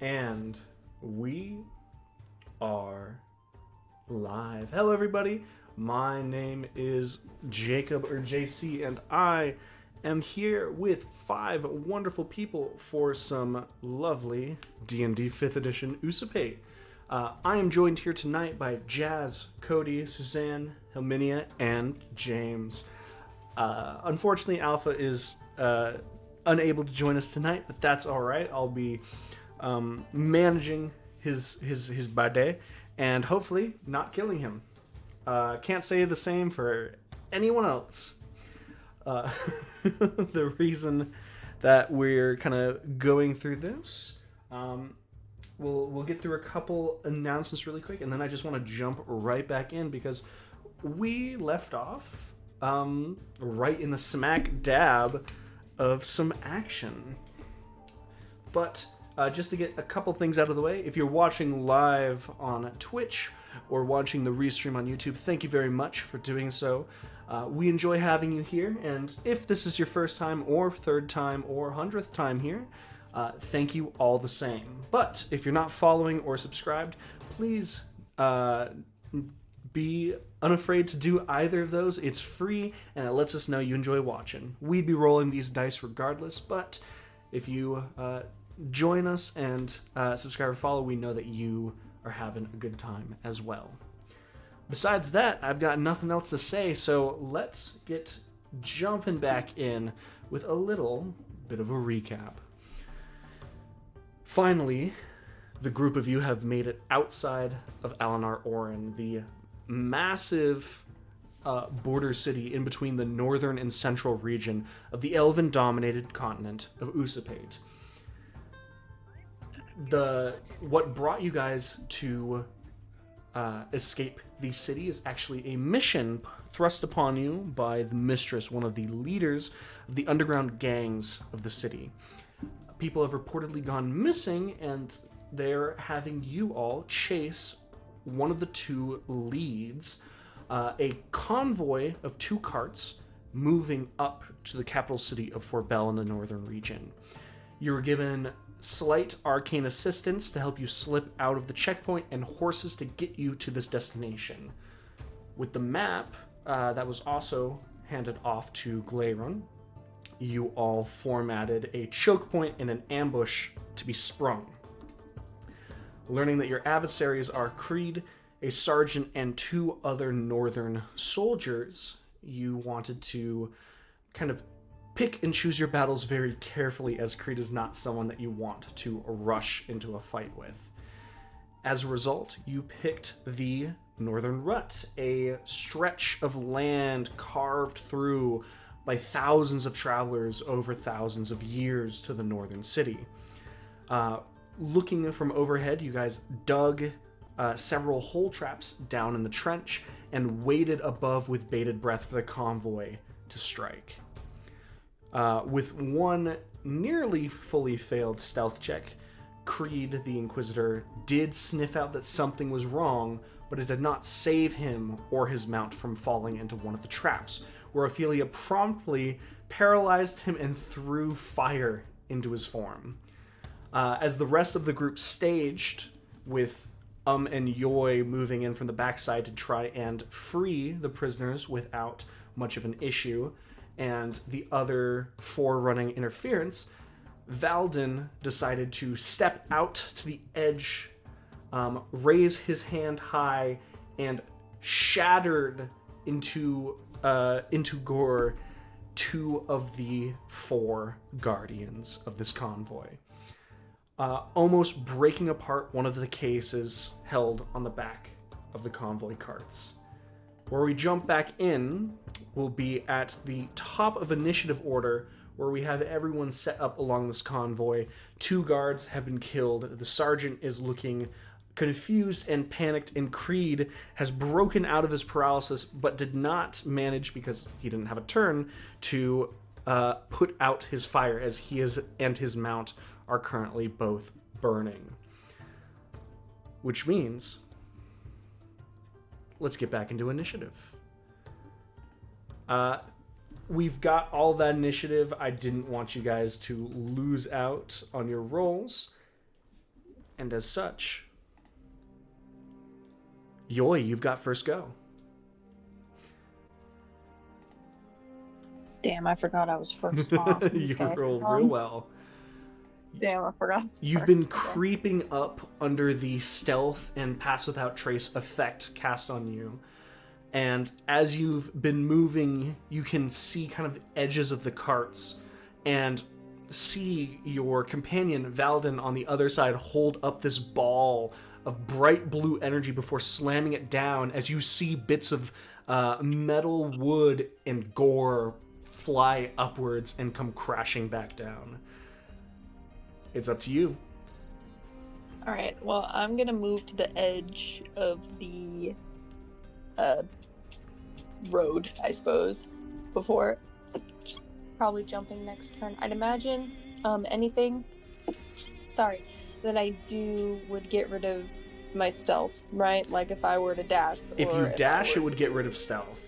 And we are live. Hello, everybody. My name is Jacob, or JC, and I am here with 5 wonderful people for some lovely D&D 5th edition Usapait. I am joined here tonight by Jazz, Cody, Suzanne, Helminia, and James. Unfortunately, Alpha is unable to join us tonight, but that's all right. I'll be managing his bade and hopefully not killing him. Can't say the same for anyone else. The reason that we're kind of going through this, we'll get through a couple announcements really quick, and then I just want to jump right back in because we left off right in the smack dab of some action. But just to get a couple things out of the way, if you're watching live on Twitch or watching the restream on YouTube, thank you very much for doing so. We enjoy having you here, and if this is your first time or third time or 100th time here, thank you all the same. But if you're not following or subscribed, please be unafraid to do either of those. It's free, and it lets us know you enjoy watching. We'd be rolling these dice regardless, but if you join us and subscribe or follow, we know that you are having a good time as well. Besides that, I've got nothing else to say, so let's get jumping back in with a little bit of a recap. Finally, the group of you have made it outside of Alinar Orin, the massive border city in between the northern and central region of the Elven-dominated continent of Usapait. What brought you guys to escape the city is actually a mission thrust upon you by the mistress, one of the leaders of the underground gangs of the city. People have reportedly gone missing, and they're having you all chase one of the 2 leads, a convoy of 2 carts moving up to the capital city of Fort Bell in the northern region. You were given slight arcane assistance to help you slip out of the checkpoint and horses to get you to this destination. With the map that was also handed off to Glaerun, you all formatted a choke point and an ambush to be sprung. Learning that your adversaries are Creed, a sergeant, and 2 other northern soldiers, you wanted to kind of pick and choose your battles very carefully, as Creed is not someone that you want to rush into a fight with. As a result, you picked the Northern Rut, a stretch of land carved through by thousands of travelers over thousands of years to the northern city. Looking from overhead, you guys dug several hole traps down in the trench and waited above with bated breath for the convoy to strike. With one nearly fully failed stealth check, Creed, the Inquisitor, did sniff out that something was wrong, but it did not save him or his mount from falling into one of the traps, where Ophelia promptly paralyzed him and threw fire into his form. As the rest of the group staged, with and Yoy moving in from the backside to try and free the prisoners without much of an issue, and the other 4 running interference, Valden decided to step out to the edge, raise his hand high, and shattered into gore 2 of the 4 guardians of this convoy, almost breaking apart one of the cases held on the back of the convoy carts. Where we jump back in will be at the top of initiative order, where we have everyone set up along this convoy. 2 guards have been killed. The sergeant is looking confused and panicked, and Creed has broken out of his paralysis, but did not manage, because he didn't have a turn, to put out his fire, as he and his mount are currently both burning. Which means, let's get back into initiative. We've got all that initiative. I didn't want you guys to lose out on your rolls. And as such, Yoy, you've got first go. Damn, I forgot I was first. Okay. You rolled real well. Damn, I forgot. You've been creeping up under the stealth and pass without trace effect cast on you. And as you've been moving, you can see kind of the edges of the carts and see your companion, Valden, on the other side hold up this ball of bright blue energy before slamming it down as you see bits of metal, wood, and gore fly upwards and come crashing back down. It's up to you. All right. Well, I'm gonna move to the edge of the road, I suppose, before probably jumping next turn. I'd imagine anything. Sorry, that I do would get rid of my stealth, right? Like if I were to dash. If you dash, it would get rid of stealth.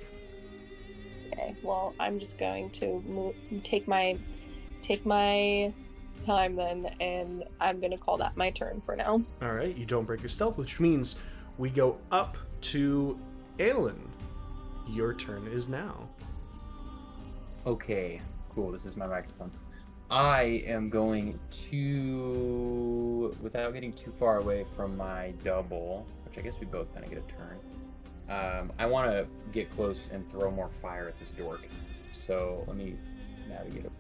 Okay. Well, I'm just going to take my time then, and I'm gonna call that my turn for now. All right, you don't break your stealth, which means we go up to Aelin. Your turn is now. Okay, cool. This is my microphone. I am going to, without getting too far away from my double, which I guess we both kind of get a turn. I want to get close and throw more fire at this dork. So let me navigate it.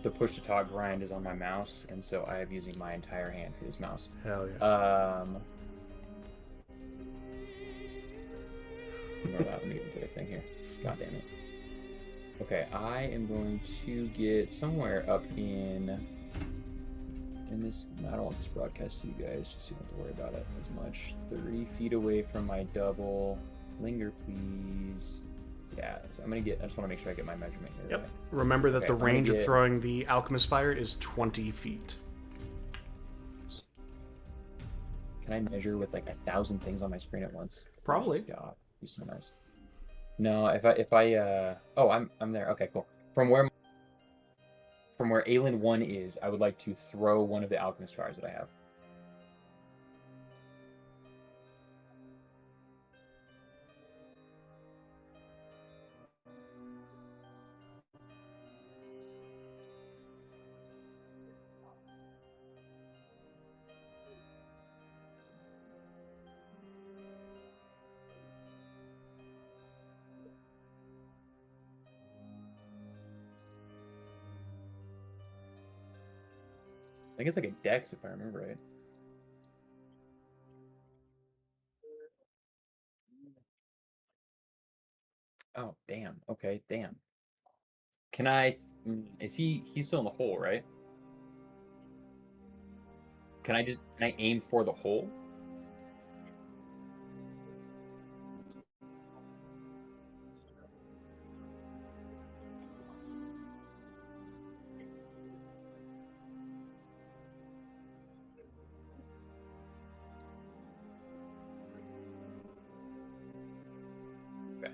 The push to talk grind is on my mouse, and so I am using my entire hand for this mouse. Hell yeah. Ignore that. Let me put a thing here. God damn it. Okay, I am going to get somewhere up in this. I don't want this broadcast to you guys, just so you don't have to worry about it as much. 30 feet away from my double. Linger, please. Yeah, so I'm gonna get. I just want to make sure I get my measurement here. Yep. Right? Remember that the range of throwing the alchemist fire is 20 feet. Can I measure with like 1,000 things on my screen at once? Probably. Yeah, be so nice. No, if I oh, I'm there. Okay, cool. From where Aelin 1 is, I would like to throw one of the alchemist fires that I have. I think it's like a dex if I remember right. Oh, damn. Okay, damn. Can I... Is he's still in the hole, right? Can I aim for the hole? Okay.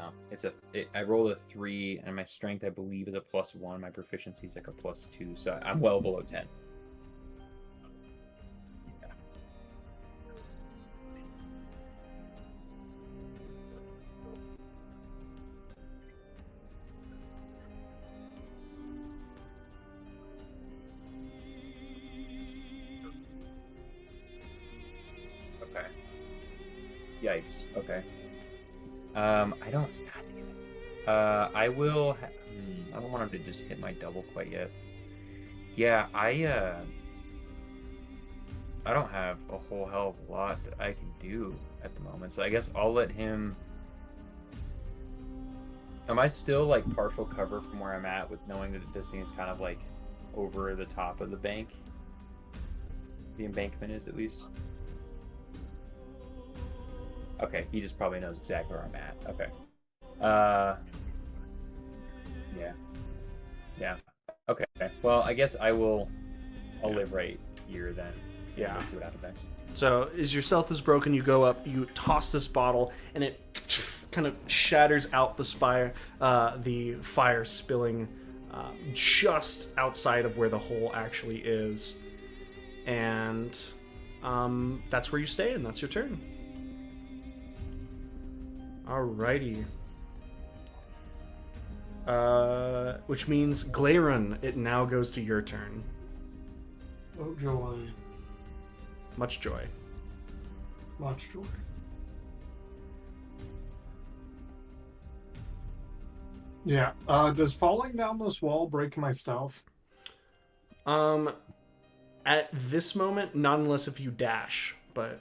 Oh, I rolled a 3, and my strength, I believe, is a +1. My proficiency is like a +2, so I'm well below 10. Yeah. Okay. Yikes. Okay. I don't. God damn it. I will. I don't want him to just hit my double quite yet. Yeah, I don't have a whole hell of a lot that I can do at the moment, so I guess I'll let him. Am I still like partial cover from where I'm at with knowing that this thing is kind of like over the top of the bank? The embankment is, at least. Okay, he just probably knows exactly where I'm at. Okay. Yeah. Yeah. Okay. Well, I guess I'll live right here then. Yeah. We'll see what happens next. So as your stealth is broken, you go up, you toss this bottle, and it kind of shatters out the spire, the fire spilling just outside of where the hole actually is. And that's where you stay, and that's your turn. Alrighty. Which means, Glairun, it now goes to your turn. Oh, joy. Much joy. Much joy. Yeah. Does falling down this wall break my stealth? At this moment, not unless if you dash, but...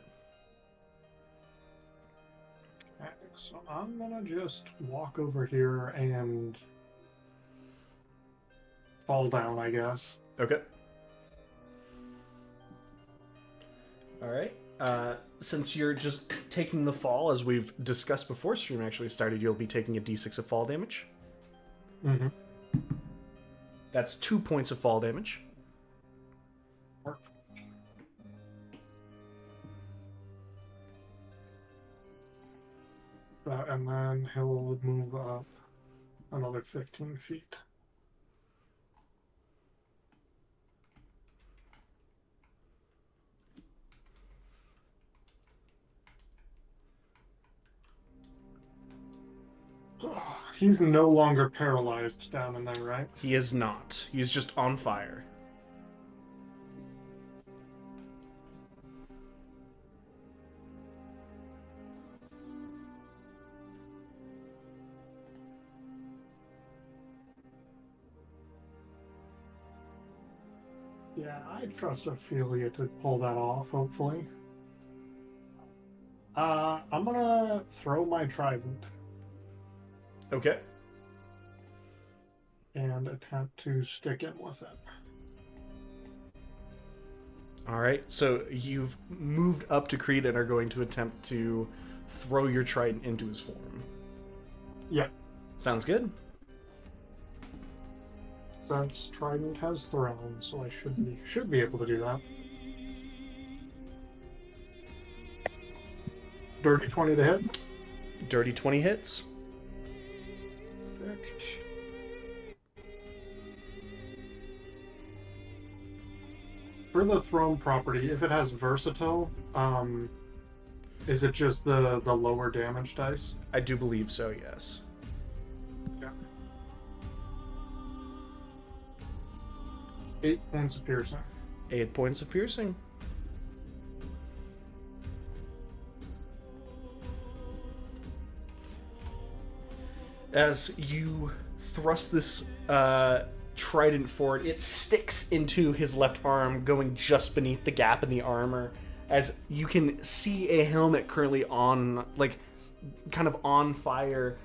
Okay, so I'm gonna just walk over here and fall down, I guess. Okay. Alright. Since you're just taking the fall, as we've discussed before stream actually started, you'll be taking a d6 of fall damage. Mm-hmm. That's 2 points of fall damage. And then he'll move up another 15 feet. He's no longer paralyzed down in there, right? He is not. He's just on fire. Yeah, I trust Ophelia to pull that off, hopefully. I'm gonna throw my trident Okay. and attempt to stick in with it. Alright, so you've moved up to Creed and are going to attempt to throw your trident into his form. Yeah, Sounds good. since trident has thrown, so I should be able to do that. Dirty 20 to hit. Dirty 20 hits. Perfect. For the throne property, if it has versatile, is it just the lower damage dice? I do believe so, yes. Yeah. 8 points of piercing. 8 points of piercing. As you thrust this trident forward, it sticks into his left arm, going just beneath the gap in the armor. As you can see a helmet currently on, like, kind of on fire.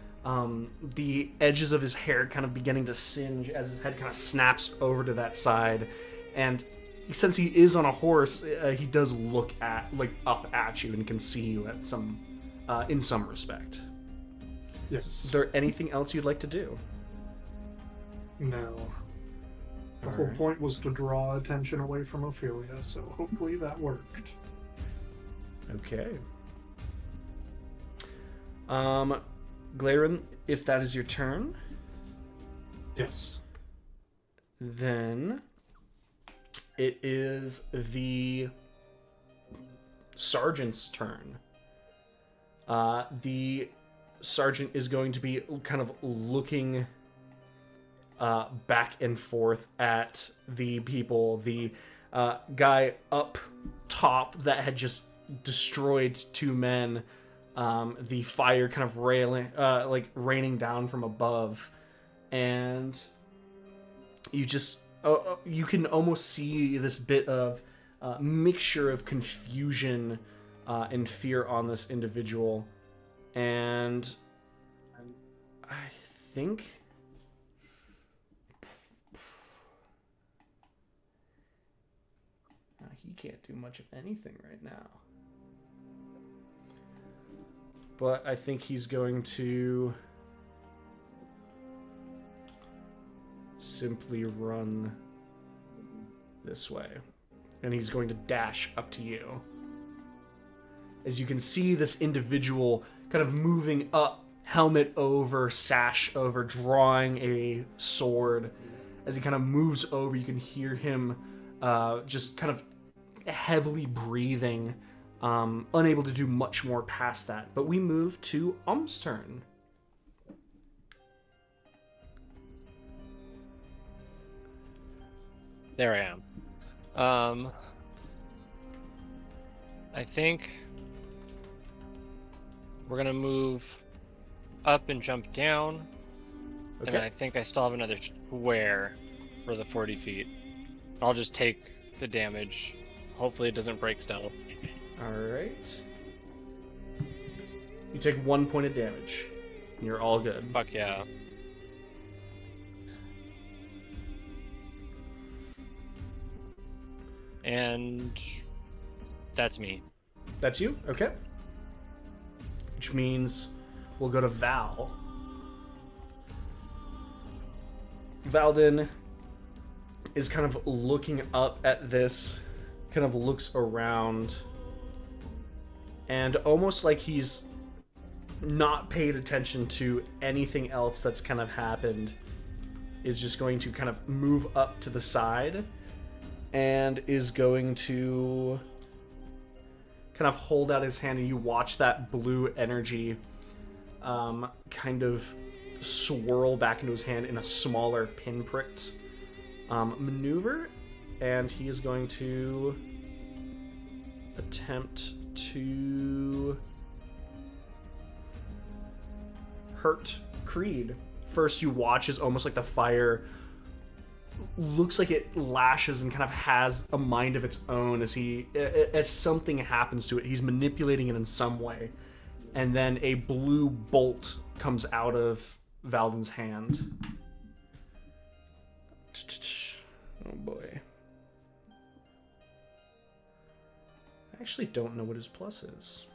The edges of his hair kind of beginning to singe as his head kind of snaps over to that side. And since he is on a horse, he does look up at you and can see you at in some respect. Yes. Is there anything else you'd like to do? No. The whole point was to draw attention away from Ophelia, so hopefully that worked. Okay. Glairun, if that is your turn, Yes. then it is the sergeant's turn. The sergeant is going to be kind of looking back and forth at the people. The guy up top that had just destroyed 2 men, the fire kind of raining down from above, and you can almost see this bit of mixture of confusion and fear on this individual. And I think he can't do much of anything right now. But I think he's going to simply run this way. And he's going to dash up to you. As you can see this individual kind of moving up helmet over, sash over, drawing a sword. As he kind of moves over, you can hear him just kind of heavily breathing, unable to do much more past that. But we move to Um's turn. There I am. I think we're gonna move up and jump down. Okay. And then I think I still have another square for the 40 feet. I'll just take the damage. Hopefully it doesn't break stealth. Alright. You take 1 point of damage. And you're all good. Fuck yeah. And that's me. That's you? Okay. Which means we'll go to Val. Valdin is kind of looking up at this, kind of looks around, and almost like he's not paid attention to anything else that's kind of happened, is just going to kind of move up to the side and is going to kind of hold out his hand, and you watch that blue energy kind of swirl back into his hand in a smaller pinprick maneuver, and he is going to attempt to hurt Creed. First, you watch as almost like the fire looks like it lashes and kind of has a mind of its own as something happens to it. He's manipulating it in some way, and then a blue bolt comes out of Valdin's hand. Oh boy. I actually don't know what his plus is.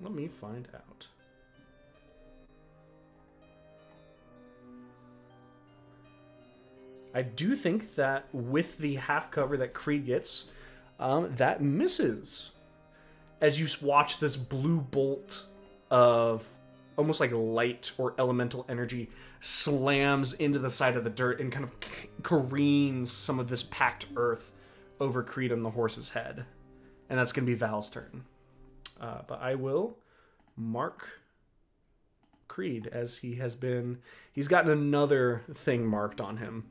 Let me find out. I do think that with the half cover that Creed gets, that misses. As you watch this blue bolt of almost like light or elemental energy slams into the side of the dirt and kind of careens some of this packed earth over Creed on the horse's head. And that's going to be Val's turn. But I will mark Creed as he's gotten another thing marked on him.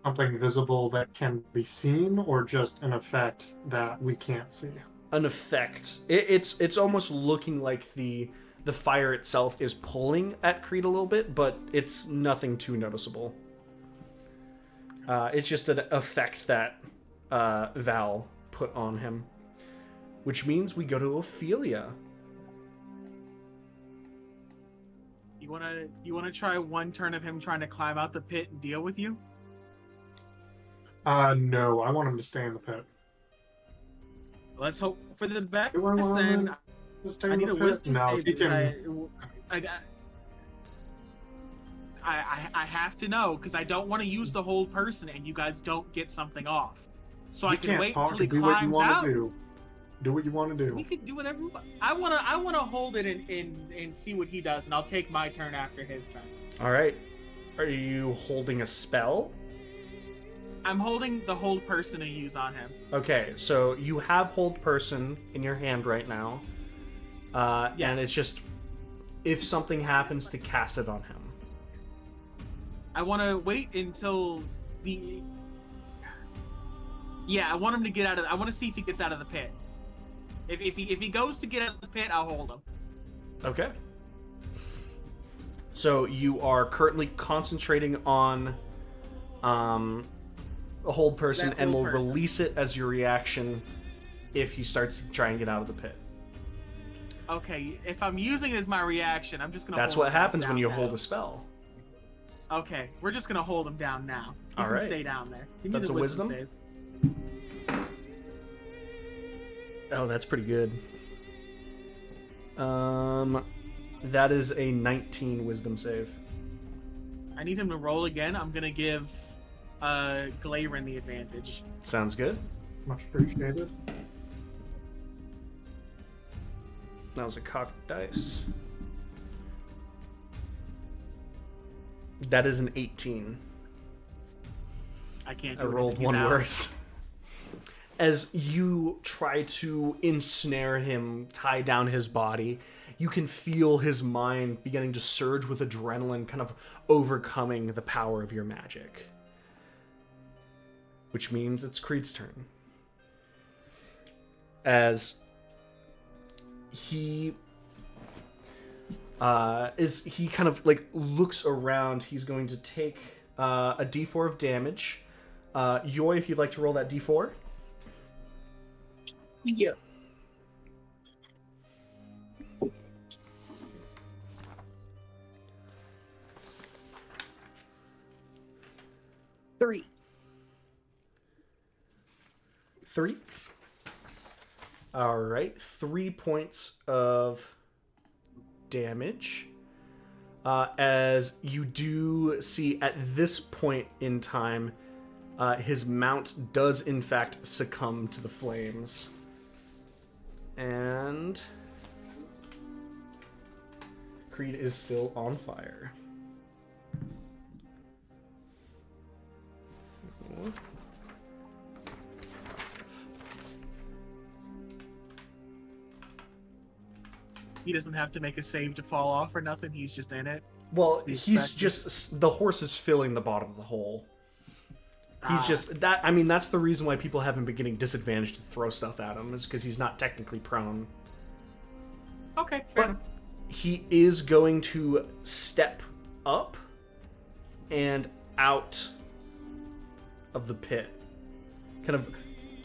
Something visible that can be seen, or just an effect that we can't see? An effect. It's almost looking like the fire itself is pulling at Creed a little bit, but it's nothing too noticeable. It's just an effect that Val put on him. Which means we go to Ophelia. You wanna try one turn of him trying to climb out the pit and deal with you? No, I want him to stay in the pit. Let's hope for the best. Do I want him And to stay I in need the a pit? wisdom No, save he because can. I have to know because I don't want to use the whole person and you guys don't get something off. So I You can can't wait talk until he and do what you climbs want out. to do. Do what you want to do. We can do whatever. I wanna hold it and see what he does, and I'll take my turn after his turn. All right. Are you holding a spell? I'm holding the hold person to use on him. Okay, so you have hold person in your hand right now. Yes. And it's just if something happens to cast it on him. I want to wait until the. Yeah, I want him to get out of. I want to see if he gets out of the pit. If he goes to get out of the pit, I'll hold him. Okay. So you are currently concentrating on a hold person That and will hold person. release it as your reaction if he starts to try and get out of the pit. Okay, if I'm using it as my reaction, I'm just gonna. That's hold what him happens down when you now. hold a spell. Okay, we're just gonna hold him down now. He All can right. stay down there. Give me That's the a wisdom wisdom? save. Oh, that's pretty good. That is a 19 wisdom save. I need him to roll again. I'm gonna give Glaven the advantage. Sounds good. Much appreciated. That was a cocked dice. That is an 18. I can't I do rolled anything. He's one out. worse. As you try to ensnare him, tie down his body, you can feel his mind beginning to surge with adrenaline, kind of overcoming the power of your magic. Which means it's Creed's turn. As he he kind of like looks around, he's going to take a d4 of damage. Yoy, if you'd like to roll that d4. Yeah. Three. 3. All right, 3 points of damage. As you do see at this point in time, his mount does in fact succumb to the flames. And Creed is still on fire. He doesn't have to make a save to fall off or nothing. He's just in it. Well, To be he's expected. just the horse is filling the bottom of the hole. He's Ah. just that. I mean, that's the reason why people haven't been getting disadvantaged to throw stuff at him, is because he's not technically prone. Okay, fair. But he is going to step up and out of the pit, kind of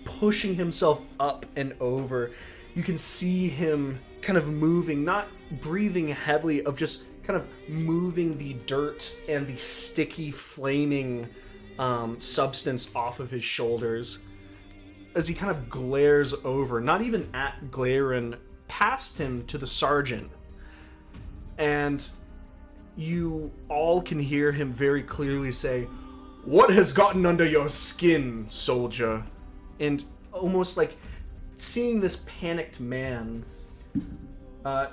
pushing himself up and over. You can see him kind of moving, not breathing heavily, of just kind of moving the dirt and the sticky, flaming substance off of his shoulders as he kind of glares over, not even at Glarin, past him to the sergeant. And you all can hear him very clearly say, "What has gotten under your skin, soldier?" And almost like seeing this panicked man,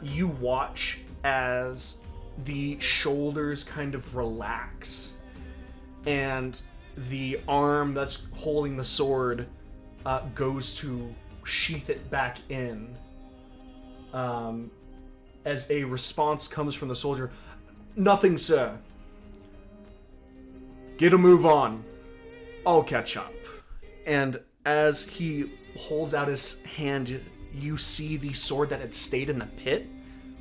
you watch as the shoulders kind of relax and the arm that's holding the sword goes to sheath it back in. As a response comes from the soldier, "Nothing, sir. Get a move on. I'll catch up." And as he holds out his hand, you see the sword that had stayed in the pit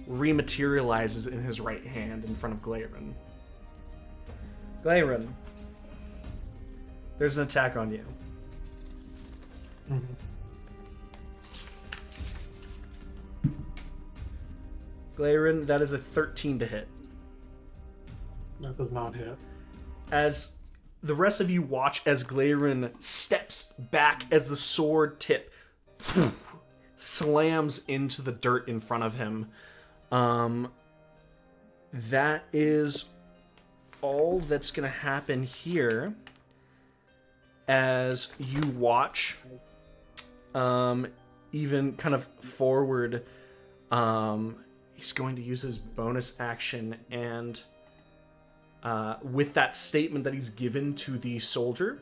rematerializes in his right hand in front of Glarin. Glarin, there's an attack on you. Glarin, that is a 13 to hit. That does not hit. As the rest of you watch as Glarin steps back as the sword tip slams into the dirt in front of him. That is all that's going to happen here as you watch, even kind of forward. He's going to use his bonus action, and with that statement that he's given to the soldier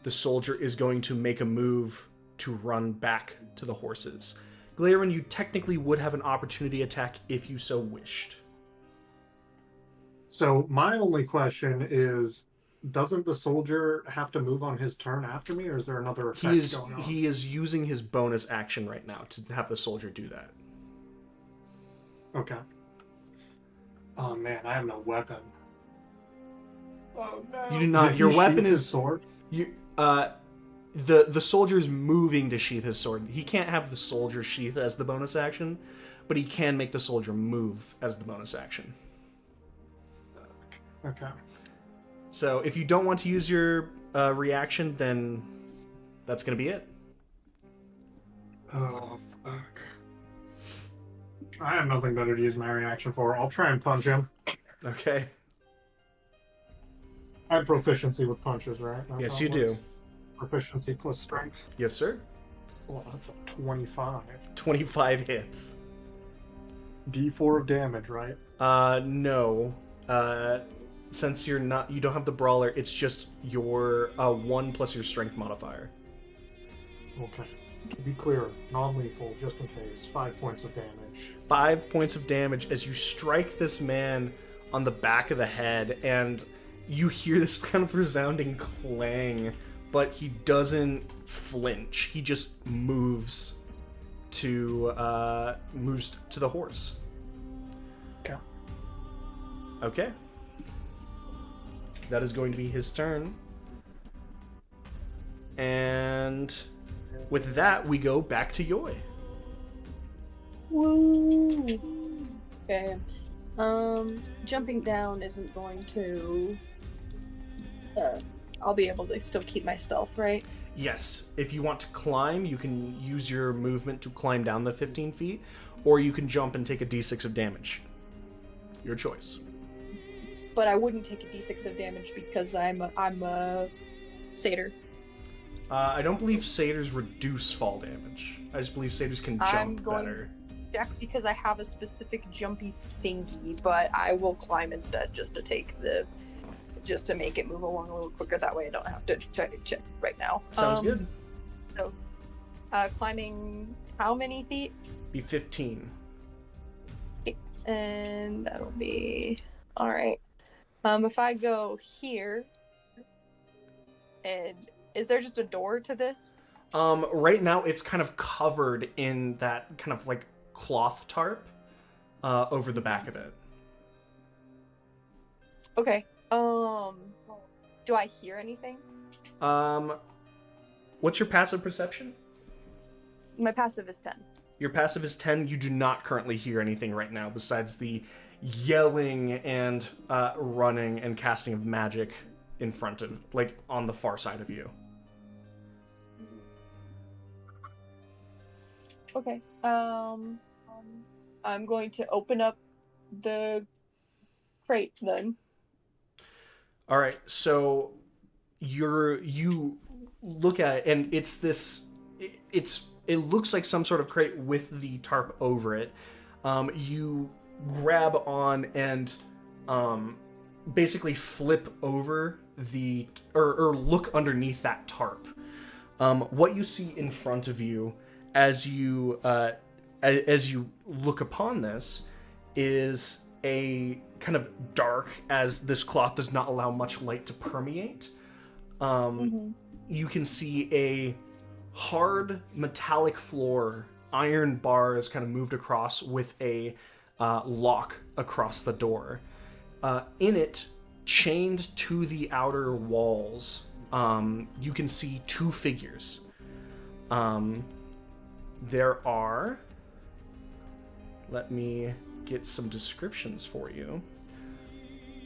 is going to make a move to run back to the horses. Glarin, you technically would have an opportunity attack if you so wished. So my only question is, doesn't the soldier have to move on his turn after me, or is there another effect going on? He is using his bonus action right now to have the soldier do that. Okay. Oh man, I have no weapon. Oh no. You do not. Did Your he weapon sheath his is sword. you. The soldier's moving to sheath his sword. He can't have the soldier sheath as the bonus action, but he can make the soldier move as the bonus action. Okay. So if you don't want to use your reaction, then that's going to be it. Oh fuck. I have nothing better to use my reaction for. I'll try and punch him. Okay. I have proficiency with punches, right? That's Yes, how you it do. works. Proficiency plus strength. Yes, sir. Well, that's a 25. 25 hits. D4 of damage, right? No. Since you don't have the brawler, it's just your 1 plus your strength modifier. Okay. To be clear, non-lethal, just in case. 5 points of damage. 5 points of damage as you strike this man on the back of the head, and you hear this kind of resounding clang, but he doesn't flinch. He just moves to the horse. Okay. Okay. That is going to be his turn. And with that, we go back to Yoi. Woo! Okay. Jumping down isn't going to... I'll be able to still keep my stealth, right? Yes, if you want to climb, you can use your movement to climb down the 15 feet, or you can jump and take a d6 of damage. Your choice. But I wouldn't take a d6 of damage because I'm a satyr. I don't believe satyrs reduce fall damage. I just believe satyrs can jump better. Check because I have a specific jumpy thingy, but I will climb instead just to make it move along a little quicker. That way I don't have to try to check right now. Sounds good. So, climbing how many feet? Be 15. And that'll be all right. If I go here, and is there just a door to this? Right now it's kind of covered in that kind of like cloth tarp over the back of it. Okay. Do I hear anything? What's your passive perception? My passive is 10. Your passive is 10. You do not currently hear anything right now besides the yelling and running and casting of magic in front of, like, on the far side of you. Okay. I'm going to open up the crate then. All right. So you look at it, and it's this. It looks like some sort of crate with the tarp over it. You grab on and basically flip over or look underneath that tarp. What you see in front of you as you look upon this is a kind of dark, as this cloth does not allow much light to permeate. You can see a hard metallic floor, iron bars kind of moved across with a lock across the door. In it, chained to the outer walls, you can see 2 figures. There are... Let me get some descriptions for you.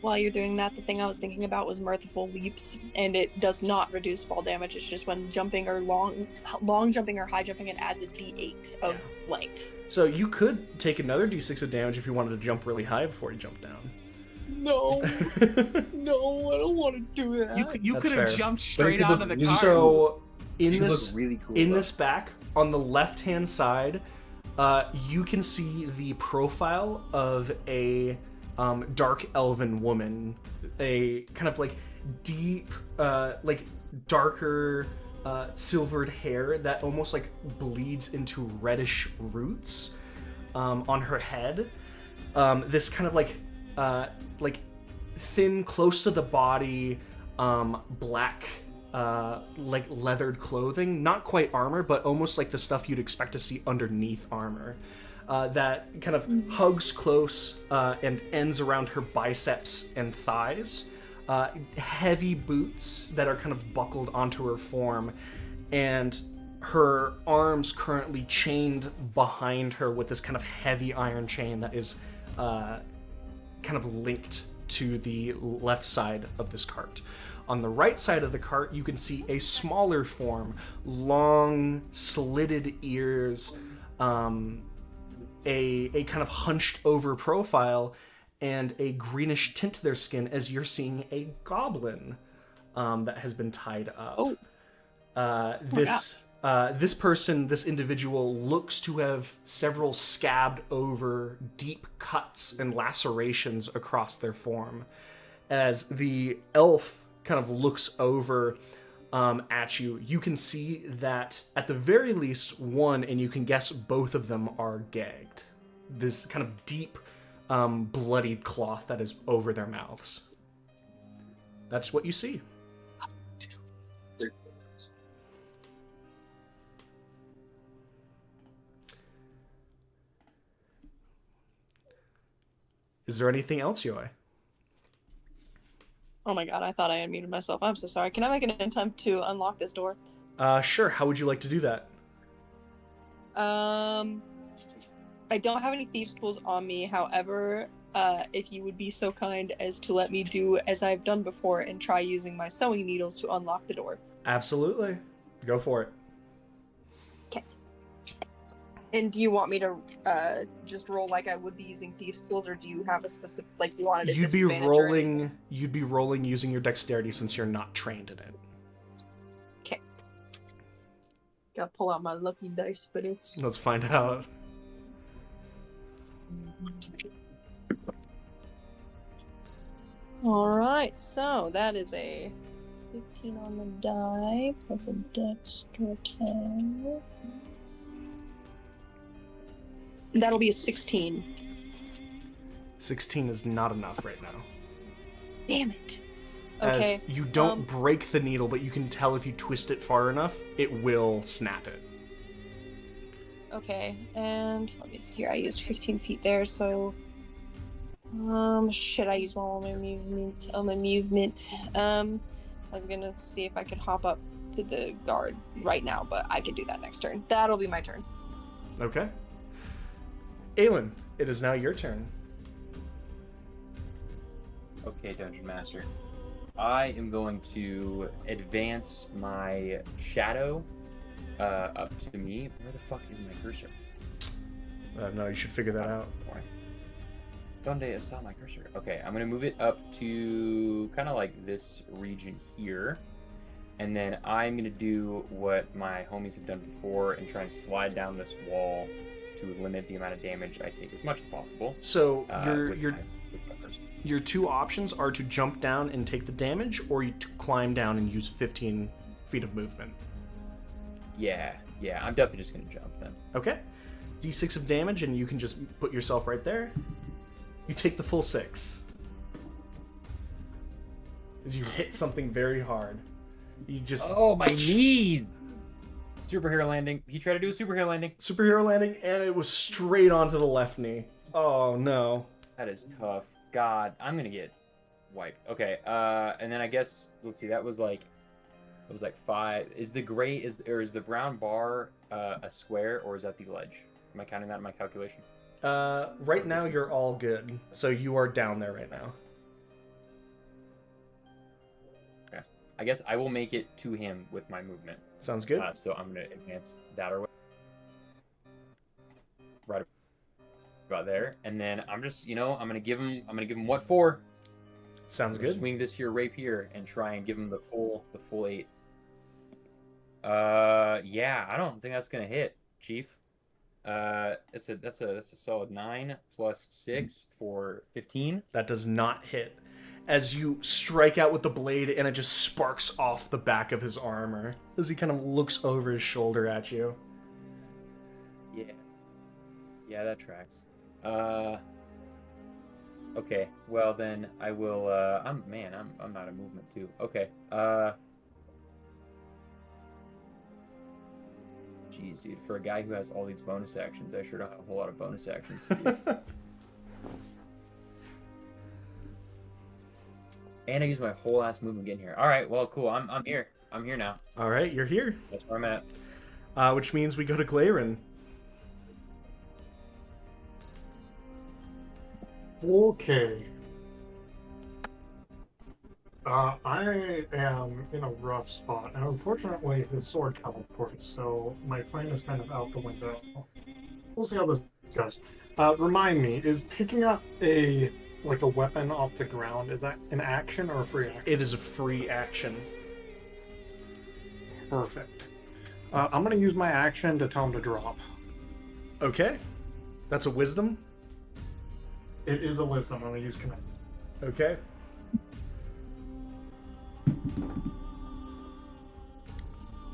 While you're doing that, the thing I was thinking about was Mirthful Leaps, and it does not reduce fall damage. It's just when jumping or long jumping or high jumping, it adds a d8 of length. So you could take another d6 of damage if you wanted to jump really high before you jump down. No, no, I don't want to do that. You could have fair. jumped straight out of the car. So in You this look really cool, in though. this back on the left-hand side, you can see the profile of a dark elven woman, a kind of like deep, like darker silvered hair that almost like bleeds into reddish roots on her head. This kind of like thin, close to the body, black, like leathered clothing, not quite armor, but almost like the stuff you'd expect to see underneath armor. That kind of hugs close and ends around her biceps and thighs. Heavy boots that are kind of buckled onto her form, and her arms currently chained behind her with this kind of heavy iron chain that is kind of linked to the left side of this cart. On the right side of the cart, you can see a smaller form, long, slitted ears, a kind of hunched over profile, and a greenish tint to their skin, as you're seeing a goblin that has been tied up. Oh. This This individual looks to have several scabbed over deep cuts and lacerations across their form. As the elf kind of looks over at you, you can see that at the very least one, and you can guess both of them are gagged. This kind of deep, bloodied cloth that is over their mouths. That's what you see. Is there anything else, Yoi? Oh my god, I thought I unmuted myself. I'm so sorry. Can I make an attempt to unlock this door? Sure. How would you like to do that? I don't have any thieves' tools on me. However, if you would be so kind as to let me do as I've done before and try using my sewing needles to unlock the door. Absolutely. Go for it. Okay. And do you want me to just roll like I would be using thieves' tools, or do you have a specific, like, you wanted a disadvantage or anything? You'd be rolling using your dexterity since you're not trained in it. Okay. Gotta pull out my lucky dice for this. Let's find out. Alright, so that is a 15 on the die, plus a dexter 10. That'll be a 16. 16 is not enough right now. Damn it. As Okay. you don't break the needle, but you can tell if you twist it far enough, it will snap it. Okay, and let me see here. I used 15 feet there, so shit, I used one on my movement. I was gonna see if I could hop up to the guard right now, but I could do that next turn. That'll be my turn. Okay. Aelin, it is now your turn. Okay, Dungeon Master. I am going to advance my shadow up to me. Where the fuck is my cursor? No, you should figure that out. Donde está my cursor? Okay, I'm gonna move it up to kind of like this region here. And then I'm gonna do what my homies have done before and try and slide down this wall to limit the amount of damage I take as much as possible. So with my cursor. your two options are to jump down and take the damage, or you to climb down and use 15 feet of movement. Yeah, I'm definitely just gonna jump then. Okay. D6 of damage, and you can just put yourself right there. You take the full 6. As you hit something very hard. You just... Oh, my knees! Superhero landing. He tried to do a superhero landing. Superhero landing, and it was straight onto the left knee. Oh, no. That is tough. God, I'm gonna get wiped. Okay, and then I guess, let's see, that was like 5. Is the gray, is the brown bar a square, or is that the ledge? Am I counting that in my calculation? Right now you're all good. So you are down there right now. Okay. I guess I will make it to him with my movement. Sounds good. So I'm gonna advance that away. Right about there. And then I'm just, I'm gonna give him what for? Sounds good. Swing this here rapier and try and give him the full 8. Yeah, I don't think that's gonna hit, Chief. That's a solid 9 plus 6 for 15. That does not hit. As you strike out with the blade, and it just sparks off the back of his armor as he kind of looks over his shoulder at you. Yeah, that tracks. Okay, well then I will. I'm out of movement too. Okay. Jeez, dude, for a guy who has all these bonus actions, I sure don't have a whole lot of bonus actions to use. And I use my whole ass movement getting here. All right, well, cool. I'm here. I'm here now. All right, you're here. That's where I'm at. Which means we go to Glarin. Okay. I am in a rough spot, and unfortunately his sword teleports, so my plan is kind of out the window. We'll see how this goes. Remind me, is picking up a weapon off the ground, is that an action or a free action? It is a free action. Perfect. I'm gonna use my action to tell him to drop. Okay. That's a wisdom. It is a wisdom. I'm gonna use command. Okay.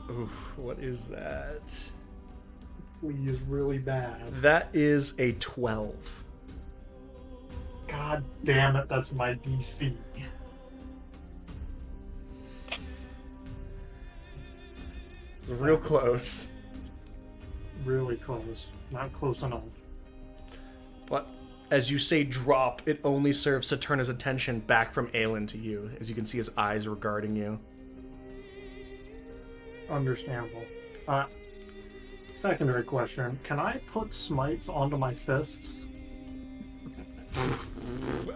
Oof, what is that? Please, really bad. That is a 12. God damn it, that's my DC. Real close. Really close. Not close enough. But as you say drop, it only serves to turn his attention back from Aelin to you, as you can see his eyes regarding you. Understandable. Secondary question. Can I put smites onto my fists?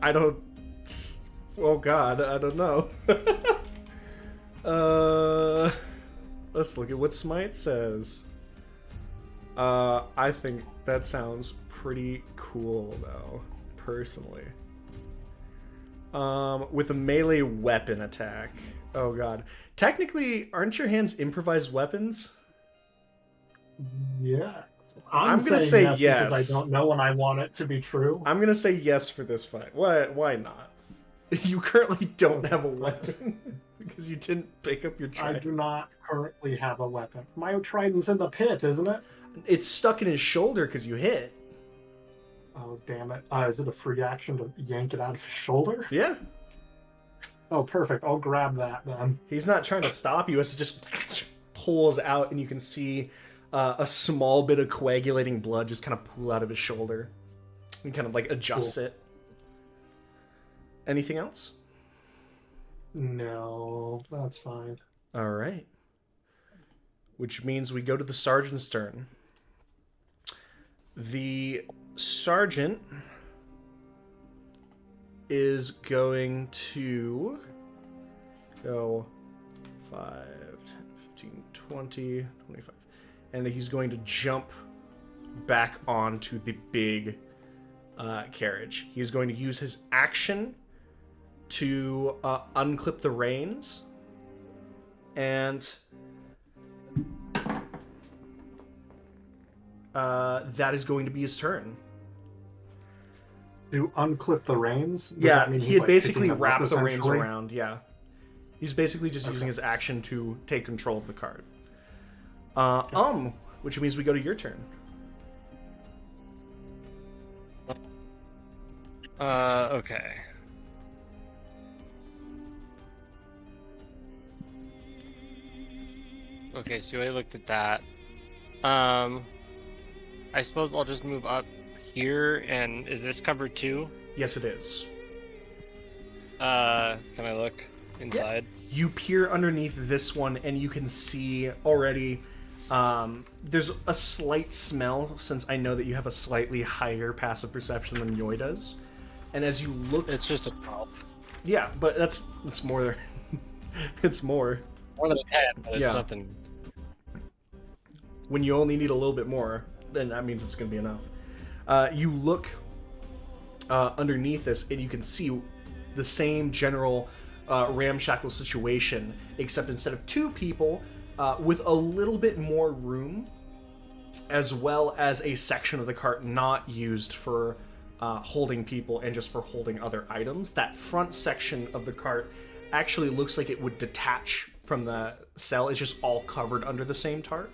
I don't... Oh god, I don't know. Let's look at what Smite says. I think that sounds pretty cool, though, personally. With a melee weapon attack. Oh god. Technically, aren't your hands improvised weapons? Yeah. I'm gonna say yes, yes. because I don't know and I want it to be true. I'm gonna say yes for this fight. Why not? You currently don't have a weapon because you didn't pick up your I trident. do not currently have a weapon. My trident's in the pit, isn't it? It's stuck in his shoulder because you hit. Oh, damn it. Is it a free action to yank it out of his shoulder? Yeah. Oh, perfect. I'll grab that then. He's not trying to stop you. It just pulls out, and you can see a small bit of coagulating blood just kind of pool out of his shoulder. And kind of like adjusts it. Anything else? No, that's fine. All right. Which means we go to the sergeant's turn. The sergeant is going to go 5, 10, 15, 20, 25. And he's going to jump back onto the big carriage. He's going to use his action to unclip the reins. And that is going to be his turn. To unclip the reins? Does Yeah, that mean he he's, had like, basically picking them up, wrapped the reins essentially? around, yeah. He's basically just Okay. using his action to take control of the cart. Which means we go to your turn. Okay. Okay, so I looked at that. I suppose I'll just move up here, and is this covered too? Yes, it is. Can I look inside? You peer underneath this one, and you can see already. There's a slight smell, since I know that you have a slightly higher passive perception than Yoy does. And as you look, It's just a 12. yeah, but it's more. It's more. More than a 10, but it's Yeah. nothing. When you only need a little bit more, then that means it's going to be enough. You look underneath this, and you can see the same general ramshackle situation, except instead of two people, with a little bit more room, as well as a section of the cart not used for holding people and just for holding other items. That front section of the cart actually looks like it would detach from the cell. It's just all covered under the same tarp.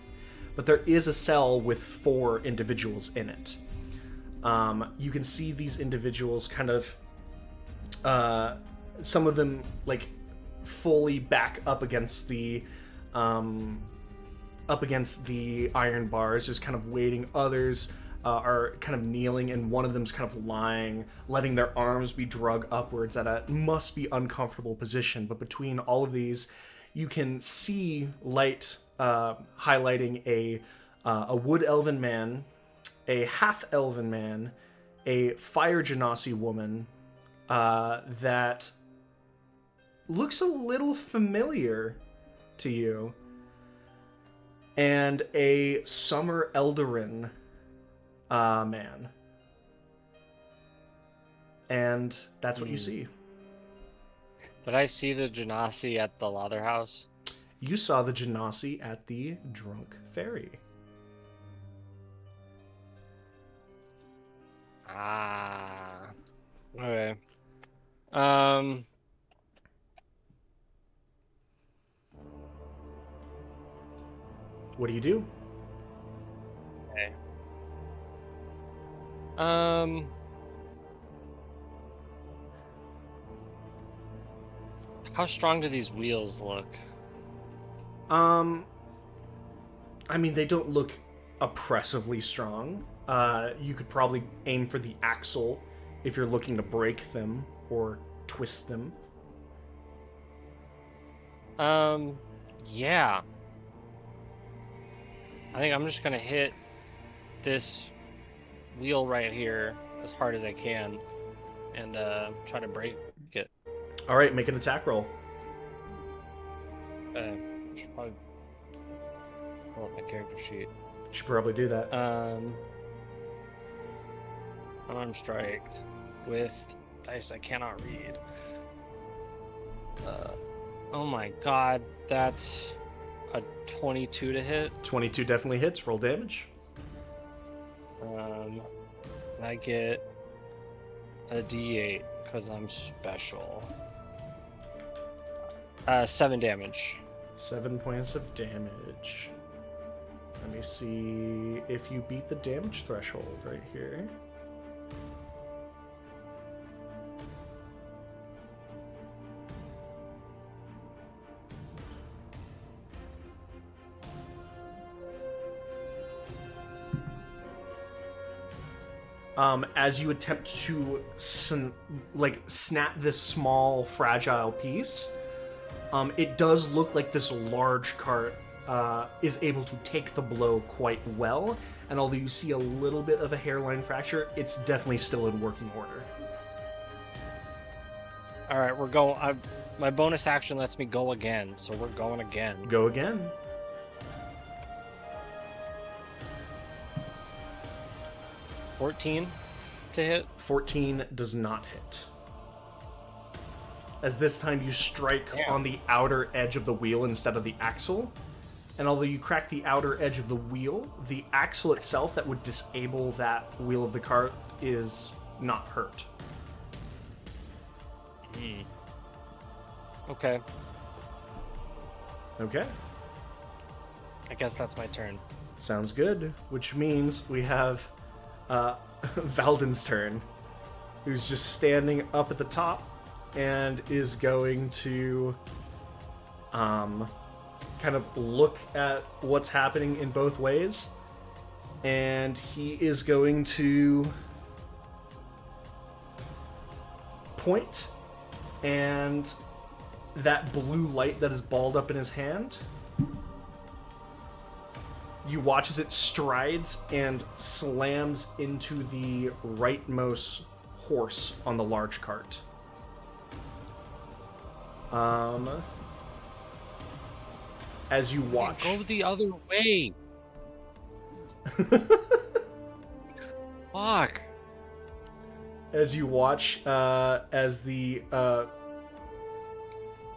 But there is a cell with 4 individuals in it. You can see these individuals kind of, some of them like fully back up against the iron bars, just kind of waiting. Others are kind of kneeling, and one of them's kind of lying, letting their arms be drug upwards at a must be uncomfortable position. But between all of these, you can see light highlighting a wood elven man, a half elven man, a fire genasi woman that looks a little familiar to you, and a summer eldarin man. And that's what you see. Did I see the Genasi at the Lather House? you saw the Genasi at the Drunk Ferry. Ah. Okay. What do you do? Okay. How strong do these wheels look? I mean, they don't look oppressively strong. You could probably aim for the axle if you're looking to break them or twist them. Yeah. I think I'm just gonna hit this wheel right here as hard as I can and try to break it. All right, make an attack roll. Should probably pull up my character sheet. Should probably do that. Unarmed strike with dice I cannot read. Oh my god, that's a 22 to hit. 22 definitely hits. Roll damage. I get a D8 because I'm special. 7 damage. 7 points of damage. Let me see if you beat the damage threshold right here. As you attempt to snap this small fragile piece, it does look like this large cart is able to take the blow quite well, and although you see a little bit of a hairline fracture, it's definitely still in working order. All right, we're going. My bonus action lets me go again, so we're going again. Go again. $14 to hit. 14 does not hit. As this time you strike on the outer edge of the wheel instead of the axle. And although you crack the outer edge of the wheel, the axle itself that would disable that wheel of the cart is not hurt. Okay. Okay. I guess that's my turn. Sounds good. Which means we have Valden's turn, who's just standing up at the top and is going to kind of look at what's happening in both ways. And he is going to point, and that blue light that is balled up in his hand, you watch as it strides and slams into the rightmost horse on the large cart. As you watch, Go the other way. Fuck. as you watch, as the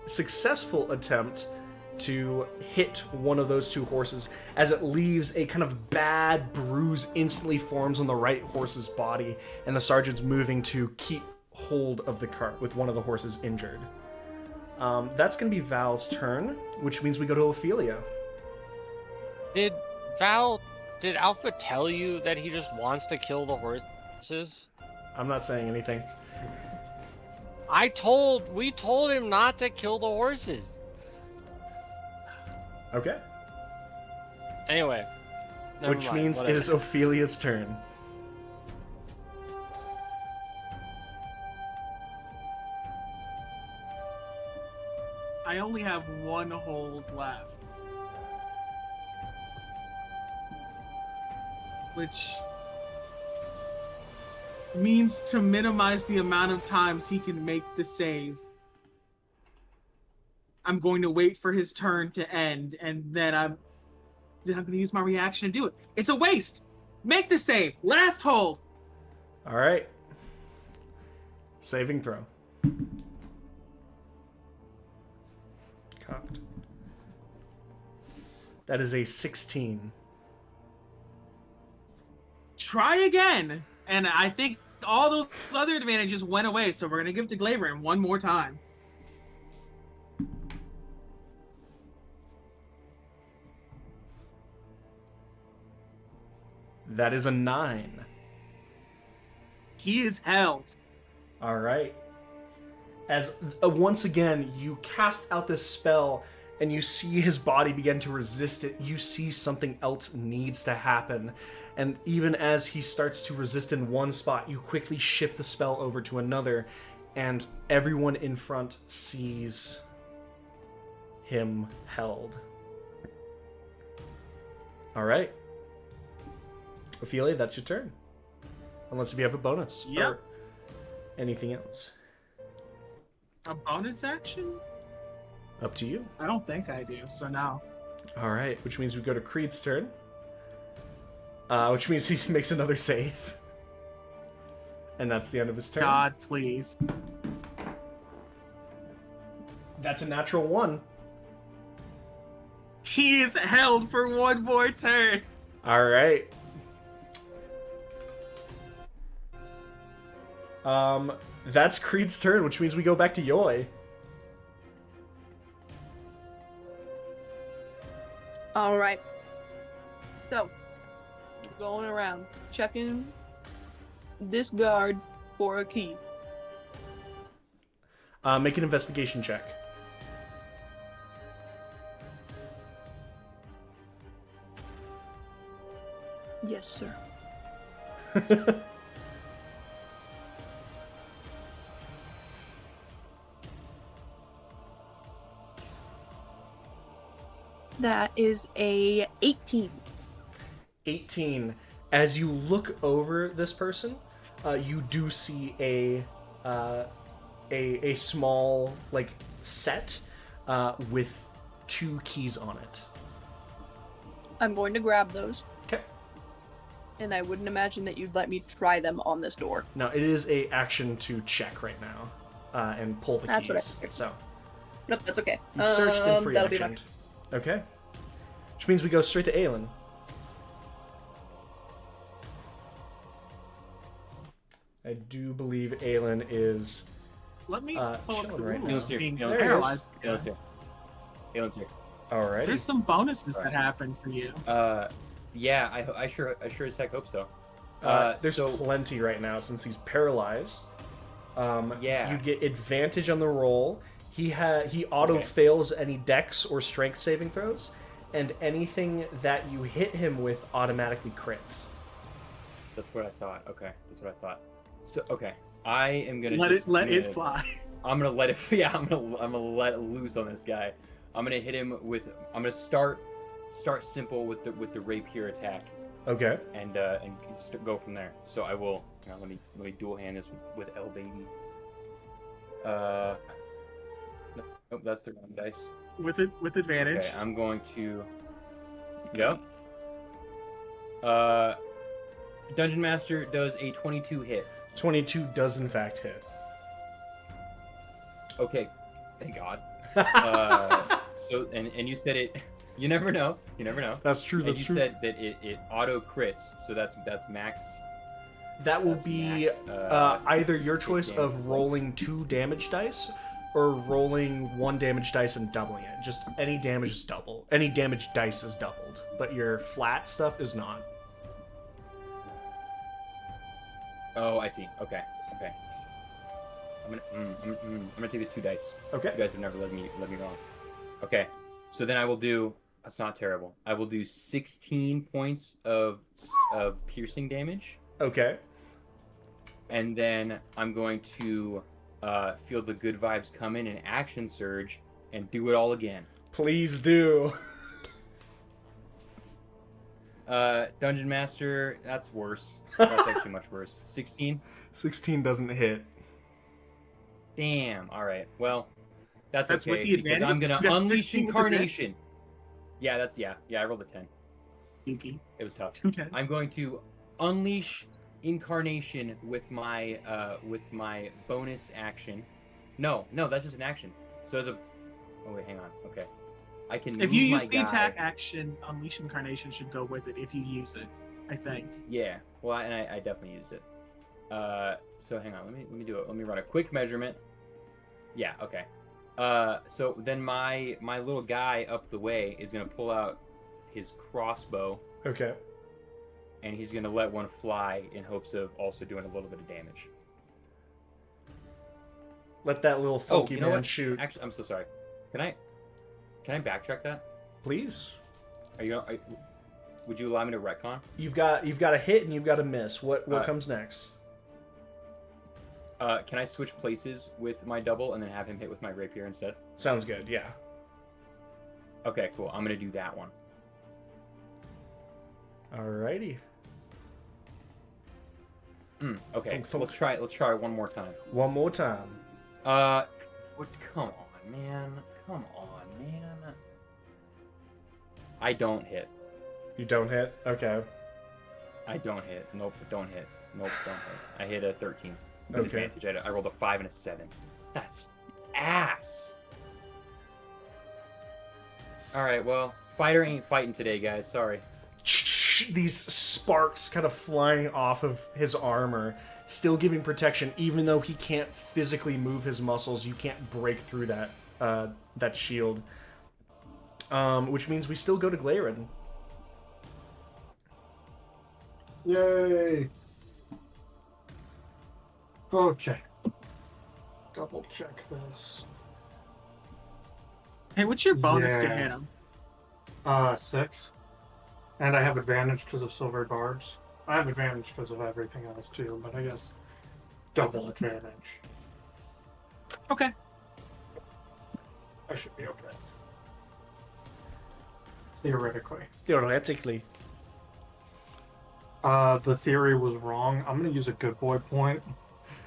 successful attempt to hit one of those two horses, as it leaves a kind of bad bruise instantly forms on the right horse's body, and the sergeant's moving to keep hold of the cart with one of the horses injured. That's going to be Val's turn, which means we go to Ophelia. Did Alpha tell you that he just wants to kill the horses? I'm not saying anything. We told him not to kill the horses. Okay. Anyway. Never Which mind, means whatever. it is Ophelia's turn. I only have one hold left. Which means to minimize the amount of times he can make the save, I'm going to wait for his turn to end, and then I'm going to use my reaction to do it. It's a waste. Make the save. Last hold. All right. Saving throw. Cocked. That is a 16. Try again. And I think all those other advantages went away, so we're going to give it to Glaverin one more time. That is a 9. He is held. All right. As once again you cast out this spell and you see his body begin to resist it, you see something else needs to happen. And even as he starts to resist in one spot, you quickly shift the spell over to another, and everyone in front sees him held. All right. Ophelia, that's your turn. Unless if you have a bonus Yep. or anything else. A bonus action? Up to you. I don't think I do, so no. All right, which means we go to Creed's turn. Which means he makes another save. And that's the end of his turn. God, please. That's a natural 1. He is held for one more turn. All right. That's Creed's turn, which means we go back to Yoi. All right. So, going around, checking this guard for a key. Make an investigation check. Yes, sir. That is a 18. 18. As you look over this person, you do see a small like set with 2 keys on it. I'm going to grab those, Okay. and I wouldn't imagine that you'd let me try them on this door. Now it is a action to check right now and pull the That's what I keys. figured. So Nope, that's okay. you searched and free that'll be actioned. Okay. Which means we go straight to Aelin. I do believe Aelin is Let me pull up chilling the right now. rules Aelin's here. of being Aelin's here. paralyzed. Aelin's here. Aelin's here. alrighty. There's some bonuses Right. that happen for you. Yeah, I sure as heck hope so. There's so plenty right now since he's paralyzed. Yeah. You get advantage on the roll. He auto fails any dex or strength saving throws, and anything that you hit him with automatically crits. that's what I thought. Okay, that's what I thought. So okay, I am gonna Let just, it fly. I'm gonna let it. Yeah, I'm gonna let it loose on this guy. I'm gonna hit him with. I'm gonna start simple with the rapier attack, Okay. and go from there. So I will. Let me dual hand this with L baby. Nope, that's the wrong dice. With advantage. Okay, I'm going to. Yep. Dungeon Master does a 22 hit. 22 does in fact hit. Okay, thank God. So and you said it. You never know. You never know. That's true. And That's you true. said that it auto crits. So that's max. That will that's be max, either your choice damage of rolling 2 damage dice or rolling 1 damage dice and doubling it. Just any damage is double. Any damage dice is doubled, but your flat stuff is not. Oh, I see. Okay. I'm gonna take the 2 dice. Okay. You guys have never let me wrong. Okay. So then I will do. That's not terrible. I will do 16 points of piercing damage, Okay. and then I'm going to feel the good vibes come in and action surge and do it all again. Please do. Dungeon Master, that's worse. That's actually much worse. 16? 16 doesn't hit. Damn. All right. Well, that's That's with okay the because advantage? I'm gonna You got unleash 16 with advantage? incarnation. Yeah, that's yeah. I rolled a 10. Yuki. It was tough. 210. I'm going to unleash incarnation with my bonus action. No, that's just an action. So as a oh wait, hang on. Okay, I can. If you move use my the guy. attack action, Unleash Incarnation should go with it if you use it, I think. Yeah. Well, I definitely used it. So hang on. Let me do it. Let me run a quick measurement. Yeah. Okay. So then my little guy up the way is gonna pull out his crossbow. Okay. And he's gonna let one fly in hopes of also doing a little bit of damage. Let that little funky you know man what? shoot. Actually, I'm so sorry. Can I backtrack that? Please. Would you allow me to retcon? You've got a hit and you've got a miss. What Alright. comes next? Can I switch places with my double and then have him hit with my rapier instead? Sounds good. Yeah. Okay, cool. I'm gonna do that one. Alrighty. Okay. Thunk, thunk. Let's try it one more time. One more time. Come on, man. Come on, man. I don't hit. You don't hit? Okay. I don't hit. Nope, don't hit. Nope, don't hit. I hit a 13 with Okay. advantage. I rolled a 5 and a 7. That's ass. Alright, well, fighter ain't fighting today, guys. Sorry. These sparks kind of flying off of his armor, still giving protection, even though he can't physically move his muscles. You can't break through that shield. Which means we still go to Glarin. Yay! Okay. Double check this. Hey, what's your bonus to Yeah. hit him? 6. And I have advantage because of silver barbs. I have advantage because of everything else too, but I guess double advantage. Okay. I should be okay. Theoretically. Theoretically. The theory was wrong. I'm gonna use a good boy point.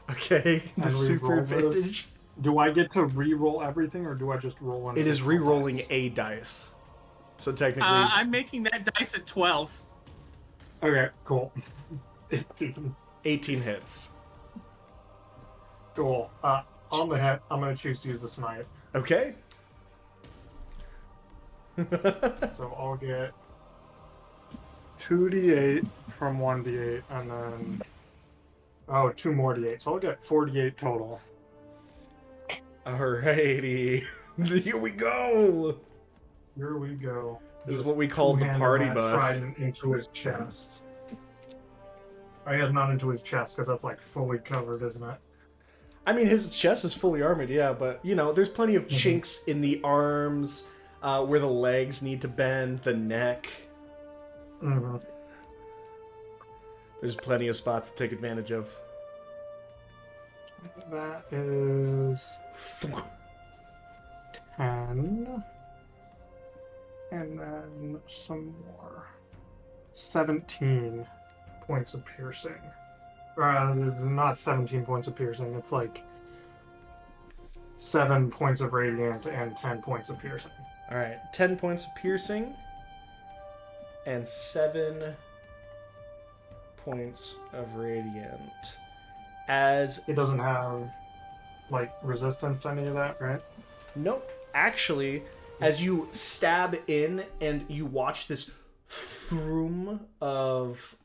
Okay, the And super re-roll this. advantage. Do I get to re-roll everything, or do I just roll in? It is additional re-rolling dice? a dice. So technically... I'm making that dice at 12. Okay, cool. 18. 18 hits. Cool. On the hit, I'm gonna choose to use the smite. Okay. So I'll get 2d8 from 1d8, and then 2 more d8. So I'll get 48 total. Alrighty. Here we go. Here we go. This is what we call the Two-handed party that bus. trident into his chest. I guess not into his chest because that's like fully covered, isn't it? I mean, his chest is fully armored, yeah, but, you know, there's plenty of Mhm. chinks in the arms, where the legs need to bend, the neck. Mm-hmm. There's plenty of spots to take advantage of. That is 10. And then some more. 17 points of piercing. Not 17 points of piercing, it's like 7 points of radiant and 10 points of piercing. Alright, 10 points of piercing, and 7 points of radiant. As... It doesn't have, like, resistance to any of that, right? Nope. Actually, as you stab in and you watch this throom of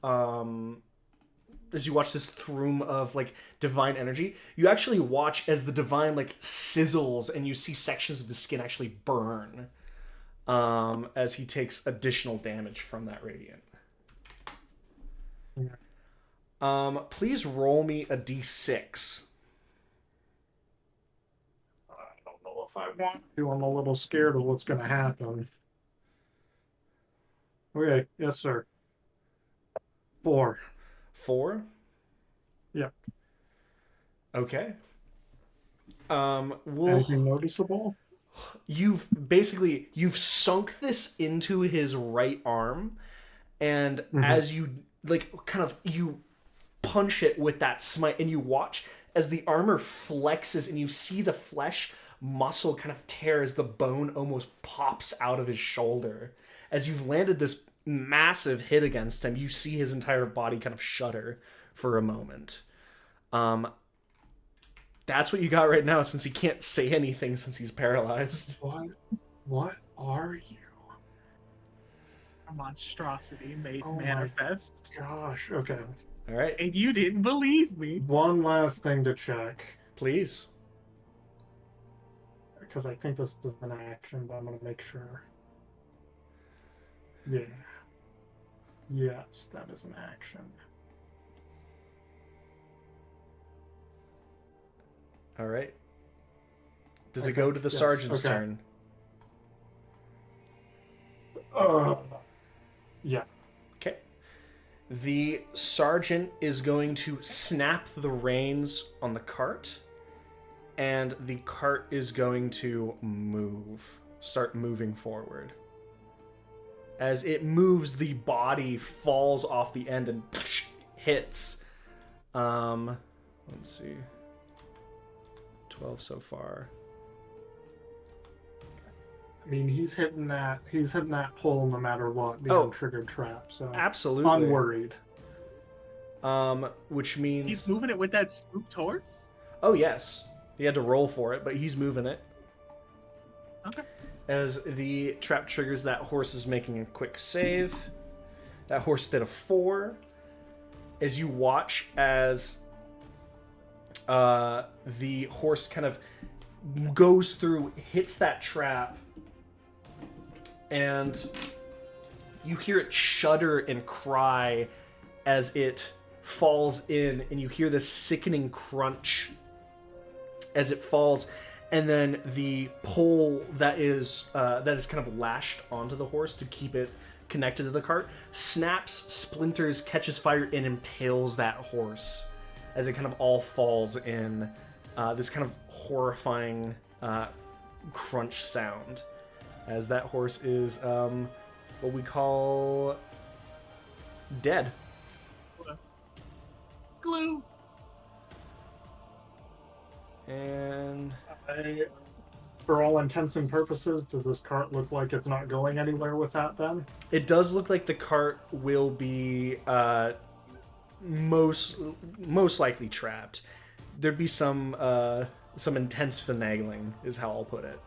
like divine energy, you actually watch as the divine like sizzles and you see sections of the skin actually burn as he takes additional damage from that radiant. Please roll me a d6. I don't know if I want to. I'm a little scared of what's going to happen. Okay, yes, sir. 4. 4? Yep. Okay. Anything noticeable? You've sunk this into his right arm, and as you you punch it with that smite, and you watch as the armor flexes, and you see the flesh muscle kind of tear as the bone almost pops out of his shoulder. As you've landed this massive hit against him, you see his entire body kind of shudder for a moment. That's what you got right now, since he can't say anything since he's paralyzed. What? are you? A monstrosity made Oh my manifest. Gosh, okay. All right, And you didn't believe me. One last thing to check, please. because I think this is an action, but I'm going to make sure. Yeah. Yes, that is an action. All right. Does it Okay, go to the yes, sergeant's okay. turn? Yeah. Okay. The sergeant is going to snap the reins on the cart, and the cart is going to start moving forward. As it moves, the body falls off the end and hits. Let's see. 12 so far. I mean, he's hitting that hole no matter what, the Oh. untriggered trap, so Absolutely. unworried. Which means He's moving it with that spooked horse? Oh yes. He had to roll for it, but he's moving it. Okay. As the trap triggers, that horse is making a quick save. That horse did a 4. As you watch as the horse kind of goes through, hits that trap, and you hear it shudder and cry as it falls in, and you hear this sickening crunch as it falls, and then the pole that is kind of lashed onto the horse to keep it connected to the cart snaps, splinters, catches fire, and impales that horse as it kind of all falls in this kind of horrifying crunch sound, as that horse is what we call dead. Glue. And For all intents and purposes, does this cart look like it's not going anywhere with that then? it does look like the cart will be most likely trapped. There'd be some intense finagling, is how I'll put it.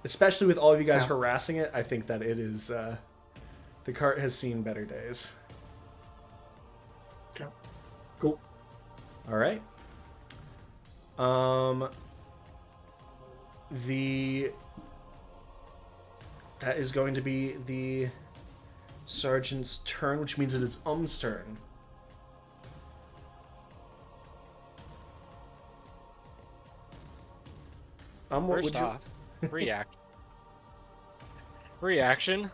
Especially with all of you guys harassing it, I think that it is the cart has seen better days. Okay. Cool. All right. That is going to be the sergeant's turn, which means it is turn. What First would you? off, reaction.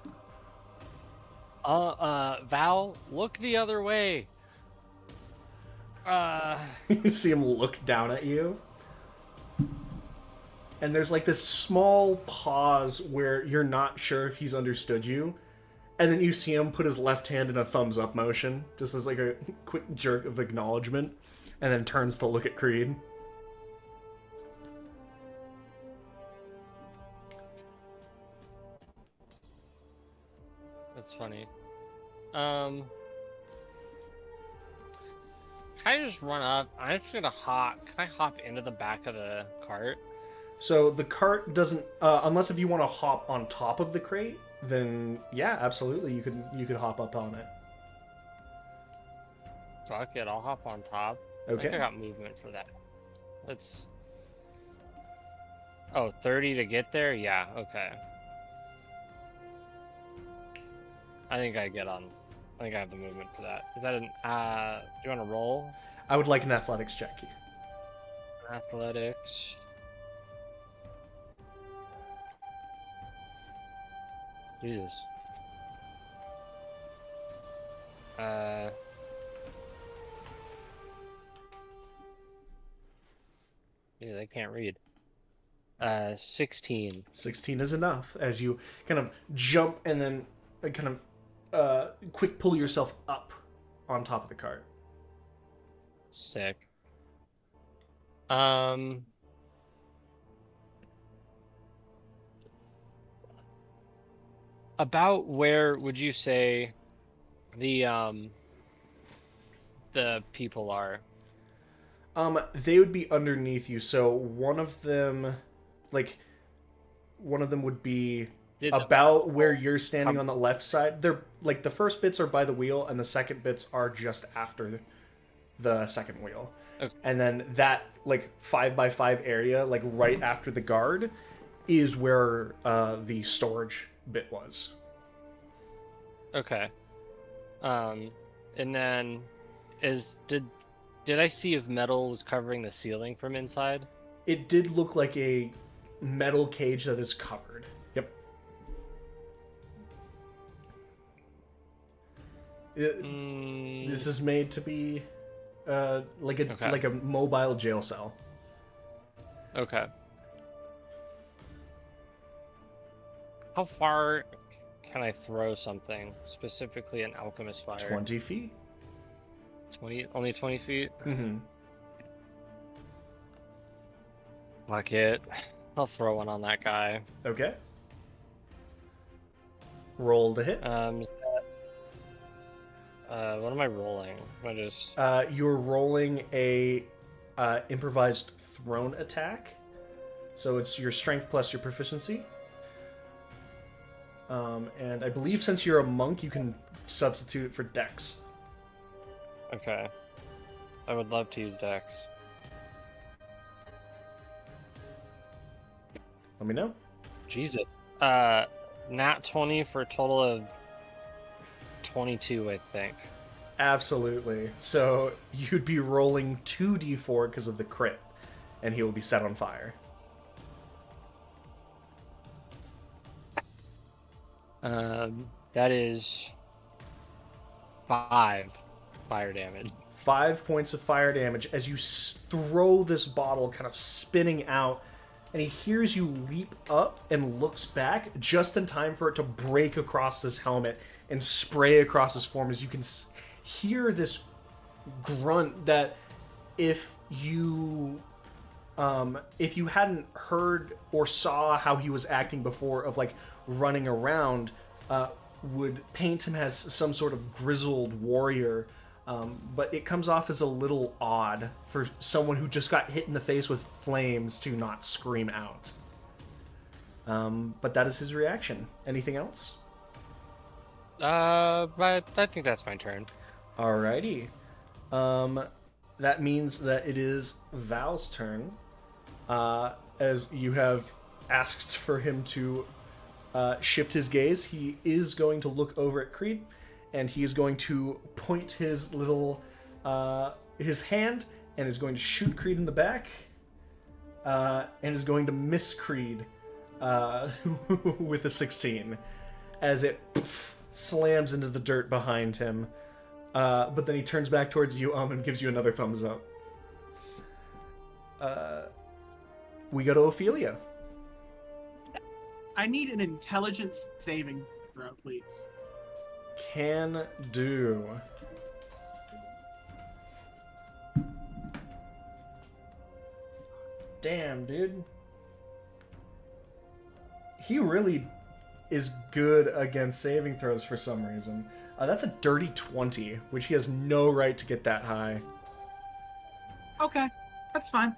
Val, look the other way. You see him look down at you, and there's like this small pause where you're not sure if he's understood you, and then you see him put his left hand in a thumbs up motion, just as like a quick jerk of acknowledgement, and then turns to look at Creed. That's funny. Can I just run up? I'm just gonna hop. Can I hop into the back of the cart? So the cart doesn't, unless if you want to hop on top of the crate, then yeah, absolutely, you could hop up on it. Fuck it, I'll hop on top. I think Okay. I got movement for that. Let's. Oh, 30 to get there? Yeah, okay. I think I get on. I think I have the movement for that. Is that an. Do you want to roll? I would like an athletics check. Athletics. Jesus. Yeah, they can't read. 16. 16 is enough as you kind of jump and then kind of quick pull yourself up on top of the cart. Sick. About where would you say the people are? They would be underneath you, so one of them, like, one of them would be Did about where you're standing on the left side. They're like the first bits are by the wheel, and the second bits are just after the second wheel. Okay. And then that like 5x5 area, like right after the guard, is where the storage bit was. Okay. And then did I see if metal was covering the ceiling from inside? It did look like a metal cage that is covered. Yep. This is made to be like a mobile jail cell. Okay. How far can I throw something, specifically an alchemist fire? 20 feet. 20? Only 20 feet? Mm-hmm. Fuck it. I'll throw one on that guy. Okay. Roll to hit. Is that... what am I rolling? I just... You're rolling a improvised thrown attack. So it's your strength plus your proficiency. And I believe since you're a monk, you can substitute it for dex. Okay. I would love to use dex. Let me know. Jesus. Nat 20 for a total of 22, I think. Absolutely. So you'd be rolling 2d4 because of the crit, and he will be set on fire. That is 5 fire damage. 5 points of fire damage as you throw this bottle kind of spinning out, and he hears you leap up and looks back just in time for it to break across this helmet and spray across his form as you can hear this grunt that if you hadn't heard or saw how he was acting before of like running around, would paint him as some sort of grizzled warrior. But it comes off as a little odd for someone who just got hit in the face with flames to not scream out. But that is his reaction. Anything else? But I think that's my turn. Alrighty. That means that it is Val's turn. As you have asked for him to shift his gaze, he is going to look over at Creed, and he is going to point his little his hand and is going to shoot Creed in the back, and is going to miss Creed with a 16 as it slams into the dirt behind him. But then he turns back towards you, and gives you another thumbs up. We go to Ophelia. I need an intelligence saving throw, please. Can do. Damn, dude. He really is good against saving throws for some reason. That's a dirty 20, which he has no right to get that high. Okay, that's fine.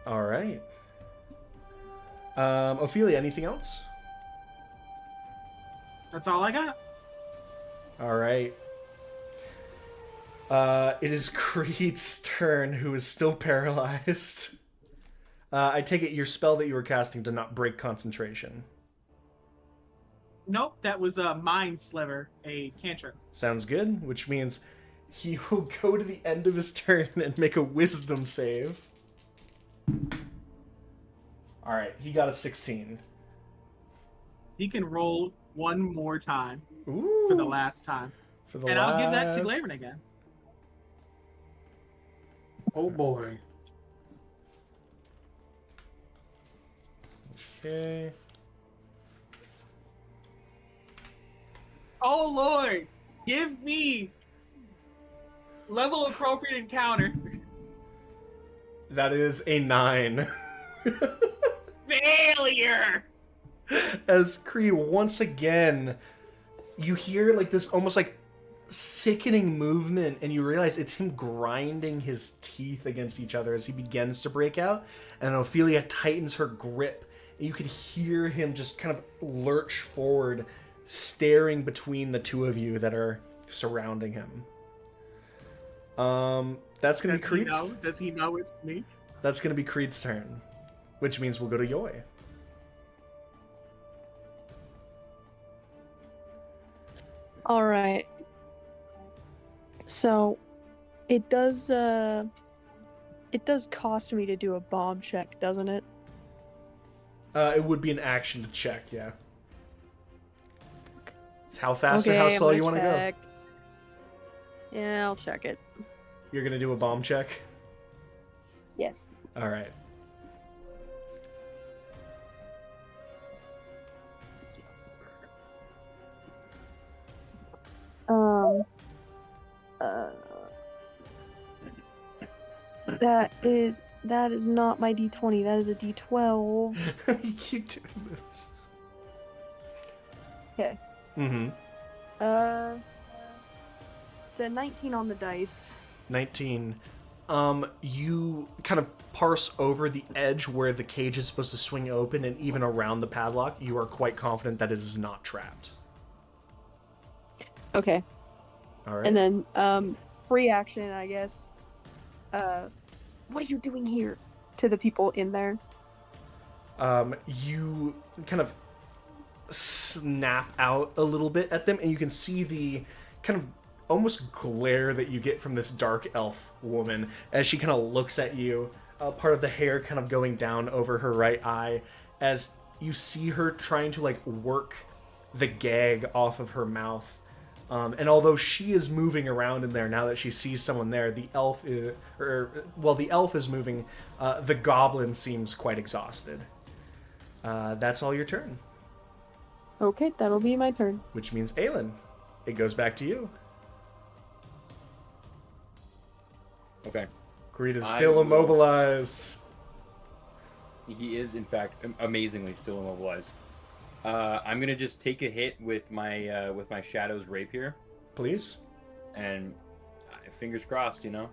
All right. Ophelia, anything else? That's all I got. All right. It is Creed's turn, who is still paralyzed. I take it your spell that you were casting did not break concentration. Nope, that was a Mind Sliver, a cantrip. Sounds good, which means he will go to the end of his turn and make a wisdom save. Alright, he got a 16. He can roll one more time. Ooh, for the last time. I'll give that to Glaven again. Oh boy. Okay. Oh Lord, give me level appropriate encounter. That is a 9. Failure. As Kree once again, you hear like this almost like sickening movement, and you realize it's him grinding his teeth against each other as he begins to break out, and Ophelia tightens her grip, and you could hear him just kind of lurch forward, staring between the two of you that are surrounding him. That's gonna be Creed's. Does he know it's me? That's gonna be Creed's turn, which means we'll go to Yoy. All right. So, it does cost me to do a bomb check, doesn't it? It would be an action to check, yeah. It's how fast or Okay, how I'm slow gonna you want to go. check. Yeah, I'll check it. You're gonna do a bomb check? Yes. Alright. That is not my D20. That is a D12. You keep doing this. Okay. Mm-hmm. It's a 19 on the dice. 19. You kind of parse over the edge where the cage is supposed to swing open, and even around the padlock, you are quite confident that it is not trapped. Okay. Alright. And then, free action, I guess. What are you doing here? To the people in there. You kind of snap out a little bit at them, and you can see the kind of almost glare that you get from this dark elf woman as she kind of looks at you, part of the hair kind of going down over her right eye, as you see her trying to like work the gag off of her mouth. And although she is moving around in there now that she sees someone there, the elf is, the elf is moving. The goblin seems quite exhausted. That's all your turn. Okay, that'll be my turn. Which means Aelin, it goes back to you. Okay. Creed is still immobilized. He is, in fact, amazingly still immobilized. I'm gonna just take a hit with my Shadow's Rapier, Please. and fingers crossed, you know.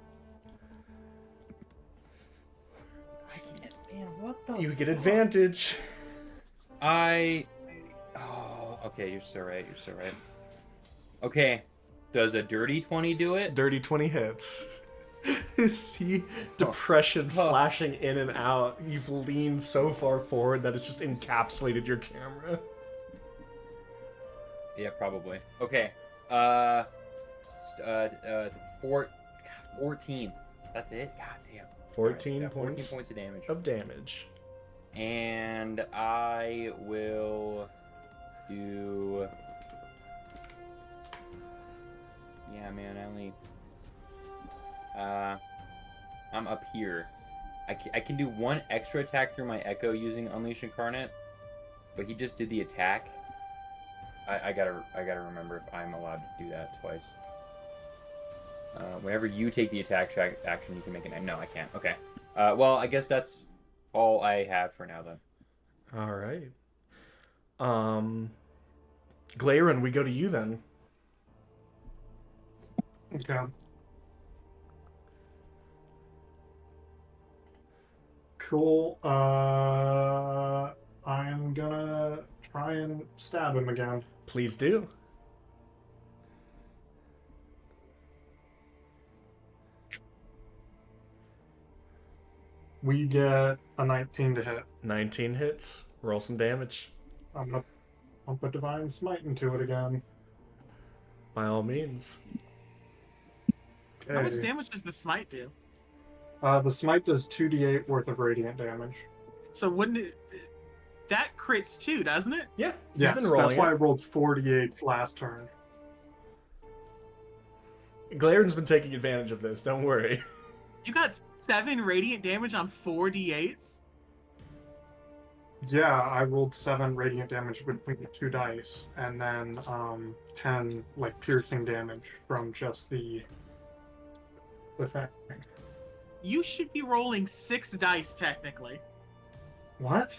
Man, what the? You get advantage. Oh, okay. You're so right. You're so right. Okay. Does a dirty 20 do it? Dirty 20 hits. See depression flashing in and out. You've leaned so far forward that it's just encapsulated your camera. Yeah, probably. Okay. 14. That's it? God damn. 14 Right, points 14 points of damage. of damage. And I will do... Yeah, man, I'm up here. I can do one extra attack through my Echo using Unleash Incarnate, but he just did the attack. I gotta remember if I'm allowed to do that twice. Whenever you take the attack action, you can make an... No, I can't. Okay. Well, I guess that's all I have for now, then. All right. Glaren, we go to you then. Okay. Cool. I'm gonna try and stab him again. Please do. We get a 19 to hit. 19 hits. Roll some damage. I'm gonna pump a Divine Smite into it again. By all means. How much Okay. damage does the smite do? The smite does 2d8 worth of radiant damage. So wouldn't it... That crits too, doesn't it? Yeah, he's Yes, been rolling that's why I it. rolled 48 last turn. Glaren's been taking advantage of this, don't worry. You got 7 radiant damage on 4 d8s? Yeah, I rolled 7 radiant damage between the 2 dice, and then 10 like piercing damage from just the thing. You should be rolling 6 dice, technically. What?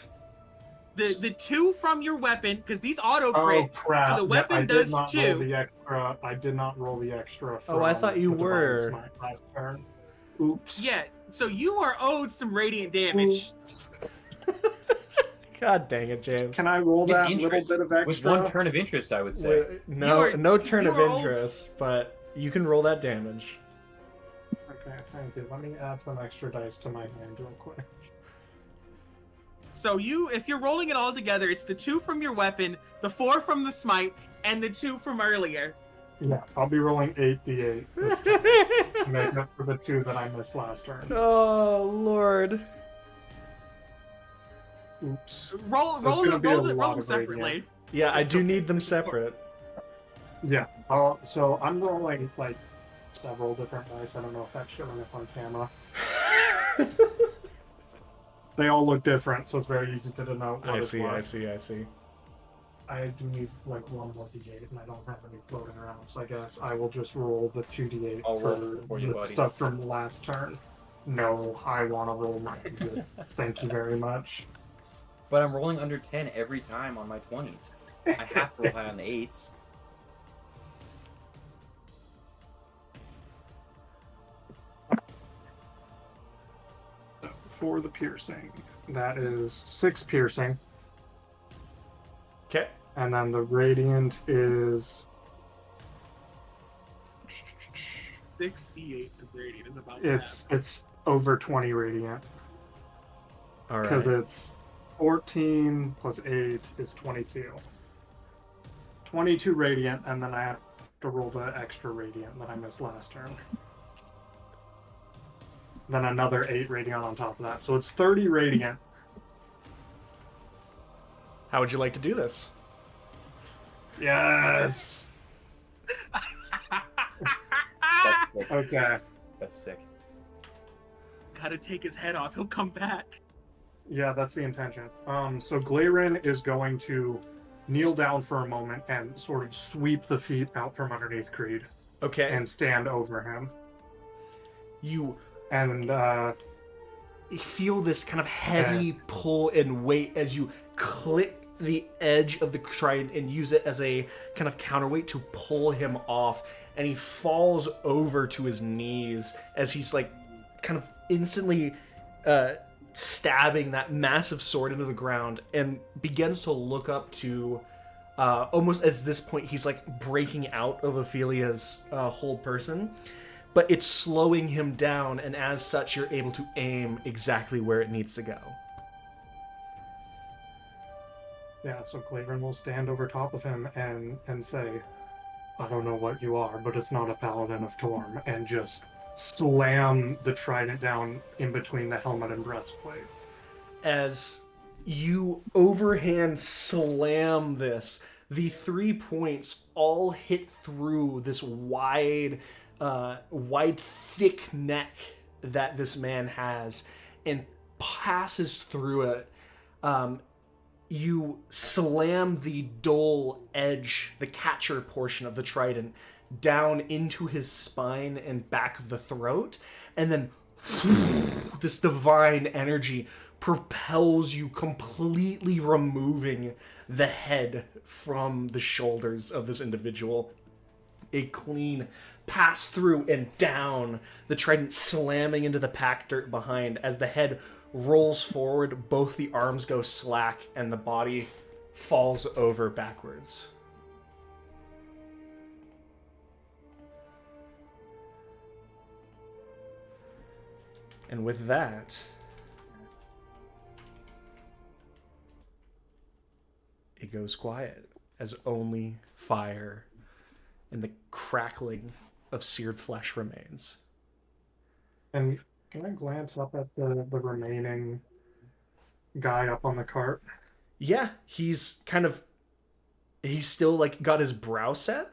The 2 from your weapon, because these auto Oh crit, crap! so the weapon I does did not 2. roll the extra. I did not roll the extra. Oh, I thought you the Divine were. Smite last turn. Oops. Yeah, so you are owed some radiant damage. Oops. God dang it, James. Can I roll With that interest. little bit of With extra? one turn of interest, I would say. No turn you of are interest, but you can roll that damage. Okay, thank you. Let me add some extra dice to my hand real quick. So if you're rolling it all together, it's the 2 from your weapon, the 4 from the smite, and the 2 from earlier. Yeah, I'll be rolling 8d8 this time to make up for the 2 that I missed last turn. Oh, Lord. Oops. Roll them separately. Yeah, I do need them separate. Yeah. So I'm rolling like several different dice. I don't know if that's showing up on camera. They all look different, so it's very easy to denote what I is see. what. I do need like one more d8, and I don't have any floating around, so I guess I will just roll the 2d8 I'll for roll for you, the buddy. stuff from last turn. No, I want to roll my d8. Thank you very much. But I'm rolling under 10 every time on my 20s. I have to roll high on the 8s. For the piercing, that is 6 piercing. Okay. And then the radiant is 68 of radiant is about it's over 20 radiant All right. because it's 14 plus 8 is 22. 22 radiant, and then I have to roll the extra radiant that I missed last turn. Then another 8 radiant on top of that, so it's 30 radiant. How would you like to do this? Yes. That's sick. Okay. That's sick. Gotta take his head off. He'll come back. Yeah, that's the intention. So Glairin is going to kneel down for a moment and sort of sweep the feet out from underneath Creed Okay. and stand over him. You And feel this kind of heavy pull and weight as you click the edge of the trident and use it as a kind of counterweight to pull him off, and he falls over to his knees as he's like kind of instantly stabbing that massive sword into the ground and begins to look up to almost at this point he's like breaking out of Ophelia's hold person, but it's slowing him down, and as such you're able to aim exactly where it needs to go. yeah, so Glairin will stand over top of him and say, I don't know what you are, but it's not a paladin of Torm, and just slam the trident down in between the helmet and breastplate. As you overhand slam this, the 3 points all hit through this wide, thick neck that this man has and passes through it. You slam the dull edge, the catcher portion of the trident, down into his spine and back of the throat, and then this divine energy propels you, completely removing the head from the shoulders of this individual. A clean pass through and down, the trident slamming into the packed dirt behind. As the head rolls forward, both the arms go slack and the body falls over backwards. And with that, it goes quiet as only fire and the crackling of seared flesh remains. And can I glance up at the remaining guy up on the cart? Yeah, he's still like got his brow set.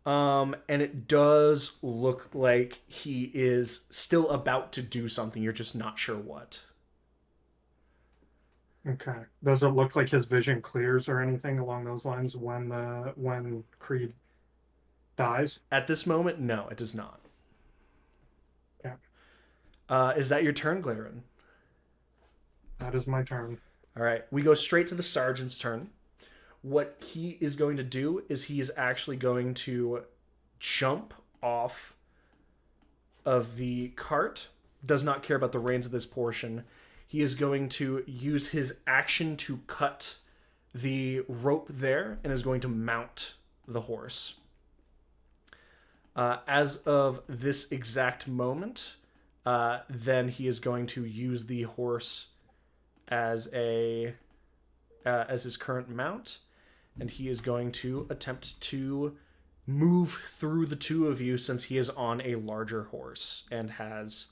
And it does look like he is still about to do something. You're just not sure what. Okay. Does it look like his vision clears or anything along those lines when Creed dies? At this moment, no, it does not. Yeah. Is that your turn, Glairin? That is my turn. All right, we go straight to the sergeant's turn. What he is going to do is he is actually going to jump off of the cart. Does not care about the reins of this portion. He is going to use his action to cut the rope there and is going to mount the horse. As of this exact moment, then he is going to use the horse as his current mount, and he is going to attempt to move through the two of you since he is on a larger horse and has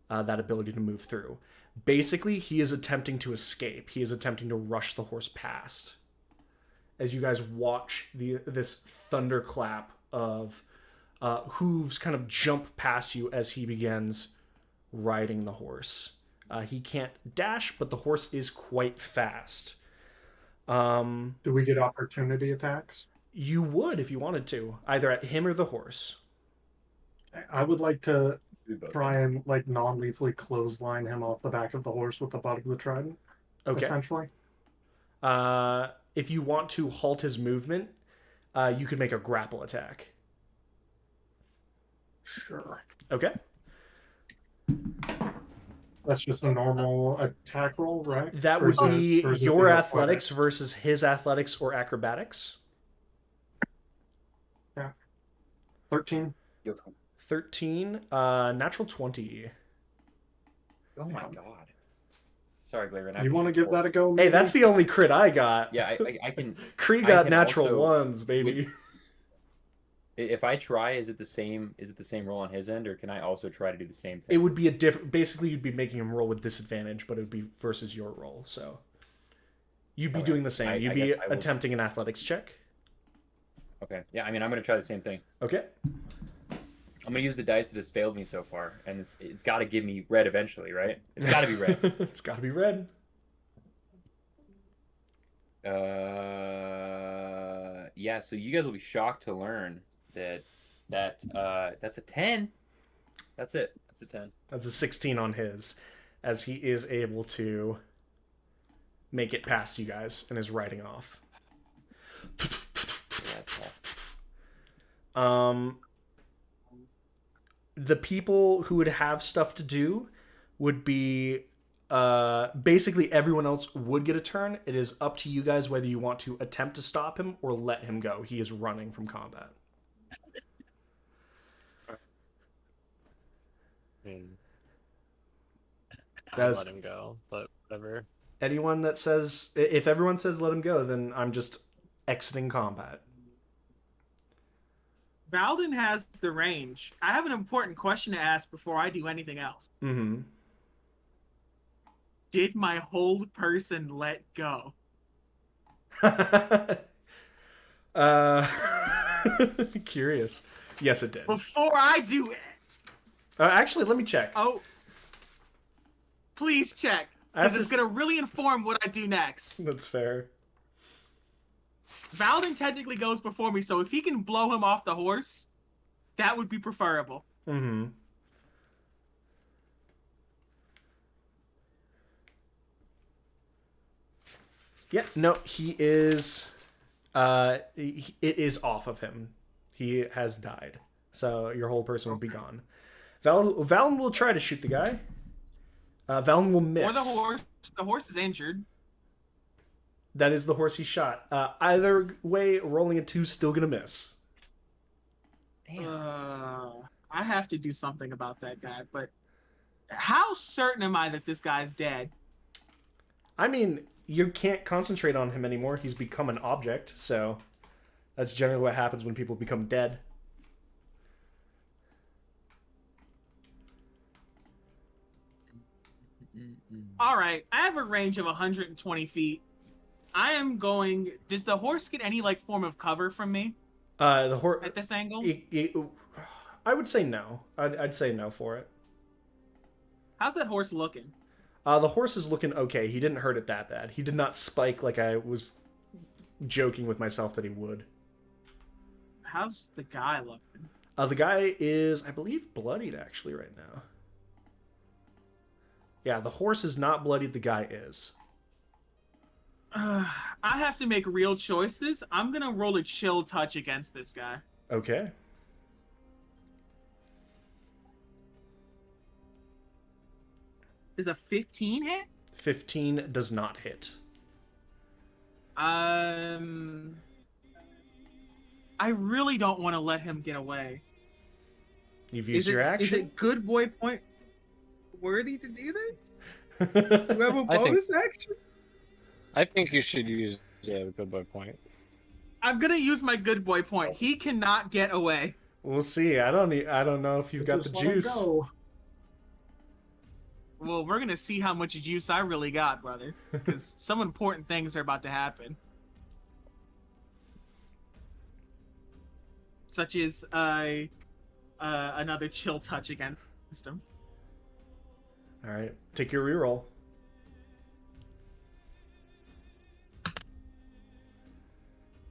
that ability to move through. Basically, he is attempting to escape. He is attempting to rush the horse past. As you guys watch this thunderclap of hooves kind of jump past you as he begins riding the horse. He can't dash, but the horse is quite fast. Do we get opportunity attacks? You would if you wanted to, either at him or the horse. I would like to We both try and like non-lethally clothesline him off the back of the horse with the butt of the trident. Okay. Essentially. If you want to halt his movement, you could make a grapple attack. Sure. Okay. That's just a normal attack roll, right? That Or would is it- be or is it your the athletics versus his athletics or acrobatics. 13. 13, natural 20. Oh my god. Sorry, Glaven. You want to give that a go? Hey, maybe? that's the only crit I got. Yeah, I can. Kree I got can natural also- ones, baby. If I try, is it the same? Is it the same roll on his end, or can I also try to do the same thing? It would be a different. Basically, you'd be making him roll with disadvantage, but it would be versus your roll. So you'd be Okay. doing the same. I You'd be guess I will- attempting an athletics check. Okay. Yeah, I mean, I'm gonna try the same thing. Okay. I'm gonna use the dice that has failed me so far, and it's got to give me red eventually, right? It's got to be red. It's got to be red. Yeah. So you guys will be shocked to learn that that's a 10. That's it. That's a 10. That's a 16 on his, as he is able to make it past you guys and is riding off. Yeah, that's tough. The people who would have stuff to do would be basically everyone else would get a turn. It is up to you guys whether you want to attempt to stop him or let him go. He is running from combat. I mean, I'd That's let him go, but whatever. anyone that says, if everyone says let him go, then I'm just exiting combat. Valden has the range. I have an important question to ask before I do anything else. Mm-hmm. Did my hold person let go? Curious. Yes, it did. Before I do it. Actually, let me check. Oh. Please check. As Because it's this- going to really inform what I do next. That's fair. Valden technically goes before me, so if he can blow him off the horse, that would be preferable. Mm-hmm. Yeah, no, he is. It is off of him. He has died, so your whole person will be gone. Valen will try to shoot the guy. Valen will miss. Or the horse. The horse is injured. That is the horse he shot. Either way, rolling a 2 still gonna miss. I have to do something about that guy, but how certain am I that this guy's dead? I mean, you can't concentrate on him anymore. He's become an object, so that's generally what happens when people become dead. All right, I have a range of 120 feet. I am going. Does the horse get any like form of cover from me The horse. at this angle? I would say no. I'd say no for it. How's that horse looking? The horse is looking okay. He didn't hurt it that bad. He did not spike like I was joking with myself that he would. How's the guy looking? The guy is, I believe, bloodied actually right now. Yeah, the horse is not bloodied. The guy is. I have to make real choices. I'm gonna roll a chill touch against this guy. Okay. Is a 15 hit? 15 does not hit. I really don't want to let him get away. You've used your Is action? it good boy point worthy to do this? Do we have a I think- bonus action? I think you should use a good boy point. I'm gonna use my good boy point. He cannot get away. We'll see. I don't know if you've got the Just let him juice. go. Well, we're gonna see how much juice I really got, brother. Because some important things are about to happen. Such as another chill touch against him. All right. Take your reroll.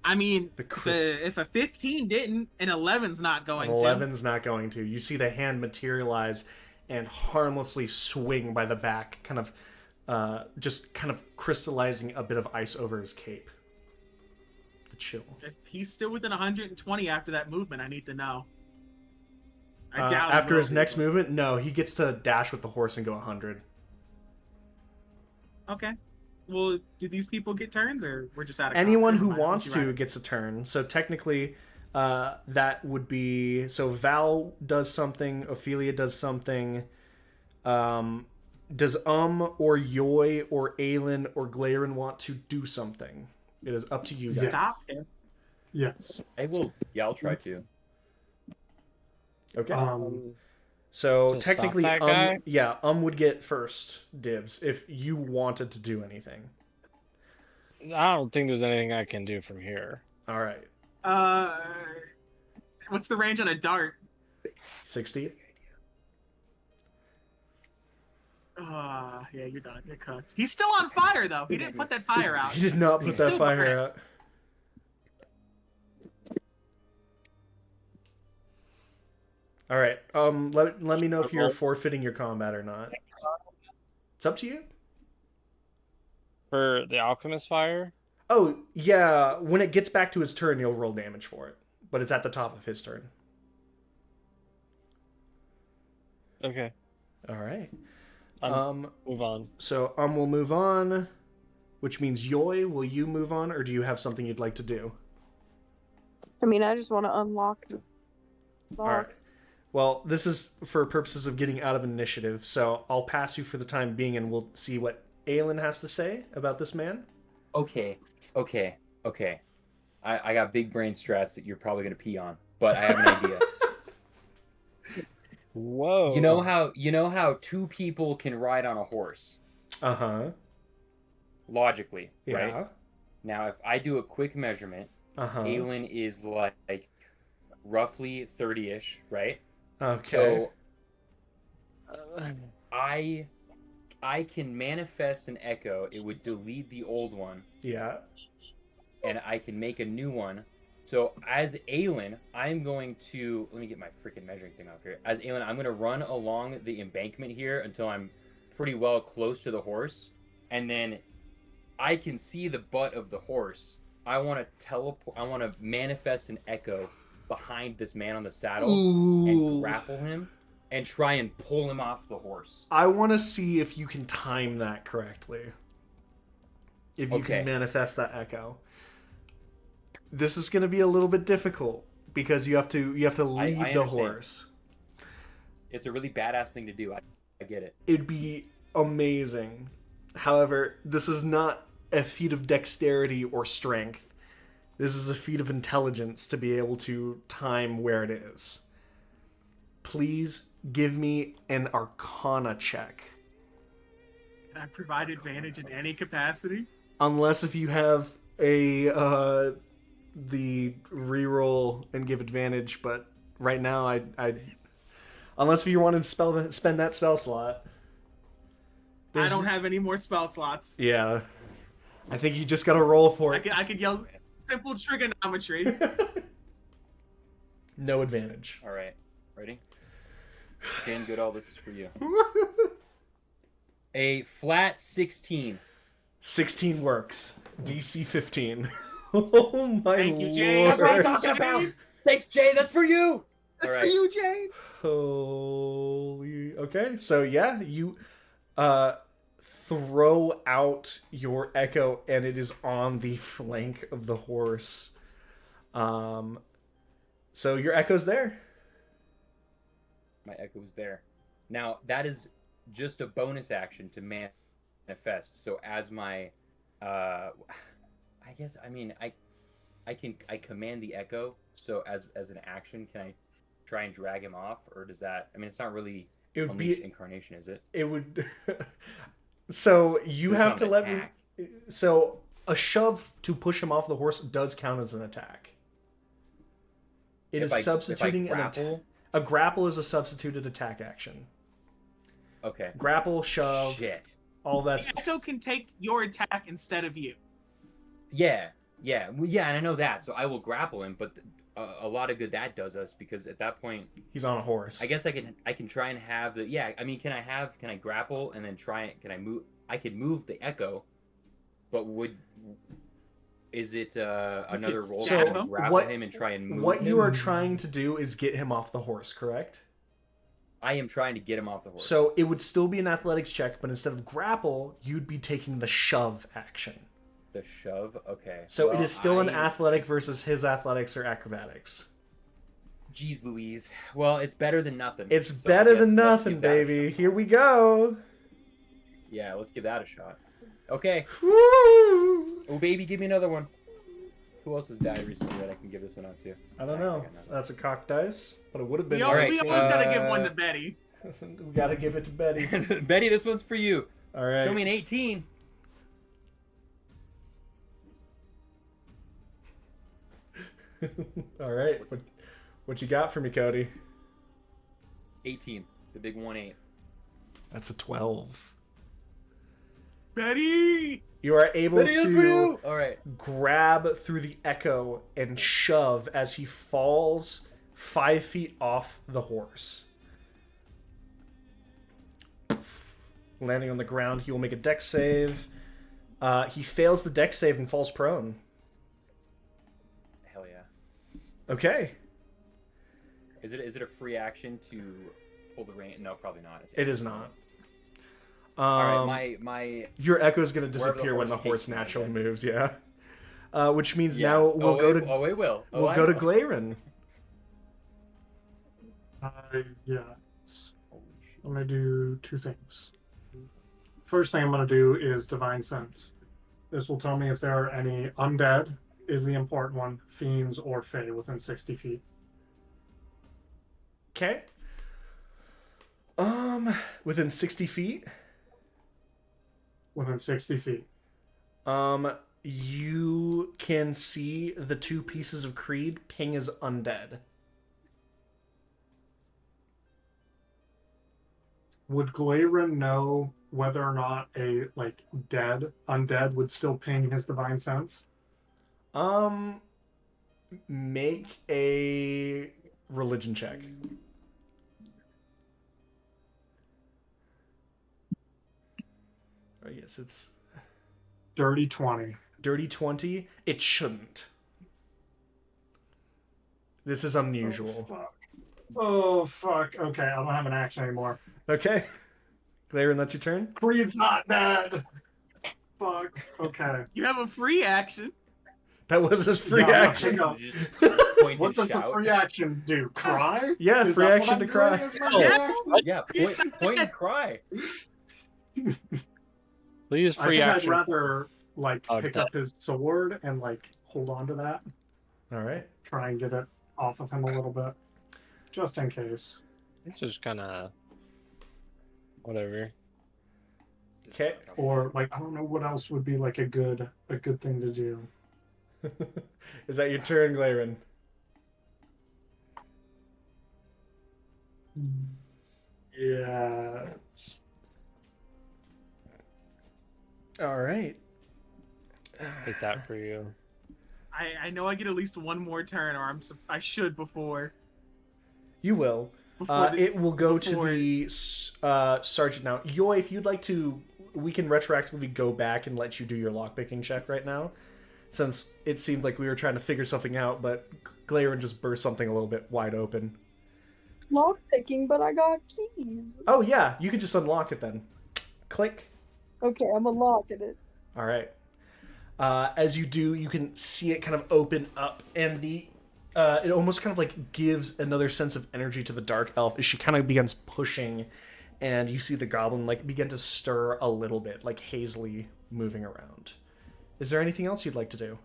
I mean, The crisp. if a 15 didn't, an 11's not going An to. 11's not going to. You see the hand materialize and harmlessly swing by the back, kind of just kind of crystallizing a bit of ice over his cape. The chill. If he's still within 120 after that movement, I need to know. I doubt he After will his be, next but- movement, no, he gets to dash with the horse and go 100. Okay. Well, do these people get turns, or we're just out of Anyone never who mind, wants you to right. gets a turn. So technically, that would be so. Val does something. Ophelia does something. Does or Yoy or Aelin or Glarin want to do something? It is up to you guys. Stop him. Yes. I will. Yeah, I'll try to. Okay. To So technically, stop that guy? yeah, would get first dibs if you wanted to do anything. I don't think there's anything I can do from here. All right, What's the range on a dart? 60. Yeah, you're done. You're cooked. He's still on fire, though. He didn't put that fire out. He did not put He's that still fire burning. out. All right. Let me know if you're forfeiting your combat or not. It's up to you. For the alchemist fire? Oh yeah, when it gets back to his turn, you'll roll damage for it, but it's at the top of his turn. Okay. All right. Move on. So will move on, which means Yoy, will you move on, or do you have something you'd like to do? I mean, I just want to unlock the right. box. Well, this is for purposes of getting out of initiative, so I'll pass you for the time being, and we'll see what Aelin has to say about this man. Okay. I got big brain strats that you're probably gonna pee on, but I have an idea. Whoa. You know how two people can ride on a horse Uh-huh. logically, Yeah. right? Now, if I do a quick measurement, Uh-huh. Aelin is like roughly 30-ish, right? Okay. So I can manifest an echo. It would delete the old one, Yeah. and I can make a new one. So as Aelin, I'm going to let me get my freaking measuring thing off here. As Aelin, I'm going to run along the embankment here until I'm pretty well close to the horse, and then I can see the butt of the horse. I want to teleport. I want to manifest an echo behind this man on the saddle and grapple him and try and pull him off the horse. I want to see if you can time that correctly. If you Okay. can manifest that echo. This is going to be a little bit difficult because you have to lead the understand. horse. It's a really badass thing to do. I get it. It'd be amazing. However, this is not a feat of dexterity or strength. This is a feat of intelligence to be able to time where it is. Please give me an Arcana check. Can I provide advantage in any capacity? Unless if you have the reroll and give advantage, but right now I unless if you want to spend that spell slot. I don't have any more spell slots. Yeah. I think you just gotta roll for it. I could yell simple trigonometry. No advantage. All right. Ready? Jan Goodall, this is for you. A flat 16. 16 works. DC 15. Oh my Thank you, Jay. lord. That's what I'm talking about. Thanks, Jay. That's for you. That's All for right. you, Jay. Holy. Okay, so yeah, you throw out your echo and it is on the flank of the horse. So your echo's there. My echo is there. Now that is just a bonus action to manifest. So as my, I guess I mean I command the echo. So as an action, can I try and drag him off, or does that? I mean, it's not really It would unleash be. incarnation, is it? It would. So you It's have not to an let attack. me. So a shove to push him off the horse does count as an attack. It is substituting if I grapple. A grapple is a substituted attack action. Okay. Grapple, shove, Shit. all that's. The echo can take your attack instead of you. Yeah. Well, yeah, and I know that. So I will grapple him, but a lot of good that does us, because at that point He's on a horse. I guess I can try and have the I mean, can I grapple and then can I move? I can move the echo, but is it another roll stab to him. grapple him and try and move What him? you are trying to do is get him off the horse, correct? I am trying to get him off the horse. So it would still be an athletics check, but instead of grapple, you'd be taking the shove action. the shove, okay. So Well, it is still an athletic versus his athletics or acrobatics. Jeez Louise. Well, it's better than nothing. It's so I better guess than let's nothing, give that a baby. shot. Here we go. Yeah, let's give that a shot. Okay. Woo! Oh, baby, give me another one. Who else has died recently that I can give this one out to? I don't know. That's a cocked dice, but it would have been. We Alright, always gotta give one to Betty. We gotta give it to Betty. Betty, this one's for you. All right. Show me an 18. All right. What you got for me, Cody? 18. The big 1-8. That's a 12. Betty! You are able Betty, that's for to you. All right. grab through the echo and shove as he falls 5 feet off the horse. Landing on the ground, he will make a dex save. He fails the dex save and falls prone. Hell yeah. Okay. Is it a free action to pull the rein? No, probably not. It is not. All right, my Your echo is going to Wherever the disappear when the horse horse takes me, I naturally guess. moves, yeah. Which means yeah. now we'll go to it will. Oh, we'll I go to will. Glaren. Yes. I'm gonna do two things. First thing I'm gonna do is Divine Sense. This will tell me if there are any undead, is the important one, fiends or fae within 60 feet. Okay. Within 60 feet. Within 60 feet. You can see the two pieces of creed ping as undead. Would Glaeren know whether or not a undead would still ping his Divine Sense? Make a religion check. Oh yes, it's Dirty 20. dirty 20. It shouldn't. This is unusual. Oh fuck. Okay, I don't have an action anymore. Okay. Glaren, that's your turn. Creed's not dead. Fuck. Okay. You have a free action. That was his free Yeah, action. hang on. Just point What and does the shout. free action do? Cry? Yeah, Is free that what action I'm to doing cry. as my Oh, free action? Yeah, point and cry. Please, I free think action. I'd rather Oh, pick dead. up his sword and hold on to that. All right. Try and get it off of him a little bit. Just in case. This is kind of whatever. Okay. Or I don't know what else would be a good thing to do. Is that your turn, Glaren? Yeah. All right. Take that for you. I know I get at least one more turn, or I should before. You will. Before It will go before- to the sergeant now. Yoy, if you'd like to we can retroactively go back and let you do your lockpicking check right now, since it seemed like we were trying to figure something out, but Glarin just burst something a little bit wide open. Lock picking, but I got keys. Oh yeah, you can just unlock it then. Click. Okay, I'm unlocking it. All right. As you do, you can see it kind of open up, and it almost kind of like gives another sense of energy to the dark elf as she kind of begins pushing, and you see the goblin like begin to stir a little bit, like hazily moving around. Is there anything else you'd like to do?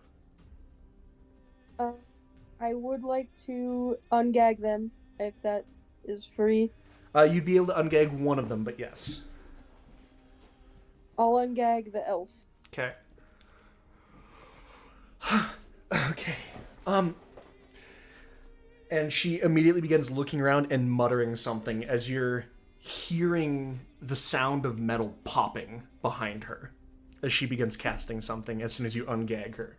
I would like to ungag them if that is free. You'd be able to ungag one of them, but yes. I'll ungag the elf. Okay. Okay. And she immediately begins looking around and muttering something as you're hearing the sound of metal popping behind her as she begins casting something as soon as you ungag her.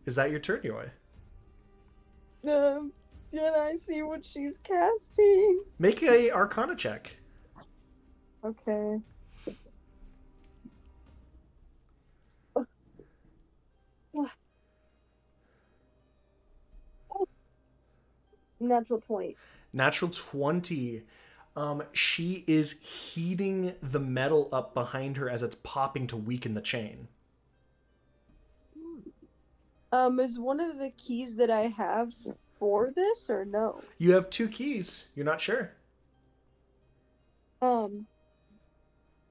Is that your turn, Yoy? Can I see what she's casting? Make a Arcana check. Okay. Natural 20. Natural 20. She is heating the metal up behind her as it's popping to weaken the chain. Is one of the keys that I have for this or no? You have 2 keys. You're not sure. I'm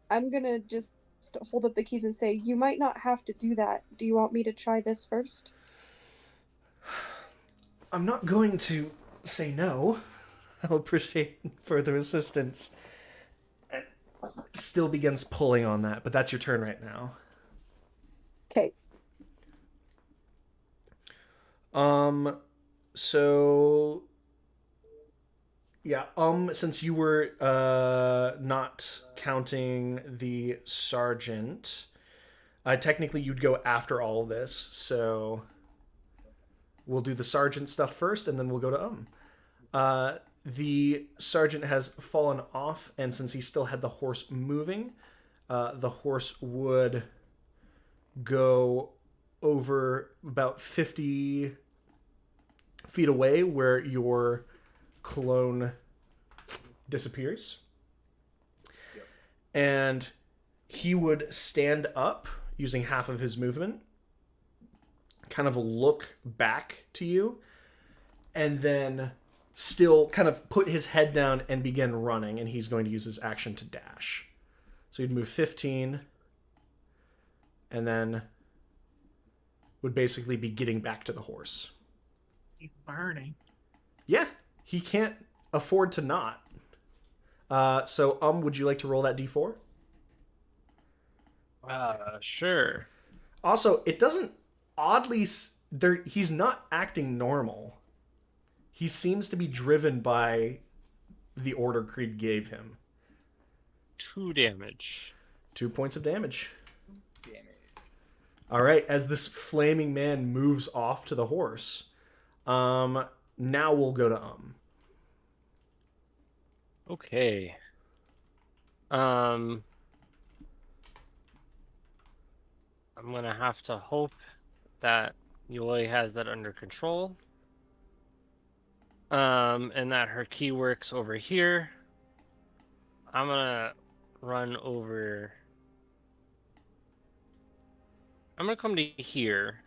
gonna just hold up the keys and say, you might not have to do that. Do you want me to try this first? I'm not going to say no. I'll appreciate further assistance. Still begins pulling on that, but that's your turn right now. Okay. So yeah, since you were not counting the sergeant, technically you'd go after all of this, so we'll do the sergeant stuff first and then we'll go to the sergeant has fallen off, and since he still had the horse moving, the horse would go over about 50 feet away where your clone disappears. Yep. And he would stand up using half of his movement, kind of look back to you, and then still kind of put his head down and begin running, and he's going to use his action to dash. So he'd move 15, and then would basically be getting back to the horse. He's burning. Yeah, he can't afford to not. So, would you like to roll that d4? Sure. Also, it doesn't oddly... he's not acting normal. He seems to be driven by the order Creed gave him. 2 damage. 2 points of damage. All right, as this flaming man moves off to the horse, now we'll go to Okay. I'm gonna have to hope that Yoi has that under control. And that her key works over here. I'm gonna run over. I'm gonna come to here.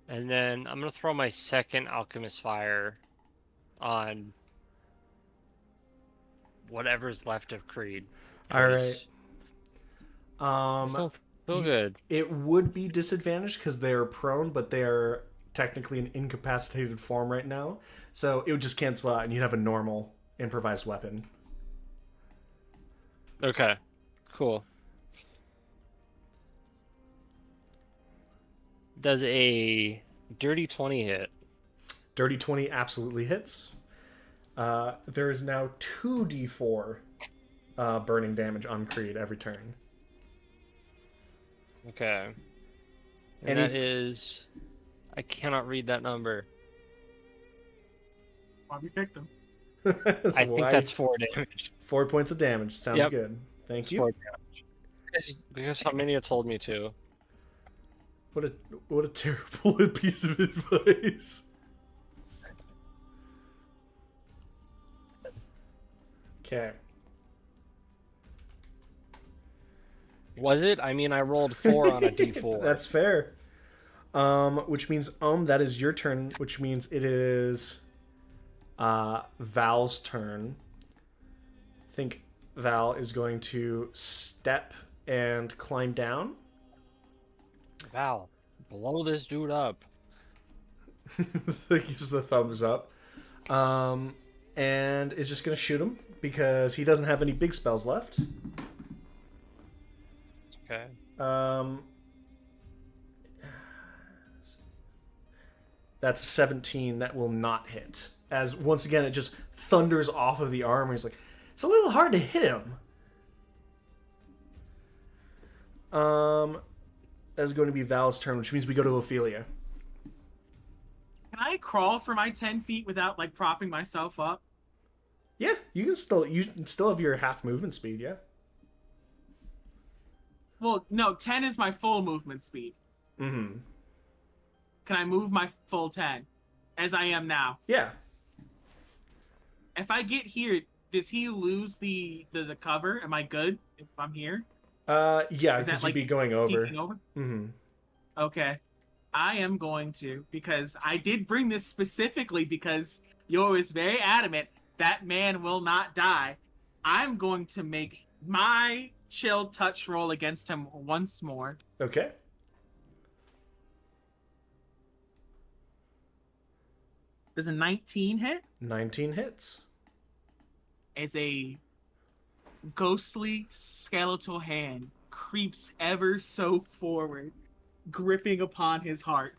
And then I'm gonna throw my second Alchemist Fire on whatever's left of Creed. All right. So feel good. It would be disadvantaged because they're prone, but they're technically in incapacitated form right now. So it would just cancel out and you'd have a normal improvised weapon. Okay. Cool. Does a dirty 20 hit? Dirty 20 absolutely hits. There is now 2d4 burning damage on Creed every turn. Okay. And that is... I cannot read that number. Bobby picked him. I think that's 4 damage. 4 points of damage. Sounds Yep. good. Thank It's you. 4 damage. Because Harminia told me to. What a terrible piece of advice. Okay. Was it? I mean, I rolled 4 on a d4. That's fair. Which means that is your turn, which means it is Val's turn. I think Val is going to step and climb down. Val, blow this dude up. Gives the thumbs up. And is just going to shoot him because he doesn't have any big spells left. Okay. That's 17. That will not hit. As once again, it just thunders off of the armor. He's like, it's a little hard to hit him. That's going to be Val's turn, which means we go to Ophelia. Can I crawl for my 10 feet without like propping myself up? Yeah, you can still have your half movement speed. Yeah. Well, no, 10 is my full movement speed. Mm-hmm. Can I move my full 10 as I am now? Yeah. If I get here, does he lose the cover? Am I good if I'm here? Yeah, Is because that, you'd like, be going over. Peeking over? Mm-hmm. Okay. I am going to, because I did bring this specifically because Yor is very adamant that man will not die. I'm going to make my chill touch roll against him once more. Okay. Does a 19 hit? 19 hits. As a ghostly skeletal hand creeps ever so forward, gripping upon his heart.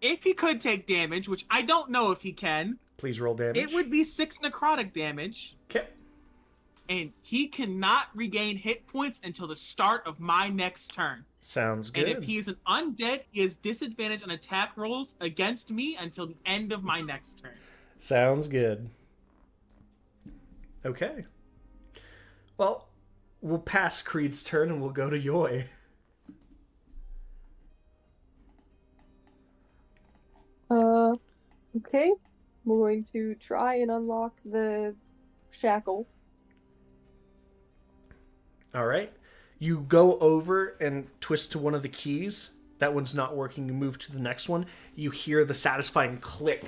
If he could take damage, which I don't know if he can, Please roll damage. it would be 6 necrotic damage, Okay. and he cannot regain hit points until the start of my next turn. Sounds good. And if he is an undead, he has disadvantage on attack rolls against me until the end of my next turn. Sounds good. Okay. Well, we'll pass Creed's turn and we'll go to Yoy. Okay. We're going to try and unlock the shackle. All right. You go over and twist to one of the keys. That one's not working. You move to the next one. You hear the satisfying click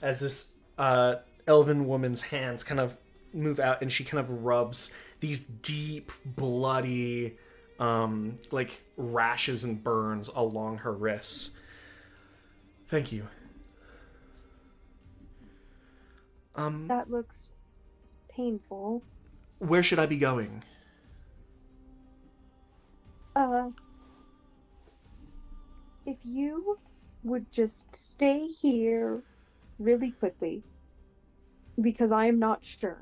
as this elven woman's hands kind of move out, and she kind of rubs these deep, bloody, like rashes and burns along her wrists. Thank you. That looks painful. Where should I be going? If you would just stay here really quickly, because I am not sure.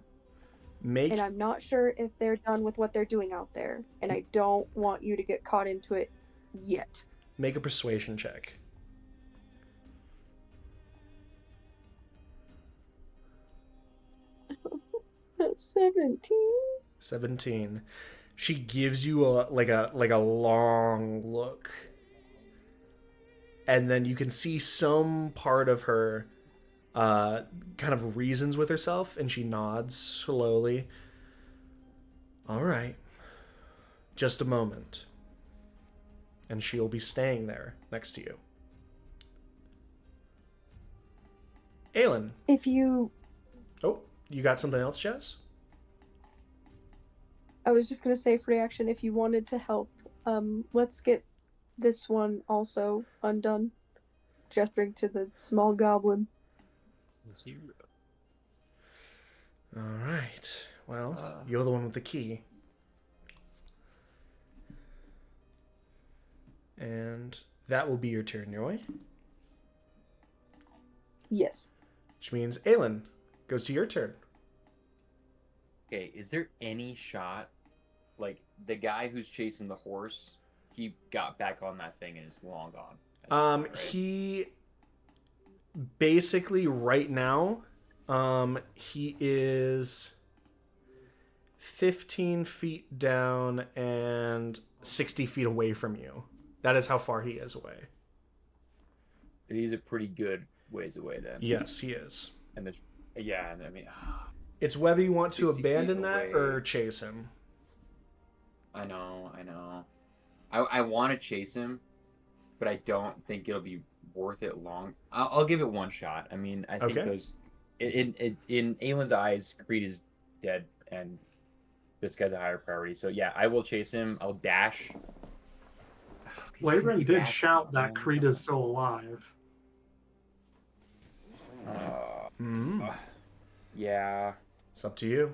And I'm not sure if they're done with what they're doing out there, and I don't want you to get caught into it yet. Make a persuasion check. 17. 17. She gives you a long look. And then you can see some part of her kind of reasons with herself, and she nods slowly. All right. Just a moment. And she'll be staying there next to you. Aelin. If you... Oh, you got something else, Jess? I was just going to say, free action, if you wanted to help, let's get this one also undone. Gesturing to the small goblin. All right. Well, you're the one with the key. And that will be your turn, Roy. Yes. Which means Aelin goes to your turn. Okay, is there any shot, like, the guy who's chasing the horse, he got back on that thing and is long gone? At this point, right? basically right now, he is 15 feet down and 60 feet away from you. That is how far he is away. He's a pretty good ways away then. Yes, he is. And there's, yeah, and I mean, It's whether you want to 60 feet abandon that away. or chase him. I know. I want to chase him, but I don't think it'll be worth it long. I'll give it one shot. I mean, I think Okay. those in Aylin's eyes, Creed is dead, and this guy's a higher priority. So yeah, I will chase him. I'll dash. Layron did shout that Creed is still alive. Yeah, It's up to you.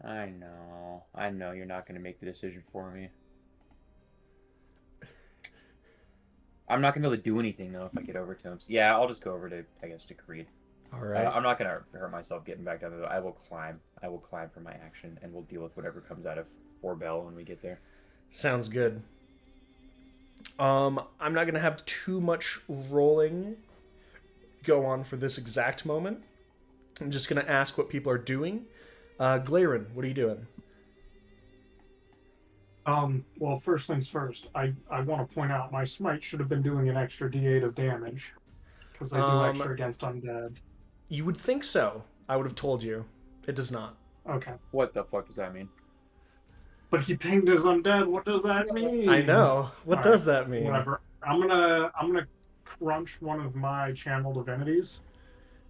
I know you're not going to make the decision for me. I'm not going to be able to do anything, though, if I get over to him. So, yeah, I'll just go over to, I guess, to Creed. All right. I'm not going to hurt myself getting back up. I will climb. I will climb for my action, and we'll deal with whatever comes out of Forbell when we get there. Sounds good. I'm not gonna have too much rolling go on for this exact moment. I'm just gonna ask what people are doing. Glaren, what are you doing? Well, first things first, I want to point out my smite should have been doing an extra d8 of damage. Because I do extra against undead. You would think so. I would have told you. It does not. Okay. What the fuck does that mean? But he pinged his undead. What does that mean? I know. What does that mean? Whatever. I'm gonna crunch one of my channel divinities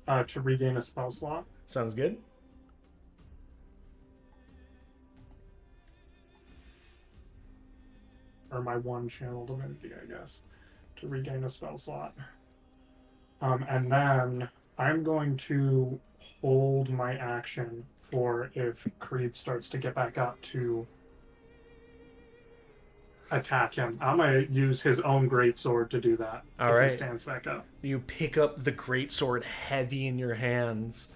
to regain a spell slot. Sounds good. Or my one channel divinity, I guess, to regain a spell slot. And then I'm going to hold my action for if Creed starts to get back up to attack him. I'm going to use his own greatsword to do that. All if right. he stands back up. You pick up the greatsword heavy in your hands,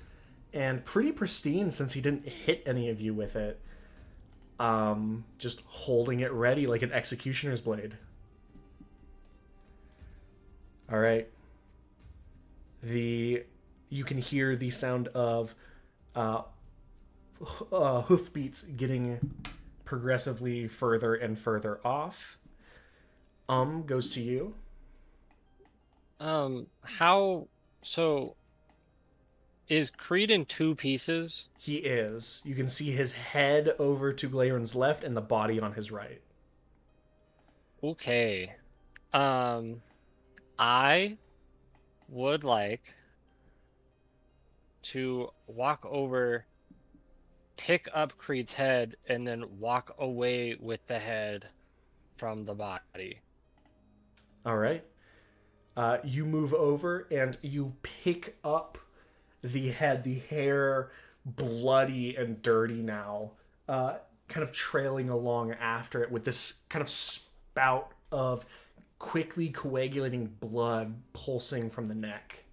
and pretty pristine since he didn't hit any of you with it. Just holding it ready like an executioner's blade. All right. You can hear the sound of hoofbeats getting progressively further and further off. Goes to you. So is Creed in two pieces? He is. You can see his head over to Glaren's left and the body on his right. Okay. I would like to walk over, pick up Creed's head, and then walk away with the head from the body. All right. You move over and you pick up the head, the hair bloody and dirty now, kind of trailing along after it with this kind of spout of quickly coagulating blood pulsing from the neck,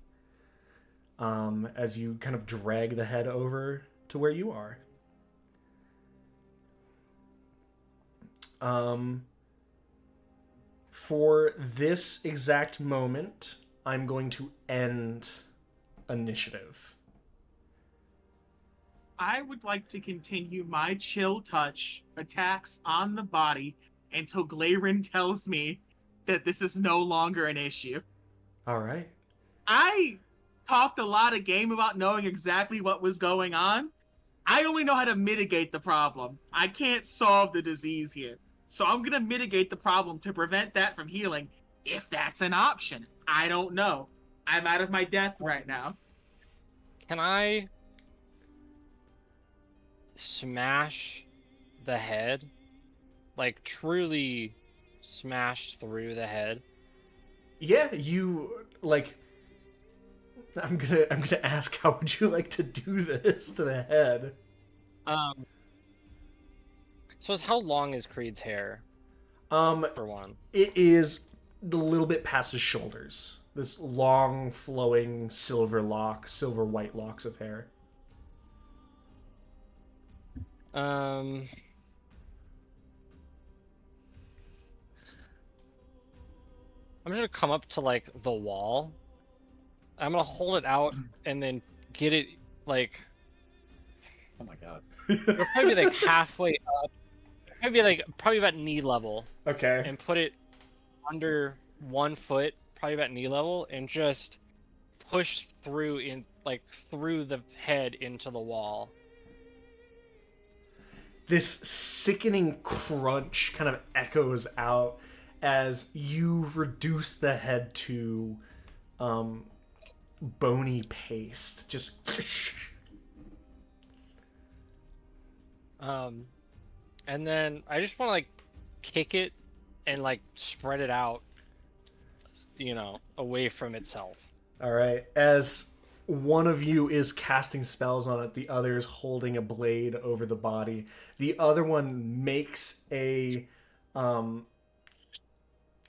as you kind of drag the head over to where you are. For this exact moment, I'm going to end initiative. I would like to continue my chill touch attacks on the body until Glarin tells me that this is no longer an issue. All right. I talked a lot of game about knowing exactly what was going on. I only know how to mitigate the problem. I can't solve the disease here. So I'm going to mitigate the problem to prevent that from healing, if that's an option. I don't know. I'm out of my depth right now. Can I smash the head? Like, truly smash through the head? Yeah, you like. I'm gonna ask, how would you like to do this to the head? So how long is Creed's hair? For one. It is a little bit past his shoulders. This long, flowing silver white locks of hair. I'm I'm gonna come up to like the wall. I'm gonna hold it out and then get it like. Oh my god. It'll probably be like halfway up. Probably about knee level, Okay. and put it under 1 foot, probably about knee level, and just push through through the head into the wall. This sickening crunch kind of echoes out as you reduce the head to bony paste. Just And then I just want to like kick it and like spread it out, away from itself. all right. As one of you is casting spells on it, the other is holding a blade over the body. The other one makes a an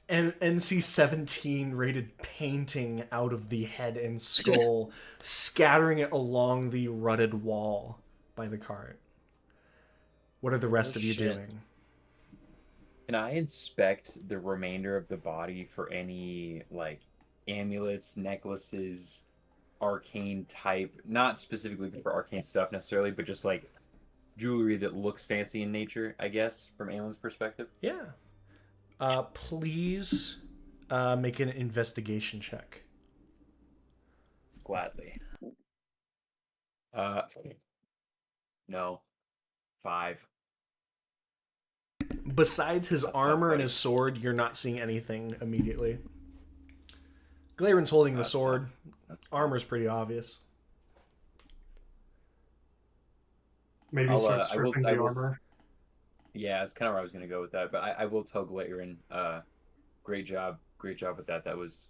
NC-17 rated painting out of the head and skull, scattering it along the rutted wall by the cart. What are the rest of you shit. doing? Can I inspect the remainder of the body for any like amulets, necklaces, arcane type, not specifically for arcane stuff necessarily, but just like jewelry that looks fancy in nature, I guess, from Aelin's perspective? Yeah. Please make an investigation check. Gladly. No. 5. Besides his That's armor not and his sword, you're not seeing anything immediately. Glaren's holding the That's sword. That's Armor's pretty obvious. Maybe I'll, start I will- stripping I the will- armor. Yeah, that's kind of where I was going to go with that. But I will tell Glaeren, great job with that. That was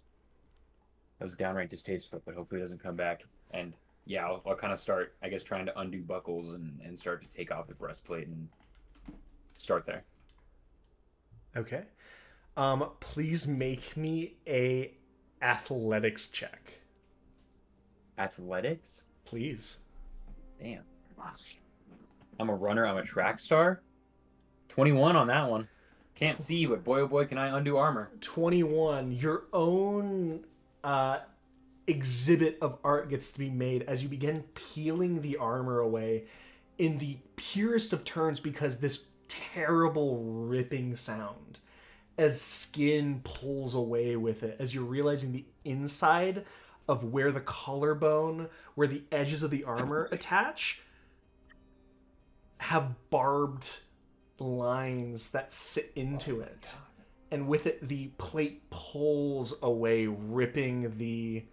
downright distasteful, but hopefully it doesn't come back. And yeah, I'll kind of start, I guess, trying to undo buckles and start to take off the breastplate and start there. Okay. Please make me a athletics check. Athletics? Please. Damn. I'm a runner. I'm a track star. 21 on that one. Can't see, but boy, oh boy, can I undo armor. 21. Your own exhibit of art gets to be made as you begin peeling the armor away in the purest of terms, because this terrible ripping sound as skin pulls away with it, as you're realizing the inside of where the collarbone, where the edges of the armor attach, have barbed lines that sit into it. And with it, the plate pulls away, ripping the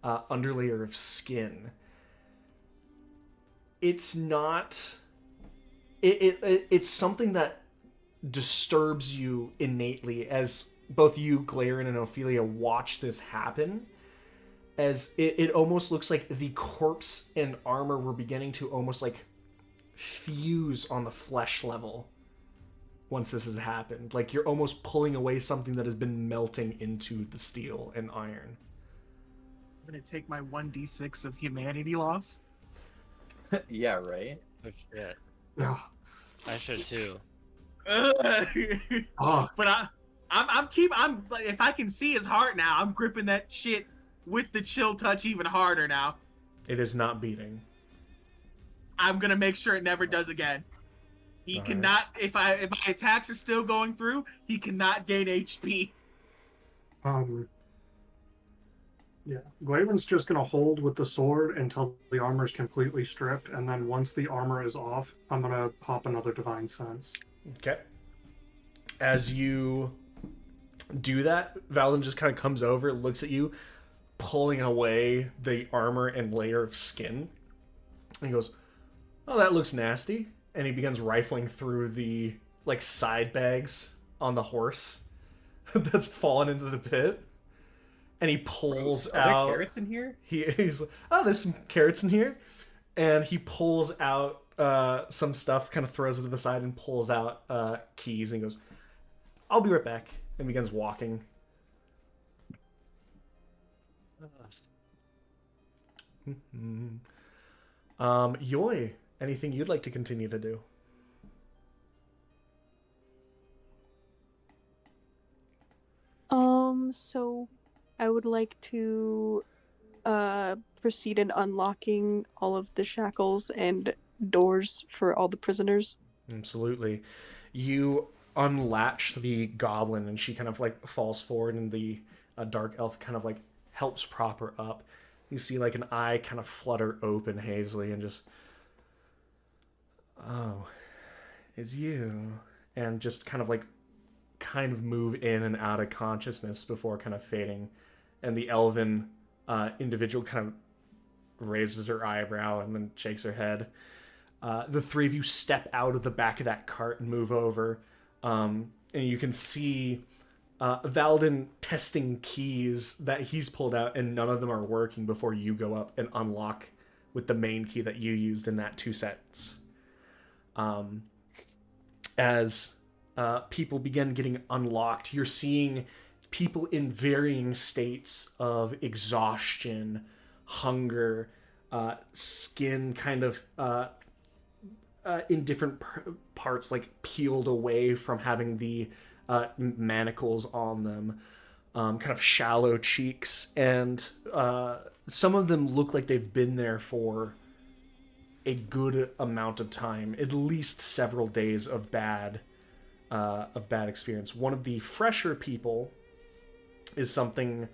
underlayer of skin. It's not... It's something that disturbs you innately as both you, Glaeren, and Ophelia watch this happen. As it almost looks like the corpse and armor were beginning to almost like fuse on the flesh level once this has happened. Like you're almost pulling away something that has been melting into the steel and iron. I'm gonna take my 1d6 of humanity loss. Yeah, right? Oh shit. Yeah. I should too. Ah, But I'm like, if I can see his heart now, I'm gripping that shit with the chill touch even harder now. It is not beating. I'm gonna make sure it never does again. He All cannot. If my attacks are still going through, he cannot gain HP. Yeah. Glaven's just gonna hold with the sword until the armor is completely stripped, and then once the armor is off, I'm gonna pop another divine sense. Okay. As you do that, Valen just kind of comes over, looks at you, pulling away the armor and layer of skin. And he goes, "Oh, that looks nasty." And he begins rifling through the like side bags on the horse that's fallen into the pit. And he pulls Are out there carrots in here? He's like, "Oh, there's some carrots in here," and he pulls out some stuff, kind of throws it to the side, and pulls out keys, and goes, "I'll be right back," and begins walking. Yoy, anything you'd like to continue to do? So I would like to proceed in unlocking all of the shackles and doors for all the prisoners. Absolutely. You unlatch the goblin, and she kind of like falls forward, and the dark elf kind of like helps prop her up. You see like an eye kind of flutter open hazily, and just, oh, it's you, and just kind of move in and out of consciousness before kind of fading. And the elven individual kind of raises her eyebrow and then shakes her head. The three of you step out of the back of that cart and move over. And you can see Valden testing keys that he's pulled out, and none of them are working before you go up and unlock with the main key that you used in that 2 sets. As people begin getting unlocked, you're seeing people in varying states of exhaustion, hunger, skin kind of in different parts, like peeled away from having the manacles on them, kind of shallow cheeks, and some of them look like they've been there for a good amount of time, at least several days of bad experience. One of the fresher people is someone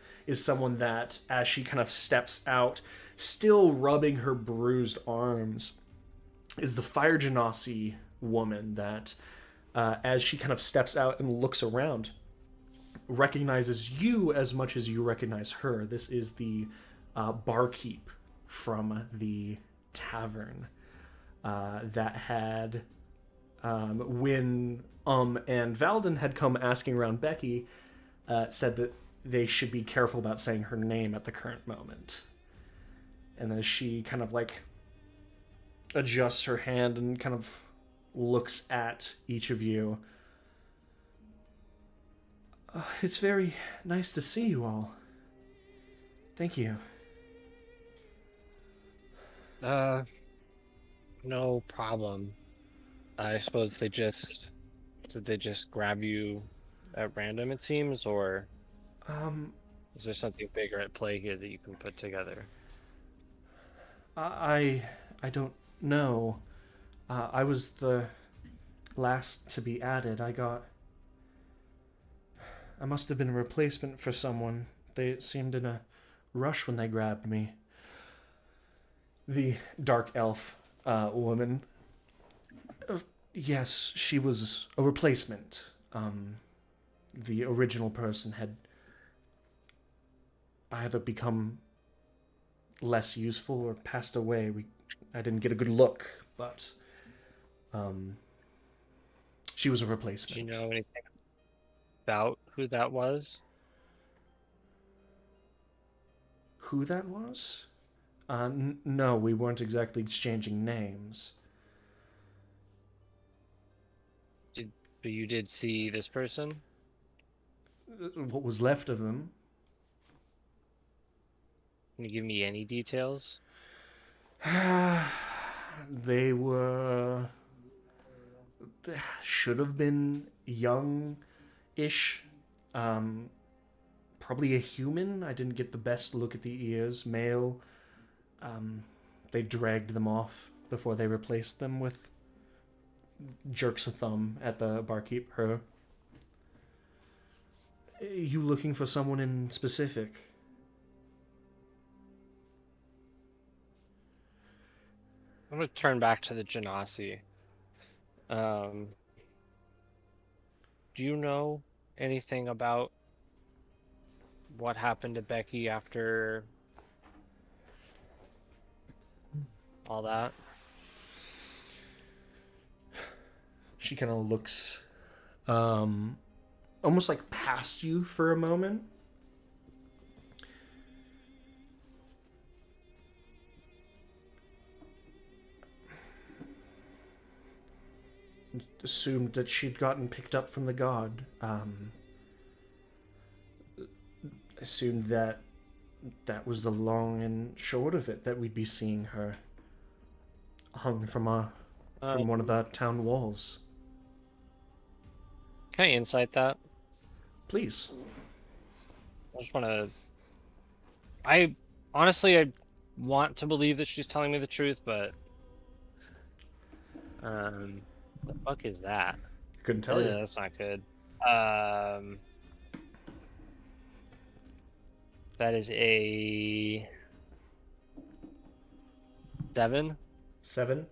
that, as she kind of steps out, still rubbing her bruised arms, is the Fire Genasi woman that, as she kind of steps out and looks around, recognizes you as much as you recognize her. This is the barkeep from the tavern that had, when and Valden had come asking around Becky, said that they should be careful about saying her name at the current moment. And as she kind of like adjusts her hand and kind of looks at each of you, it's very nice to see you all. Thank you. No problem. I suppose did they just grab you at random, it seems, or is there something bigger at play here that you can put together? I don't know. I was the last to be added. I must have been a replacement for someone. They seemed in a rush when they grabbed me. The dark elf woman. Yes, she was a replacement. The original person had either become less useful or passed away. I didn't get a good look, but she was a replacement. Do you know anything about who that was? Who that was? No, we weren't exactly exchanging names. But you did see this person? What was left of them. Can you give me any details? They should have been young-ish. Probably a human. I didn't get the best look at the ears. Male. They dragged them off before they replaced them with, jerks a thumb at the barkeep, her. You looking for someone in specific? I'm gonna turn back to the Genasi. Do you know anything about what happened to Becky after all that? She kind of looks almost like past you for a moment. Assumed that she'd gotten picked up from the guard. Assumed that was the long and short of it, that we'd be seeing her hung from one of the town walls. Can I insight that? Please. just want to. I honestly, I want to believe that she's telling me the truth, but the fuck is that? Couldn't tell you. That's not good. That is a 7. 7.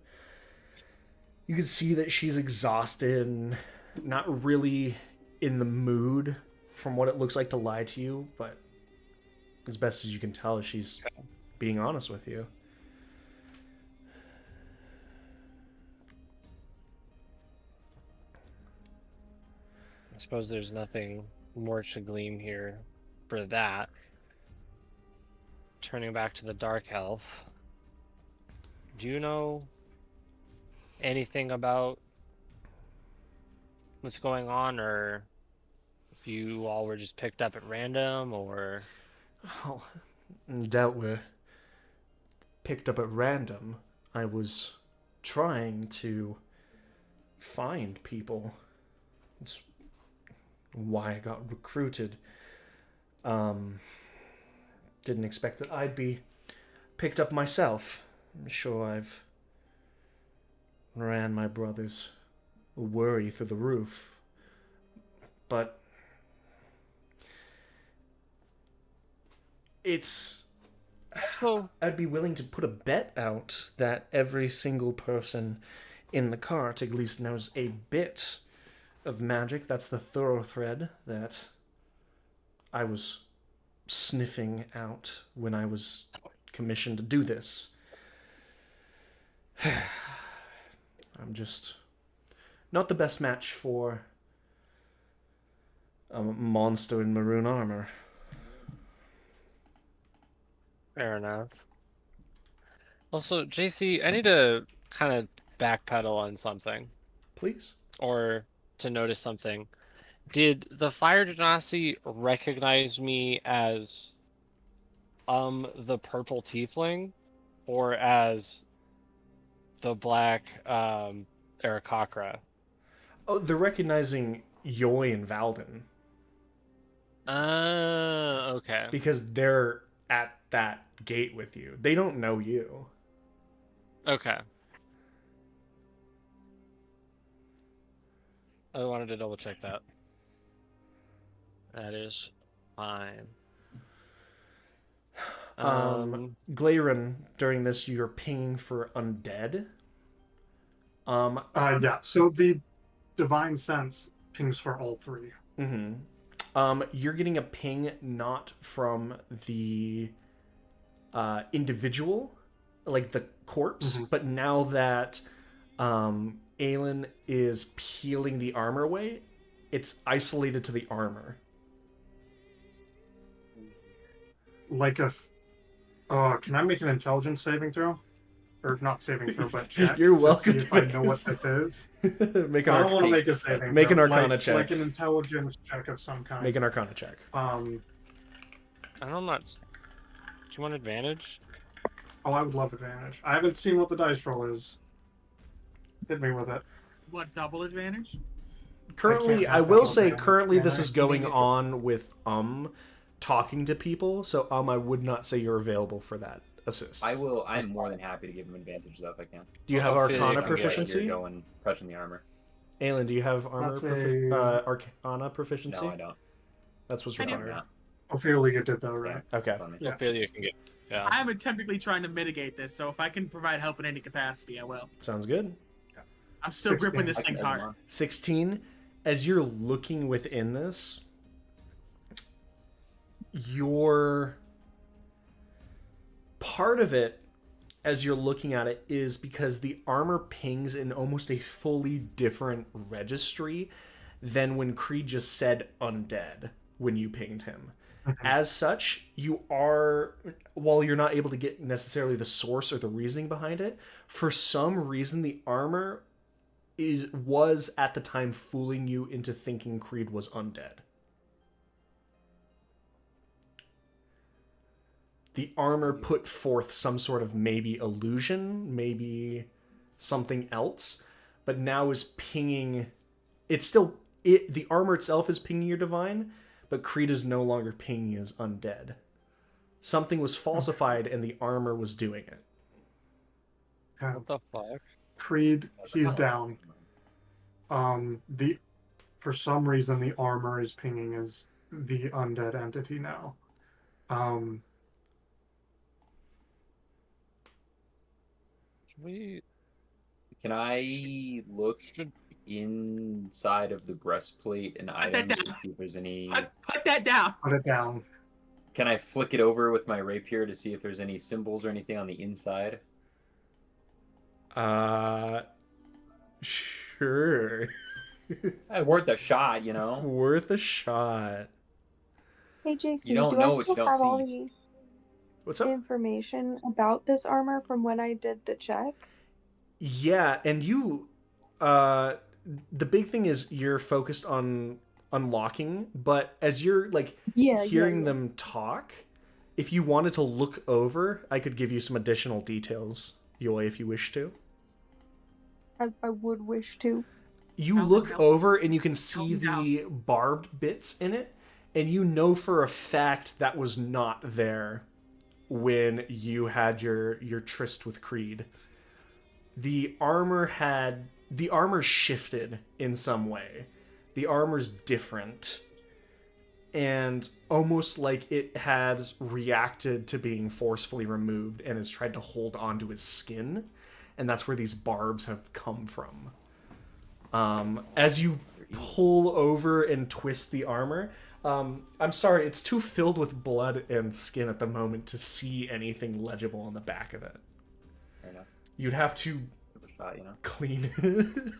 You can see that she's exhausted and not really in the mood from what it looks like to lie to you, but as best as you can tell, she's being honest with you. I suppose there's nothing more to glean here for that. Turning back to the Dark Elf. Do you know anything about what's going on, or if you all were just picked up at random, or... Oh, doubt we're picked up at random. I was trying to find people. It's why I got recruited. Didn't expect that I'd be picked up myself. I'm sure I've ran my brother's worry through the roof. But it's... I'd be willing to put a bet out that every single person in the cart at least knows a bit of magic. That's the thoroughthread that I was sniffing out when I was commissioned to do this. I'm just not the best match for a monster in maroon armor. Fair enough. Also, JC, I need to kind of backpedal on something. Please. Or to notice something. Did the Fire Genasi recognize me as the purple tiefling, or as the black Aarakocra? Oh, they're recognizing Yoy and Valden. Okay. Because they're at that gate with you. They don't know you. Okay. I wanted to double check that. That is fine. Glairon, during this, you're pinging for undead. Yeah, so the divine sense pings for all three. You're getting a ping not from the individual, like the corpse, but now that Aelin is peeling the armor away, it's isolated to the armor. Like a... can I make an intelligence saving throw? Or not saving throw, but check. You're welcome to see if I know what this is. I don't want to make a saving Make throw. an Arcana check. Like an intelligence check of some kind. Make an Arcana check. I'm not... Do you want advantage? Oh, I would love advantage. I haven't seen what the dice roll is. Hit me with it. What, double advantage? Currently, I will say, currently this is going on with talking to people, so I would not say you're available for that assist. I will. I'm more than happy to give him advantage though if I can. Do you have Arcana proficiency? Going touching the armor. Aelin, do you have Arcana proficiency? No, I don't. That's what's required. Yeah. Ophelia did though, right? Okay. Yeah. Ophelia can get... Yeah. I'm attemptingly trying to mitigate this, so if I can provide help in any capacity, I will. Sounds good. I'm still 16. gripping this thing's hard. 16. As you're looking within this, your part of it, as you're looking at it, is because the armor pings in almost a fully different registry than when Creed just said undead when you pinged him. As such, you are, while you're not able to get necessarily the source or the reasoning behind it, for some reason the armor was at the time fooling you into thinking Creed was undead. The armor put forth some sort of maybe illusion, maybe something else, but now is pinging. It's still the armor itself is pinging your divine, but Creed is no longer pinging as undead. Something was falsified, and the armor was doing it. What the fuck? Creed, he's down. For some reason the armor is pinging as the undead entity now. Can I look inside of the breastplate and items to see if there's any? Put that down. Put it down. Can I flick it over with my rapier to see if there's any symbols or anything on the inside? Sure. Worth a shot, you know. Worth a shot. Hey JC, You don't do know I what still you don't have all see. the What's up? information about this armor from when I did the check? Yeah, and you, the big thing is you're focused on unlocking, but as you're like hearing them talk, if you wanted to look over, I could give you some additional details, Yoi, if you wish to. I would wish to. You look over and you can see the barbed bits in it, and you know for a fact that was not there when you had your tryst with Creed. The armor shifted in some way. The armor's different. And almost like it has reacted to being forcefully removed and has tried to hold onto his skin. And that's where these barbs have come from. As you pull over and twist the armor, I'm sorry, it's too filled with blood and skin at the moment to see anything legible on the back of it. Fair enough. You'd have to Shot, you know? clean it.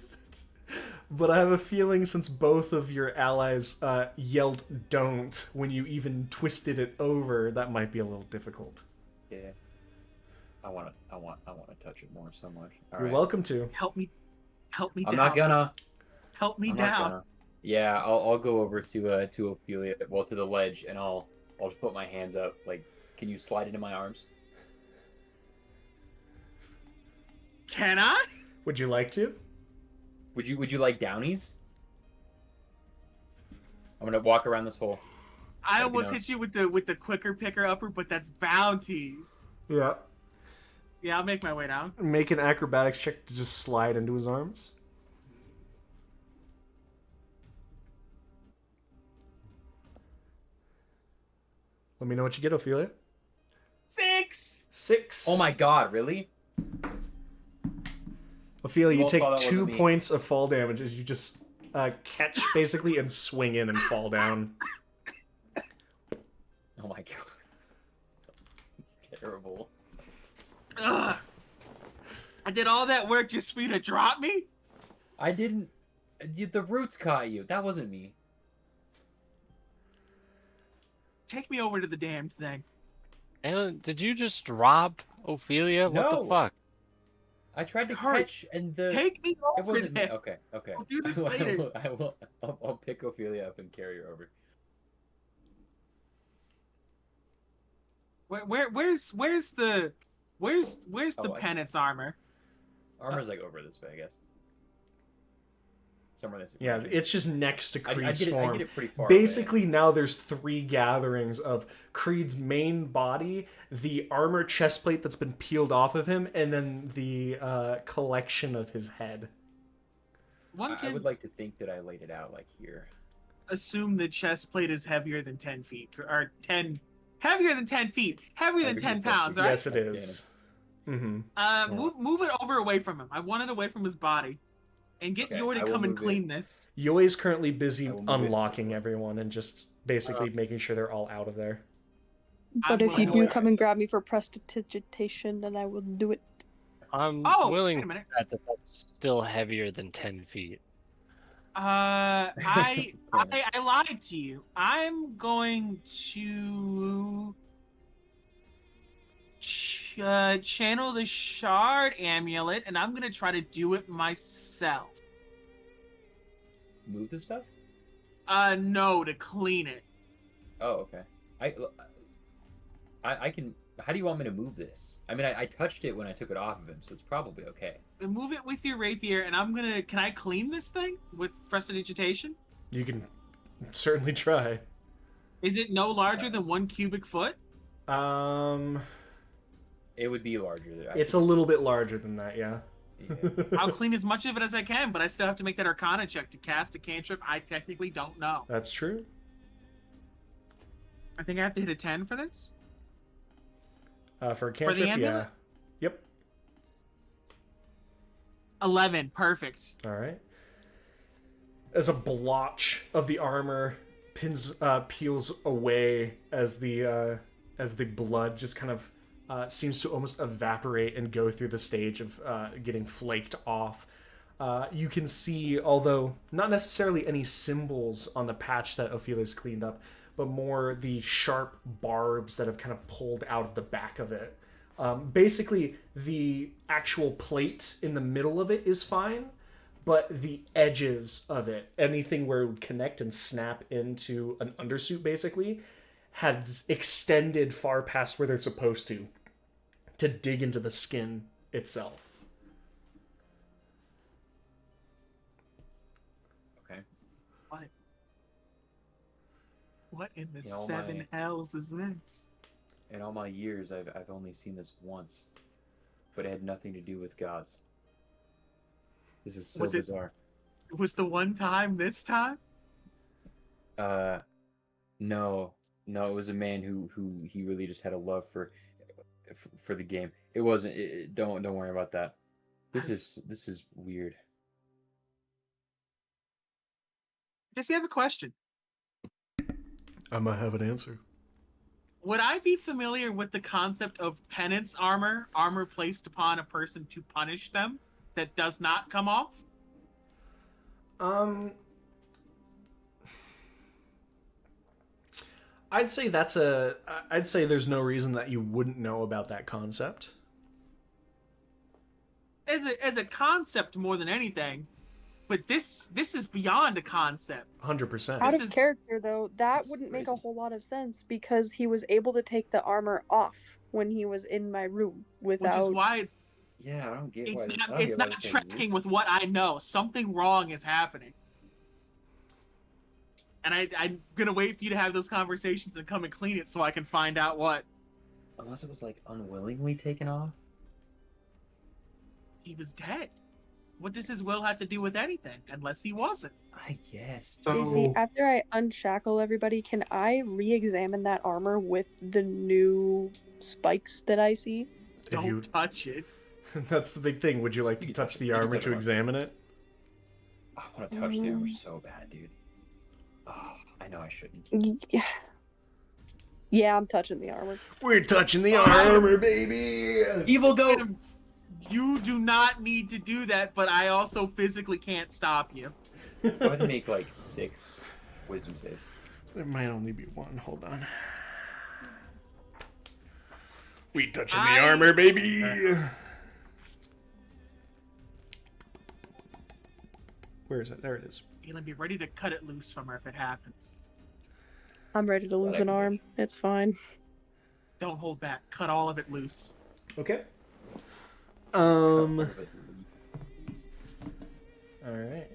But I have a feeling since both of your allies yelled "don't" when you even twisted it over, that might be a little difficult. Yeah. I want to touch it more so much. All You're right. welcome to. Help me I'm down. not gonna. Help me I'm down. not gonna. Yeah, I'll go over to Ophelia, well, to the ledge, and I'll just put my hands up. Like, can you slide into my arms? Can I? Would you like to? Would you like downies? I'm gonna walk around this hole. I almost hit you with the quicker picker upper, but that's bounties. Yeah. Yeah, I'll make my way down. Make an acrobatics check to just slide into his arms. Let me know what you get, Ophelia. 6. 6. Oh my god, really? Ophelia, you all take saw that 2 wasn't me. points of fall damage as you just catch basically and swing in and fall down. Oh my god. It's terrible. Ugh. I did all that work just for you to drop me? I didn't. The roots caught you. That wasn't me. Take me over to the damned thing. Alan, did you just drop Ophelia? What No. the fuck? I tried to Hurry. catch, and the Take me it over wasn't me. there. Okay. We'll do this I later. will. I'll pick Ophelia up and carry her over. Where's the Oh, I penance armor? Armor's like over this way, I guess. Somewhere this. Yeah, it's just next to I Creed's get it. I form. get it pretty far. Basically, now there's 3 gatherings of Creed's main body, the armor chestplate that's been peeled off of him, and then the collection of his head. One I can would like to think that I laid it out like here. assume the chest plate is heavier than 10 feet, or 10 heavier than 10 feet, heavier than 10 pounds. All right. Yes, it That's is. Mm-hmm. Move it over away from him. I want it away from his body, and get Okay, Yor to I will come and move it. clean this. Yoi's currently busy I will move it. unlocking everyone and just basically making sure they're all out of there. But if you willing do to- come and grab me for prestidigitation, then I will do it. I'm Oh, wait a willing minute. that that's still heavier than 10 feet. I lied to you. I'm going to channel the shard amulet, and I'm gonna try to do it myself. Move the stuff? No, to clean it. Oh, okay. I can. How do you want me to move this? I mean, I touched it when I took it off of him, so it's probably okay. Move it with your rapier, and I'm gonna. Can I clean this thing with prestidigitation? You can certainly try. Is it no larger than 1 cubic foot? It would be larger. It's a little bit larger than that, yeah. Yeah. I'll clean as much of it as I can, but I still have to make that Arcana check to cast a cantrip I technically don't know. That's true. I think I have to hit a 10 for this. For a cantrip, yeah. amulet? Yep. 11, perfect. All right. As a blotch of the armor peels away as the blood just kind of seems to almost evaporate and go through the stage of getting flaked off. You can see, although not necessarily any symbols on the patch that Ophelia's cleaned up, but more the sharp barbs that have kind of pulled out of the back of it. Basically, the actual plate in the middle of it is fine, but the edges of it, anything where it would connect and snap into an undersuit, basically, had extended far past where they're supposed to dig into the skin itself. Okay. What in the In all seven hells is this? In all my years, I've only seen this once, but it had nothing to do with gods. This is so bizarre. Was the one time this time? No, it was a man who he really just had a love for the game. It wasn't. Don't worry about that. This is weird. Jesse, I have a question. I might have an answer. Would I be familiar with the concept of penance armor placed upon a person to punish them, that does not come off? I'd say there's no reason that you wouldn't know about that concept. As a concept more than anything, but this is beyond a concept. 100%. Out This of is- character, though, that This is wouldn't make a crazy. whole lot of sense because he was able to take the armor off when he was in my room Which without. is why Yeah, I don't get it's why. not I don't it's get why not this tracking exists. with what I know. Something wrong is happening. And I'm gonna wait for you to have those conversations and come and clean it so I can find out what. Unless it was like unwillingly taken off. He was dead. What does his will have to do with anything? Unless he wasn't. I guess. So- JC, after I unshackle everybody, can I re-examine that armor with the new spikes that I see? If Don't you- touch it. That's the big thing. Would you like You to can touch touch the it. You can armor touch to it. examine it? I want to touch the armor so bad, dude. Oh, I know I shouldn't. Yeah. Yeah, I'm touching the armor. We're touching the armor, baby! Evil goat. You do not need to do that, but I also physically can't stop you. Go ahead and make like 6 wisdom saves. There might only be one. Hold on. We touching the I- armor, baby! Where is it? There it is. Elin, be ready to cut it loose from her if it happens. I'm ready to lose an arm. It's fine. Don't hold back. Cut all of it loose. Okay. All Alright.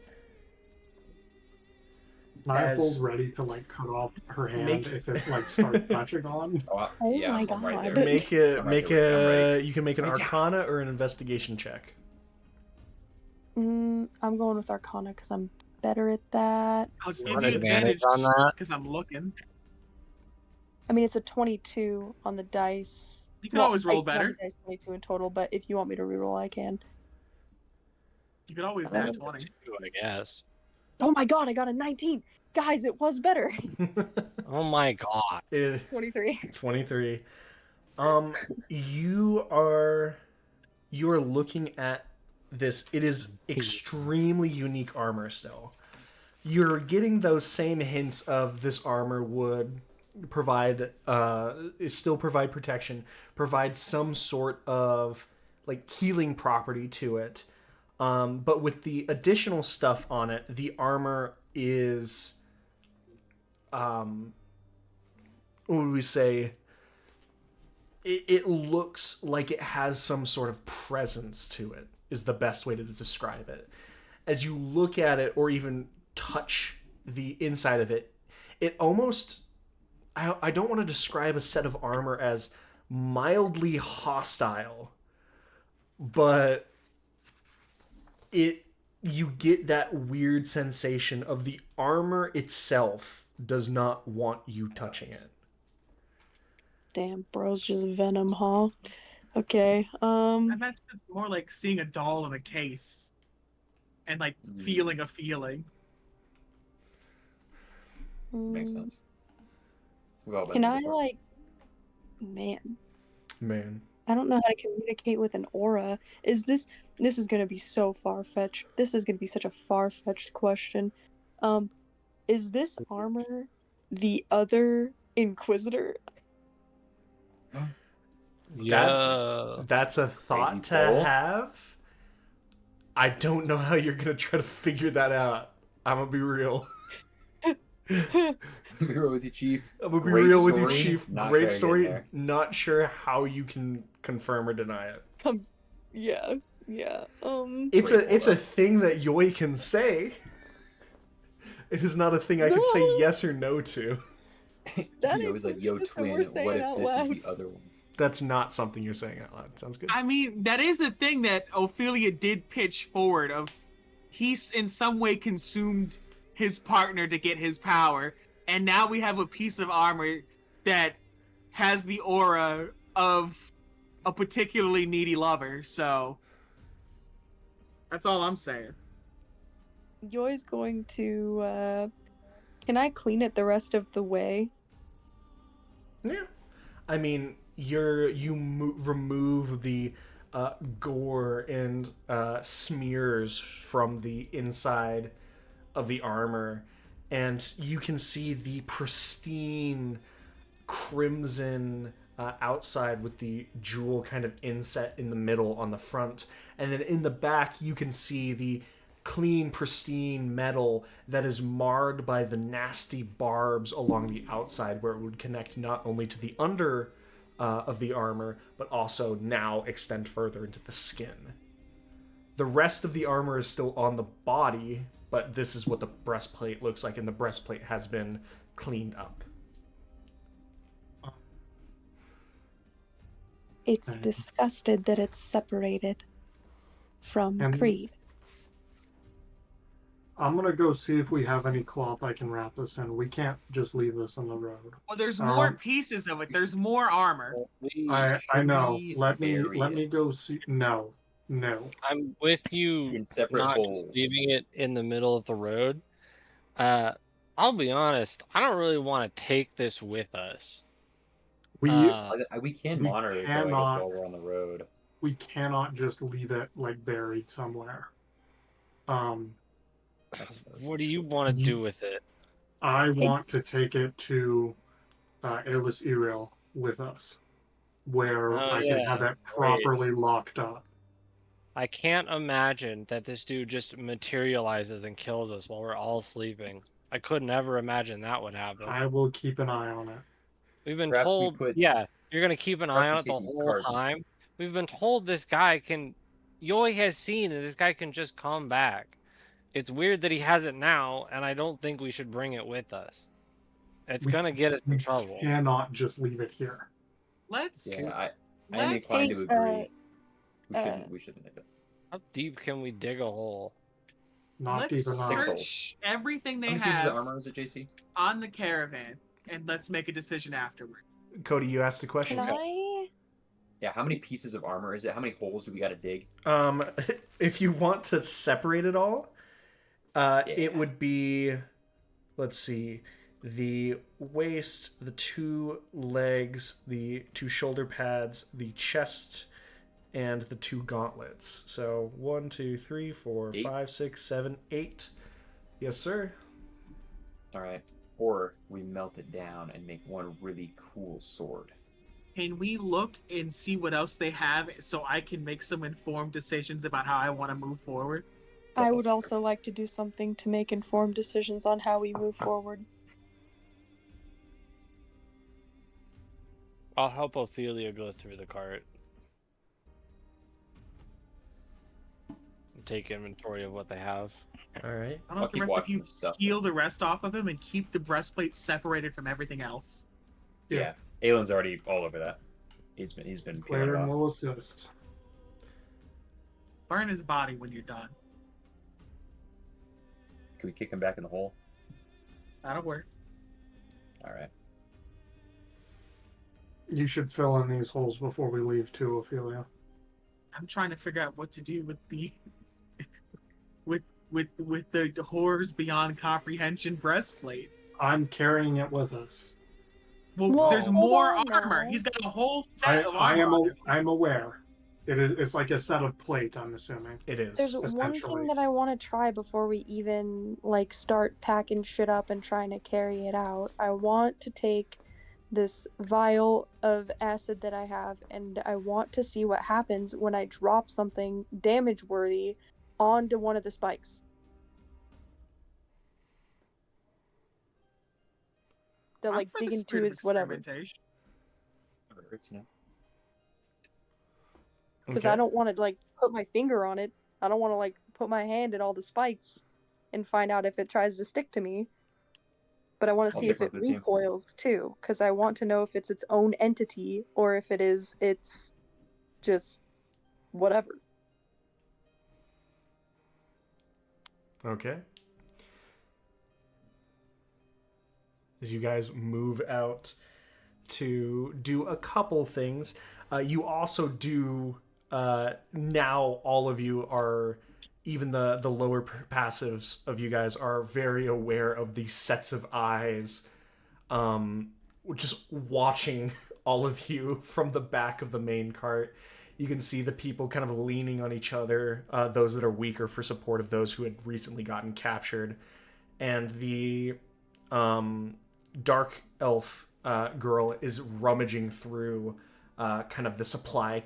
Knife As- ready to like cut off her hand Make- if it like starts touching on. Oh yeah, my I'm right God. there. Make I'm right there with you, I'm you can make an Reach out. Arcana or an Investigation check. I'm going with Arcana because I'm better at that. I'll give Want you advantage advantage on that? because I'm looking. I mean, it's a 22 on the dice. You can always roll on the better. dice 22 in total, but if you want me to reroll, I can. You can always Yeah, nat 20. I guess. Oh my god, I got a 19! Guys, it was better! Oh my god. 23. 23. You are looking at this. It is extremely unique armor still. You're getting those same hints of this armor would provide still provide protection, provide some sort of like healing property to it. But with the additional stuff on it, the armor is what would we say? It looks like it has some sort of presence to it, is the best way to describe it. As you look at it or even touch the inside of it, it almost I don't want to describe a set of armor as mildly hostile, but you get that weird sensation of the armor itself does not want you touching it. Damn, bro's just venom, huh? Okay. I imagine it's more like seeing a doll in a case, and like feeling a feeling. Makes sense. We've all been Can there I before. Man. I don't know how to communicate with an aura. This is gonna be so far-fetched. This is gonna be such a far-fetched question. Is this armor the other Inquisitor? That's a thought to have. I don't know how you're gonna try to figure that out. I'm gonna be real. Be real with you, Chief. I'm gonna be Great real with you, story. Chief. Not Great sure story. there. Not sure how you can confirm or deny it. Yeah. It's a thing that Yoi can say. It is not a thing I could say yes or no to. That He ain't was like, some "Yo, shit that twin, we're what saying if out this loud." is the other one?" That's not something you're saying out loud. Sounds good. I mean, that is a thing that Ophelia did pitch forward of he's in some way consumed his partner to get his power, and now we have a piece of armor that has the aura of a particularly needy lover, so that's all I'm saying. Yoi's going to can I clean it the rest of the way? Yeah. I mean, remove the gore and smears from the inside of the armor, and you can see the pristine crimson outside with the jewel kind of inset in the middle on the front, and then in the back you can see the clean, pristine metal that is marred by the nasty barbs along the outside where it would connect not only to the under of the armor, but also now extend further into the skin. The rest of the armor is still on the body, but this is what the breastplate looks like, and the breastplate has been cleaned up. It's disgusted that it's separated from Creed. I'm gonna go see if we have any cloth I can wrap this in. We can't just leave this on the road. Well, there's more pieces of it. There's more armor. I know. Let me go see. No. I'm with you. In separate not holes. Just leaving it in the middle of the road. I'll be honest. I don't really want to take this with us. We can monitor it though, I guess, while we're on the road. We cannot just leave it like buried somewhere. What do you want to do with it? I want to take it to Airless Uriel with us, where I can have it properly locked up. I can't imagine that this dude just materializes and kills us while we're all sleeping. I could never imagine that would happen. I will keep an eye on it. We've been told, you're going to keep an eye on it the whole time. We've been told this guy can... Yoi has seen that this guy can just come back. It's weird that he has it now, and I don't think we should bring it with us. It's going to get us in trouble. We cannot just leave it here. I'm inclined to agree. We shouldn't leave it. How deep can we dig a hole? Not deep enough. Search everything they How many pieces have of armor is it, JC? on the caravan, and let's make a decision afterward. Cody, you asked a question. Can I? Yeah, how many pieces of armor is it? How many holes do we got to dig? If you want to separate it all, it would be, let's see, the waist, the 2 legs, the 2 shoulder pads, the chest, and the 2 gauntlets. So 1, 2, 3, 4, 5, 6, 7, 8. Yes, sir. All right. Or we melt it down and make one really cool sword. Can we look and see what else they have so I can make some informed decisions about how I want to move forward? I would also like to do something to make informed decisions on how we move forward. I'll help Ophelia go through the cart. And take inventory of what they have. Alright. I don't know if the rest of you heal the rest off of him and keep the breastplate separated from everything else. Yeah. Aylin's already all over that. He's been peeling it Claren off. will assist. Burn his body when you're done. Can we kick him back in the hole? That'll work. All right. You should fill in these holes before we leave too, Ophelia. I'm trying to figure out what to do with the with the horrors beyond comprehension breastplate. I'm carrying it with us. Well, there's hold more on armor. now. He's got a whole set of armor. I'm aware. It's like a set of plate, I'm assuming. It is. There's one essentially. thing that I want to try before we even like start packing shit up and trying to carry it out. I want to take this vial of acid that I have, and I want to see what happens when I drop something damage worthy onto one of the spikes. That I'm like for the dig spirit into of is whatever. experimentation. Because Okay. I don't want to like put my finger on it. I don't want to like put my hand in all the spikes and find out if it tries to stick to me. But I want to I'll see take if one it for the team. recoils too, because I want to know if it's its own entity or if it's just whatever. Okay. As you guys move out to do a couple things, you also do now. All of you are, even the lower passives of you guys are very aware of these sets of eyes, just watching all of you from the back of the main cart. You can see the people kind of leaning on each other, those that are weaker for support of those who had recently gotten captured. And the dark elf girl is rummaging through kind of the supply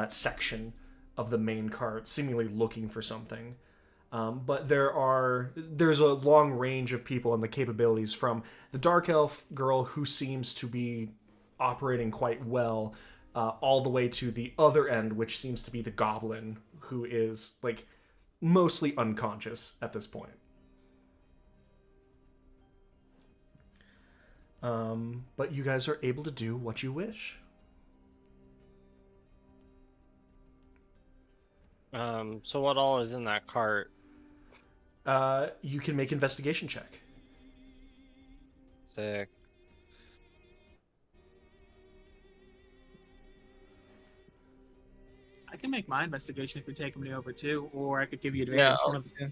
section of the main cart, seemingly looking for something. But there's a long range of people and the capabilities, from the dark elf girl, who seems to be operating quite well, all the way to the other end, which seems to be the goblin, who is like mostly unconscious at this point. But you guys are able to do what you wish. So what all is in that cart? You can make investigation check. Sick. I can make my investigation if you're taking me over too, or I could give you advantage. One of the two.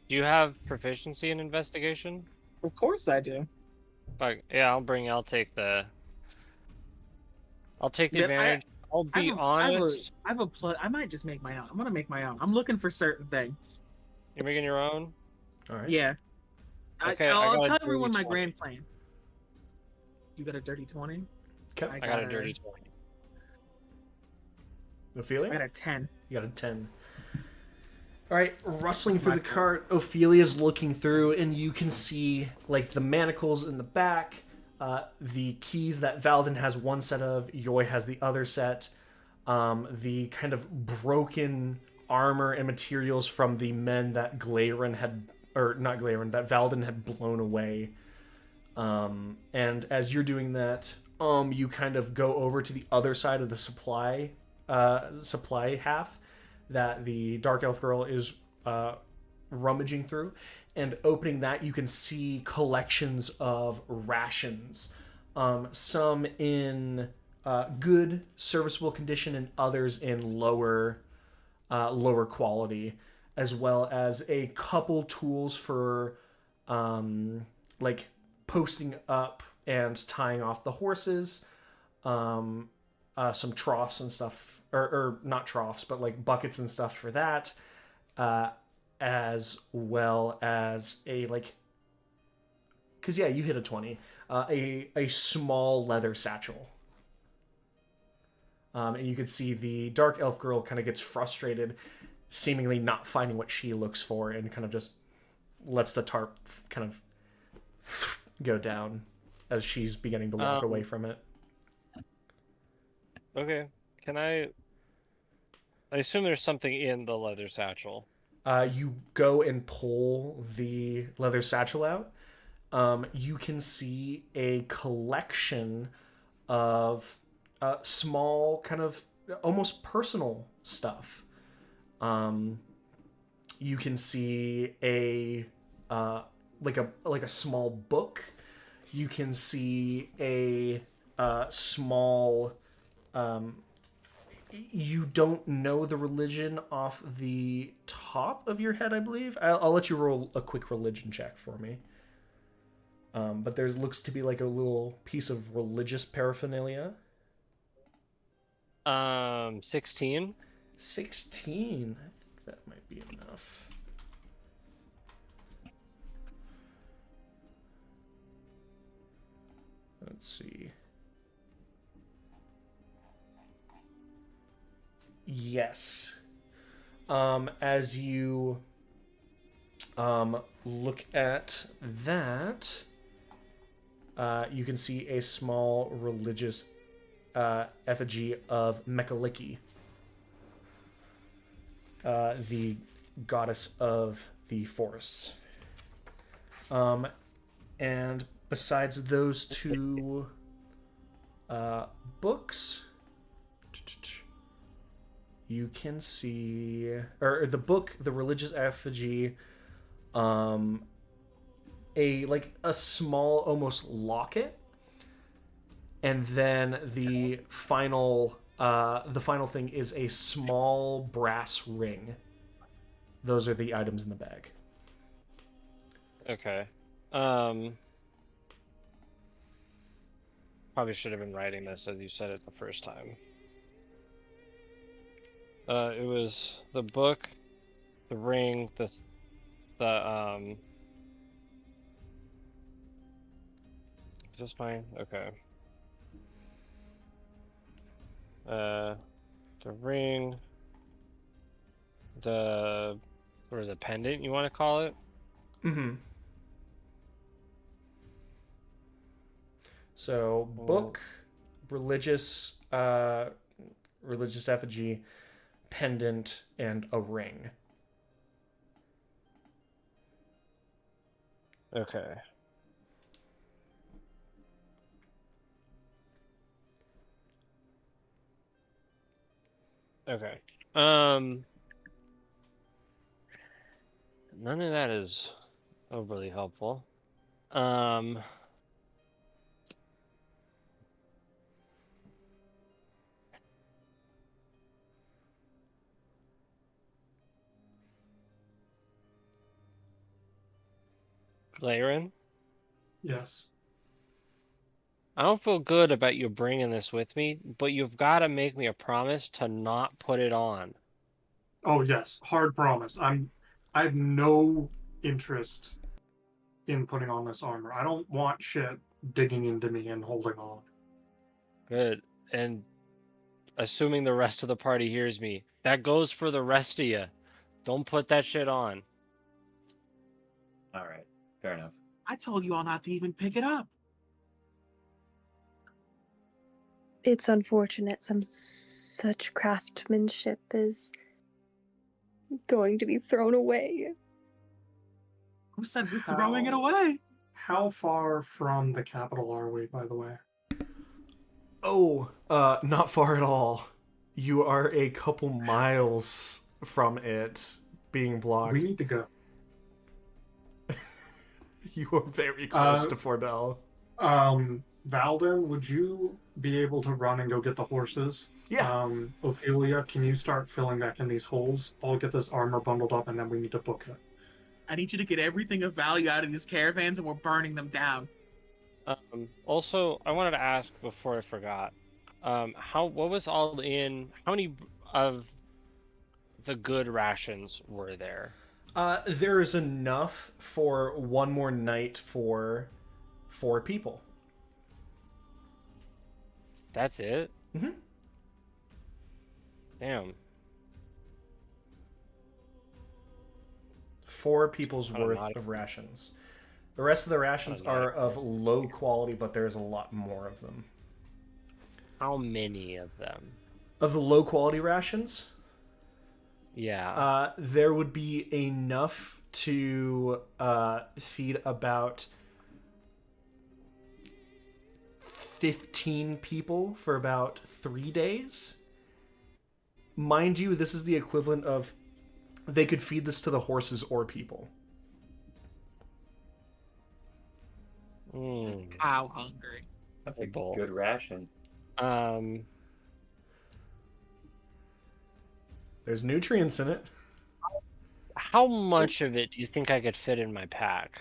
Do you have proficiency in investigation? Of course I do. Like, yeah, I'll take the Yeah, advantage. I'll be honest. I might just make my own. I'm gonna make my own. I'm looking for certain things. You're making your own? All right. Yeah. Okay, I'll got a tell dirty everyone my 20. grand plan. You got a dirty 20? Okay. I got a dirty 20. Ophelia? I got a 10. You got a 10. All right, rustling through the cart, Ophelia's looking through, and you can see like the manacles in the back, the keys that Valdin has one set of, Yoy has the other set, the kind of broken armor and materials from the men that Glaeren had, or not Glaeren, that Valdin had blown away. And as you're doing that, you kind of go over to the other side of the supply half that the dark elf girl is rummaging through, and opening that, you can see collections of rations, some in good serviceable condition and others in lower quality, as well as a couple tools for like posting up and tying off the horses, some troughs and stuff, or not troughs, but like buckets and stuff for that, as well as a like, because yeah, you hit a 20, a small leather satchel. And you can see the dark elf girl kind of gets frustrated, seemingly not finding what she looks for, and kind of just lets the tarp kind of go down as she's beginning to walk away from it. Okay. Can I assume there's something in the leather satchel. You go and pull the leather satchel out, you can see a collection of small, kind of almost personal stuff. You can see a like a small book. You can see a small. You don't know the religion off the top of your head, I believe. I'll let you roll a quick religion check for me. But there looks to be like a little piece of religious paraphernalia. 16. 16. I think that might be enough. Let's see. Yes. As you look at that, you can see a small religious effigy of Mekhaliki, the goddess of the forests. And besides those two books, you can see, or the book, the religious effigy, a small almost locket, and then the final thing is a small brass ring. Those are the items in the bag. Okay. Probably should have been writing this as you said it the first time. It was the book, the ring, the Is this mine? Okay. The ring, what is it, pendant you want to call it? Mm-hmm. So, book, religious effigy, pendant, and a ring. Okay. Okay. None of that is overly helpful. Laren, Yes. I don't feel good about you bringing this with me, but you've got to make me a promise to not put it on. Oh yes, hard promise. I have no interest in putting on this armor. I don't want shit digging into me and holding on. Good. And assuming the rest of the party hears me, that goes for the rest of you. Don't put that shit on. All right, fair enough. I told you all not to even pick it up. It's unfortunate some such craftsmanship is going to be thrown away. Who said we're throwing it away? How far from the capital are we, by the way? Oh, not far at all. You are a couple miles from it being blocked. We need to go. You are very close to Forbell. Valden, would you be able to run and go get the horses? Yeah. Ophelia, can you start filling back in these holes? I'll get this armor bundled up and then we need to book it. I need you to get everything of value out of these caravans and we're burning them down. Also, I wanted to ask before I forgot, what was all in, how many of the good rations were there? There is enough for one more night for 4 people. That's it? Mm-hmm. Damn. 4 people's worth of rations. The rest of the rations are of low quality, but there's a lot more of them. How many of them? Of the low quality rations? Yeah. There would be enough to feed about 15 people for about 3 days. Mind you, this is the equivalent of they could feed this to the horses or people. How hungry. That's a Bull. good ration. There's nutrients in it. How much of it do you think I could fit in my pack?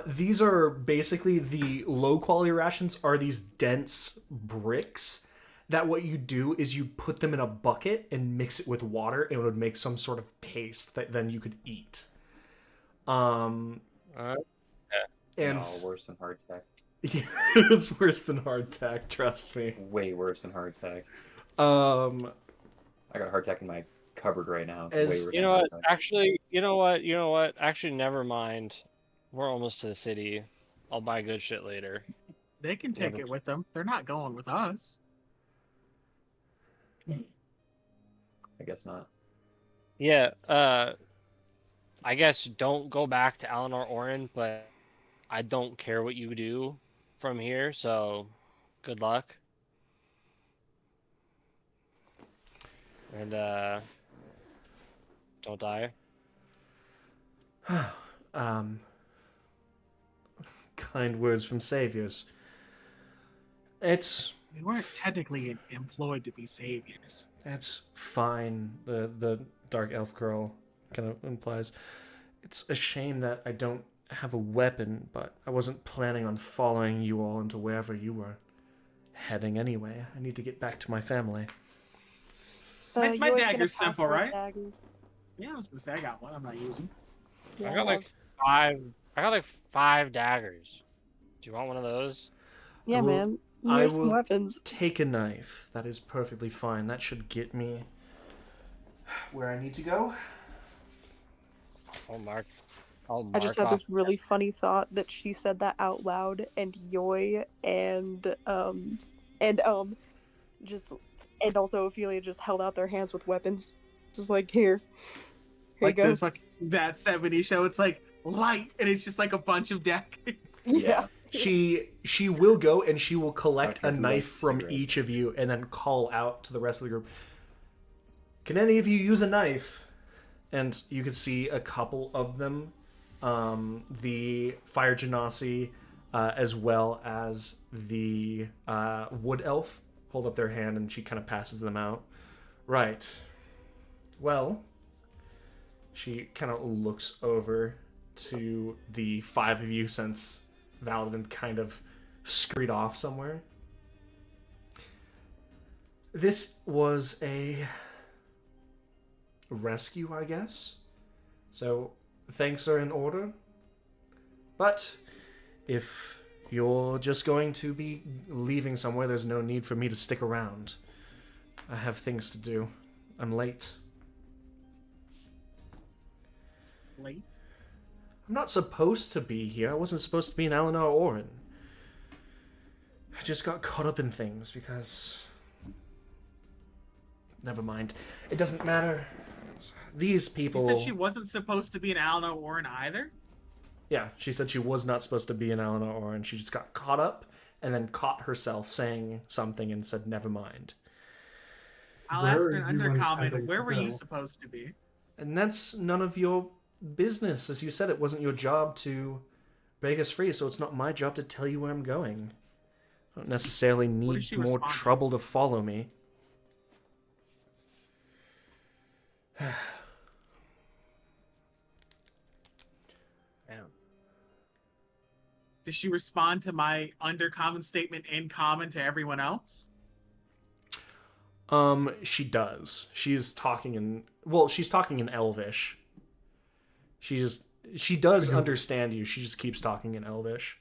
These are basically the low quality rations are these dense bricks that what you do is you put them in a bucket and mix it with water and it would make some sort of paste that then you could eat. And No, worse than hardtack. yeah, it's worse than hardtack, trust me. Way worse than hardtack. I got hardtack in my cupboard right now. It's As- way worse You than know what? hardtack. Actually, you know what? Actually, never mind. We're almost to the city. I'll buy good shit later. They can take it with them. They're not going with us. I guess not. Yeah, I guess don't go back to Eleanor Oren, but I don't care what you do from here, so good luck. And don't die. Kind words from saviors. It's We weren't technically employed to be saviors. That's fine, the dark elf girl kind of implies. It's a shame that I don't have a weapon, but I wasn't planning on following you all into wherever you were heading anyway. I need to get back to my family. My you always dagger's gonna pass simple, out right? daggers. Yeah, I was gonna say I got one. I'm not using. Yeah, I got like five daggers. Do you want one of those? yeah, I will- man. You I have some will weapons. take a knife. That is perfectly fine. That should get me where I need to go. I'll mark. I'll I just mark had off. this really funny thought that she said that out loud, and Yoy and also Ophelia just held out their hands with weapons, just like here Like you go. the fucking that 70s show. It's like light, and it's just like a bunch of daggers. Yeah. She will go and she will collect a Okay, knife let's from see, right. each of you and then call out to the rest of the group. Can any of you use a knife? And you can see a couple of them, the fire genasi, as well as the wood elf, hold up their hand and she kind of passes them out. Right. Well, she kind of looks over to the 5 of you since Valadin kind of scurried off somewhere. This was a rescue, I guess. So, thanks are in order. But if you're just going to be leaving somewhere, there's no need for me to stick around. I have things to do. I'm late. Late. I'm not supposed to be here. I wasn't supposed to be in Eleanor Oren. I just got caught up in things because... Never mind. It doesn't matter. These She people... said she wasn't supposed to be an Alno Warren either. Yeah, she said she was not supposed to be in Eleanor Oren. She just got caught up and then caught herself saying something and said, never mind. I'll Where ask are her an you undercomment. intending Where to were you go? supposed to be? And that's none of your business. As you said, it wasn't your job to break us free, so it's not my job to tell you where I'm going. I don't necessarily did need she more respond to? trouble to follow me. Damn. Did she respond to my undercommon statement in common to everyone else? She does. She's talking in Elvish. She does understand you. She just keeps talking in Elvish.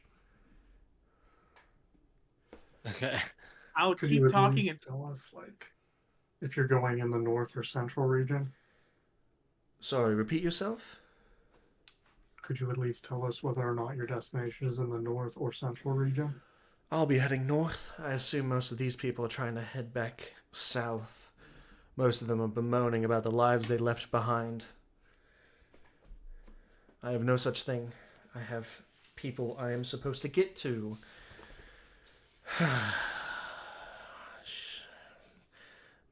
Okay. I'll Could keep you at talking least and tell us, like, if you're going in the north or central region? Sorry, repeat yourself? Could you at least tell us whether or not your destination is in the north or central region? I'll be heading north. I assume most of these people are trying to head back south. Most of them are bemoaning about the lives they left behind. I have no such thing. I have people I am supposed to get to.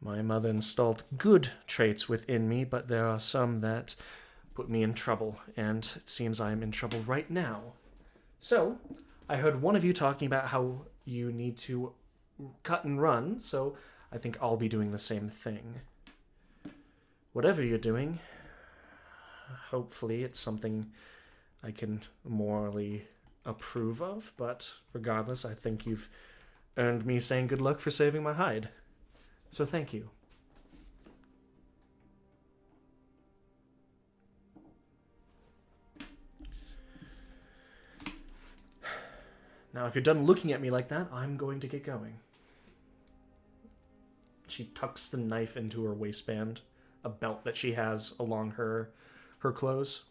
My mother installed good traits within me, but there are some that put me in trouble, and it seems I am in trouble right now. So, I heard one of you talking about how you need to cut and run, so I think I'll be doing the same thing. Whatever you're doing, hopefully it's something I can morally approve of, but regardless, I think you've earned me saying good luck for saving my hide. So thank you. Now, if you're done looking at me like that, I'm going to get going. She tucks the knife into her waistband, a belt that she has along her clothes.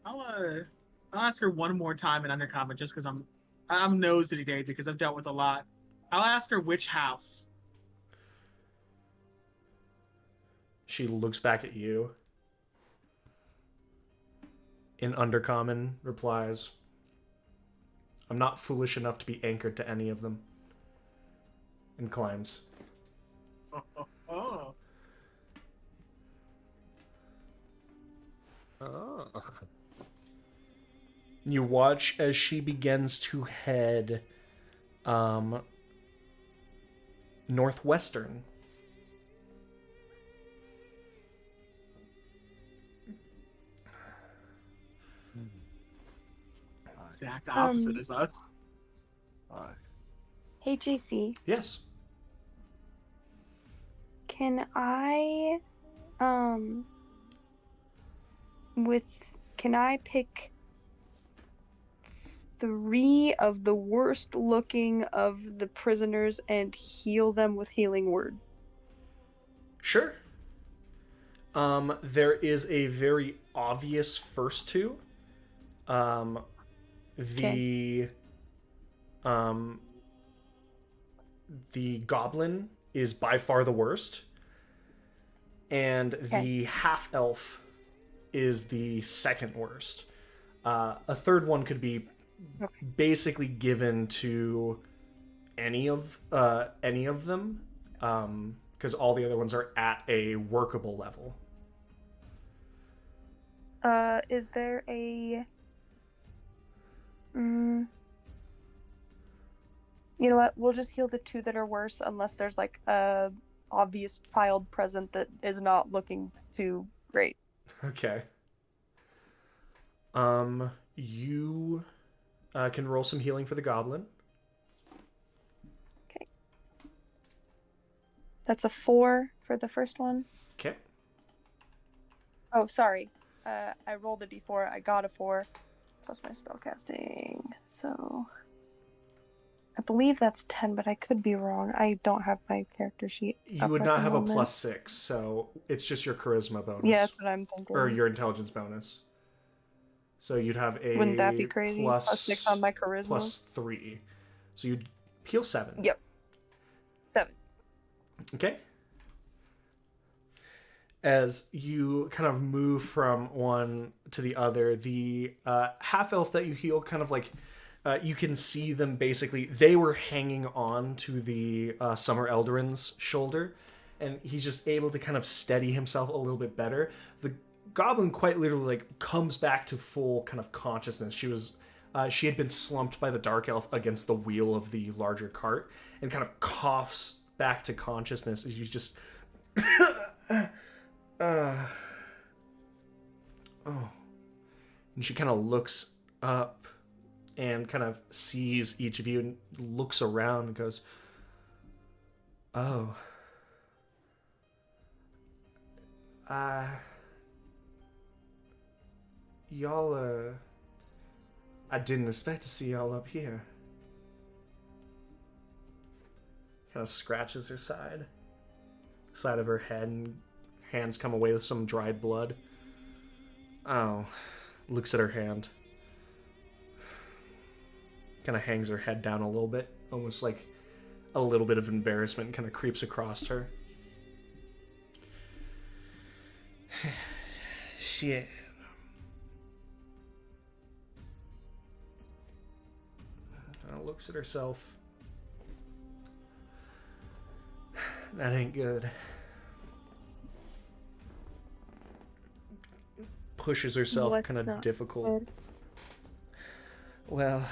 I'll ask her one more time in undercommon just because I'm nosy today because I've dealt with a lot. I'll ask her which house. She looks back at you. In undercommon, replies, I'm not foolish enough to be anchored to any of them. And climbs. Oh. You watch as she begins to head northwestern. Exact opposite as us. Hey, JC, Yes. can I, can I pick 3 of the worst looking of the prisoners and heal them with healing word? Sure. There is a very obvious first two. The goblin is by far the worst, and the half-elf is the second worst. A third one could be basically given to any of them, because all the other ones are at a workable level. Is there a... You know what? We'll just heal the 2 that are worse unless there's like a obvious child present that is not looking too great. Okay. You can roll some healing for the goblin. Okay. That's a 4 for the first one. Okay. Oh, sorry. I rolled a d4. I got a 4 plus my spellcasting. So I believe that's 10, but I could be wrong. I don't have my character sheet. You would not have a +6, so it's just your charisma bonus. Yeah, that's what I'm thinking. Or your intelligence bonus. So you'd have a Wouldn't that be crazy? +6 on my charisma. +3. So you'd heal 7. Yep. 7. Okay. As you kind of move from one to the other, the half-elf that you heal kind of like... you can see them basically... They were hanging on to the Summer Eldarin's shoulder, and he's just able to kind of steady himself a little bit better. The goblin quite literally like comes back to full kind of consciousness. She had been slumped by the dark elf against the wheel of the larger cart and kind of coughs back to consciousness as you just... And she kind of looks up and kind of sees each of you and looks around and goes, oh. Y'all, I didn't expect to see y'all up here. Kind of scratches her side of her head, and hands come away with some dried blood. Oh. Looks at her hand. Kind of hangs her head down a little bit, almost like a little bit of embarrassment kind of creeps across her. Shit. looks at herself. That ain't good. Pushes herself What's kind of not difficult. good? Well,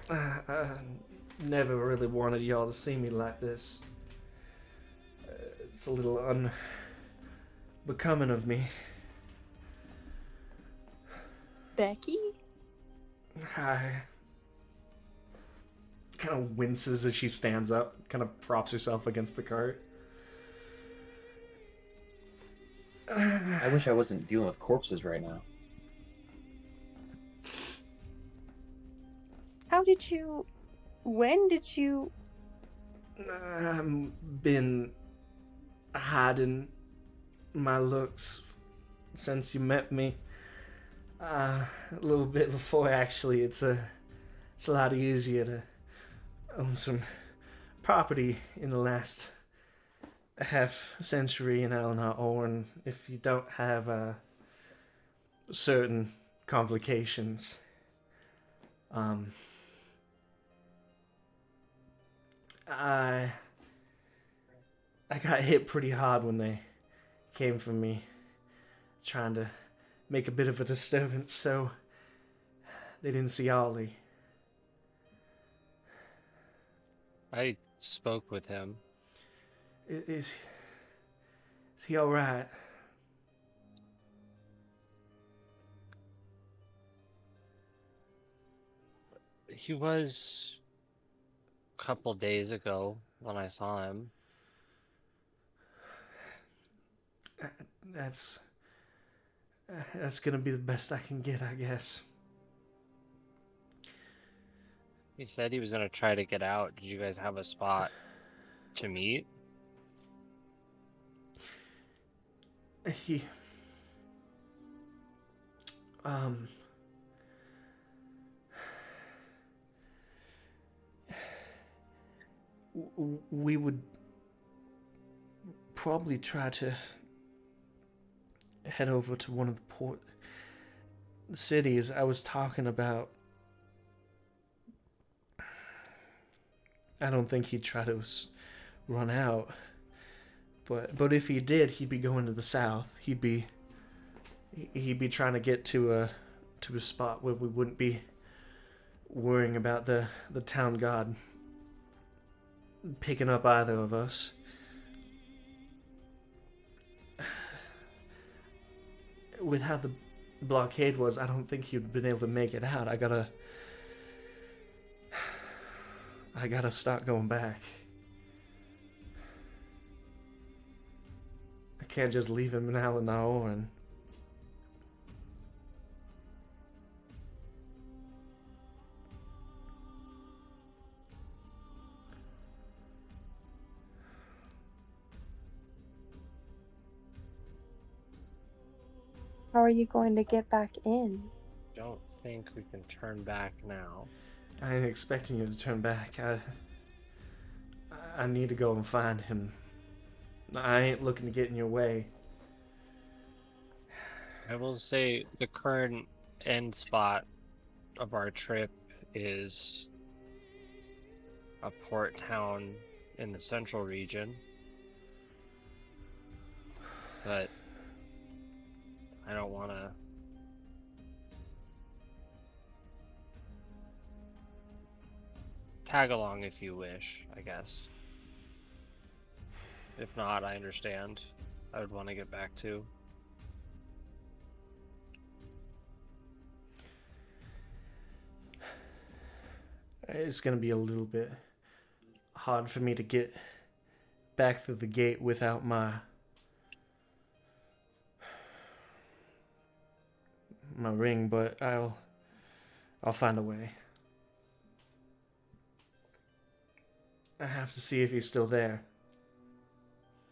I never really wanted y'all to see me like this. It's a little unbecoming of me. Becky? I kind of winces as she stands up, kind of props herself against the cart. I wish I wasn't dealing with corpses right now. When did you... Been hiding my looks since you met me. A little bit before, actually. It's a lot easier to own some property in the last half century in Eleanor Orn if you don't have certain complications. I got hit pretty hard when they came for me, trying to make a bit of a disturbance, so they didn't see Ollie. I spoke with him. Is he all right? He was a couple days ago when I saw him. That's gonna be the best I can get, I guess. He said he was going to try to get out. Did you guys have a spot to meet? He we would probably try to head over to one of the port cities I was talking about. I don't think he'd try to run out, but if he did, he'd be going to the south. He'd be trying to get to a spot where we wouldn't be worrying about the town guard picking up either of us. With how the blockade was, I don't think he'd been able to make it out. I gotta start going back. I can't just leave him in Eleanor and... How are you going to get back in? Don't think we can turn back now. I ain't expecting you to turn back. I need to go and find him. I ain't looking to get in your way. I will say the current end spot of our trip is a port town in the central region. But I don't want to tag along if you wish, I guess. If not, I understand. I would want to get back to. It's gonna be a little bit hard for me to get back through the gate without my ring, but I'll find a way. I have to see if he's still there.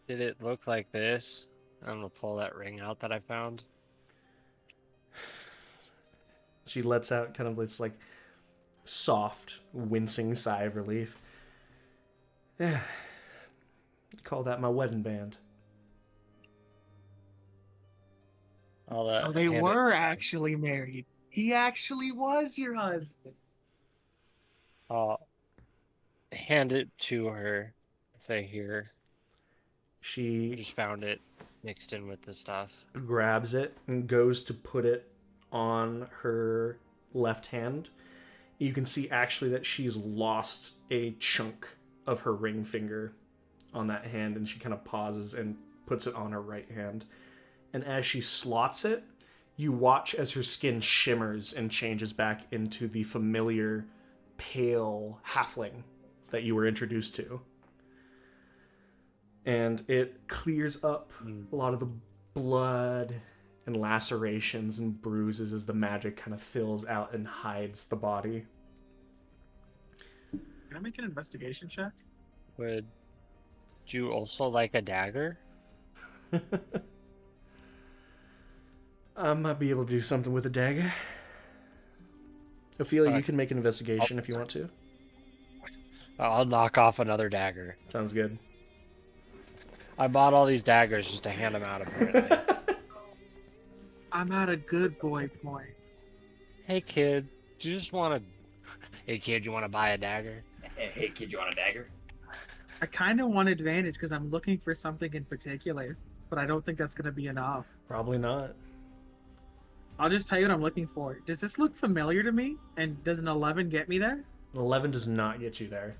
Did it look like this? I'm gonna pull that ring out that I found. She lets out kind of this like soft, wincing sigh of relief. Yeah. Call that my wedding band. So they were actually married. He actually was your husband. I'll hand it to her. Say, here. I She just found it mixed in with the stuff. grabs it and goes to put it on her left hand. You can see actually that she's lost a chunk of her ring finger on that hand, and she kind of pauses and puts it on her right hand. And as she slots it, you watch as her skin shimmers and changes back into the familiar pale halfling that you were introduced to. And it clears up a lot of the blood and lacerations and bruises as the magic kind of fills out and hides the body. Can I make an investigation check? Would you also like a dagger? I might be able to do something with a dagger. Ophelia, you Alright. can make an investigation if you want to. I'll knock off another dagger. Sounds good. I bought all these daggers just to hand them out, apparently. I'm out of good boy points. Hey, kid, do you just want to... Hey, kid, you want to buy a dagger? Hey, kid, you want a dagger? I kind of want advantage because I'm looking for something in particular, but I don't think that's going to be enough. Probably not. I'll just tell you what I'm looking for. Does this look familiar to me? And does an 11 get me there? An 11 does not get you there.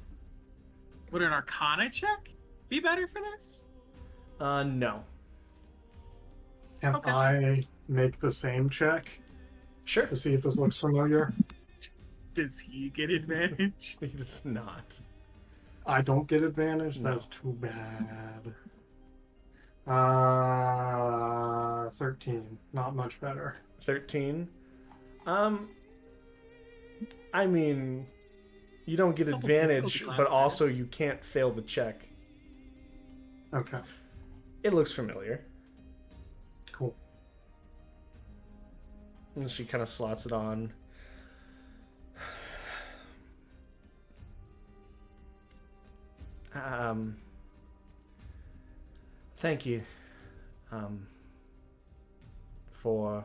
Would an Arcana check be better for this? No. Can Okay. I make the same check Sure. to see if this looks familiar? Does he get advantage? It is not. I don't get advantage. No. That's too bad. 13. Not much better. 13. I mean, you don't get Couple advantage, difficulty but class, also you can't fail the check. Okay, It looks familiar. cool. And she kind of slots it on. Thank you. For.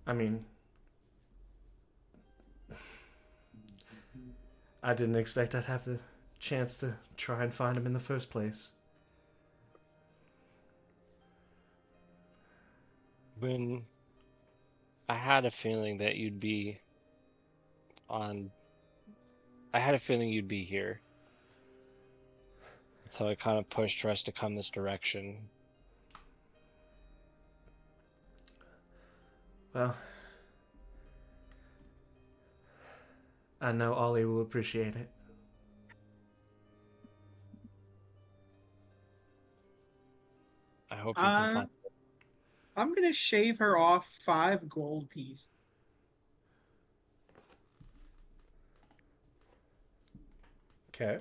I mean. I didn't expect I'd have the chance to try and find him in the first place. When I had a feeling that you'd be on... I had a feeling you'd be here. So I kind of pushed for us to come this direction. Well, I know Ollie will appreciate it. I hope you can Uh, find... I'm going to shave her off 5 gold pieces. Okay.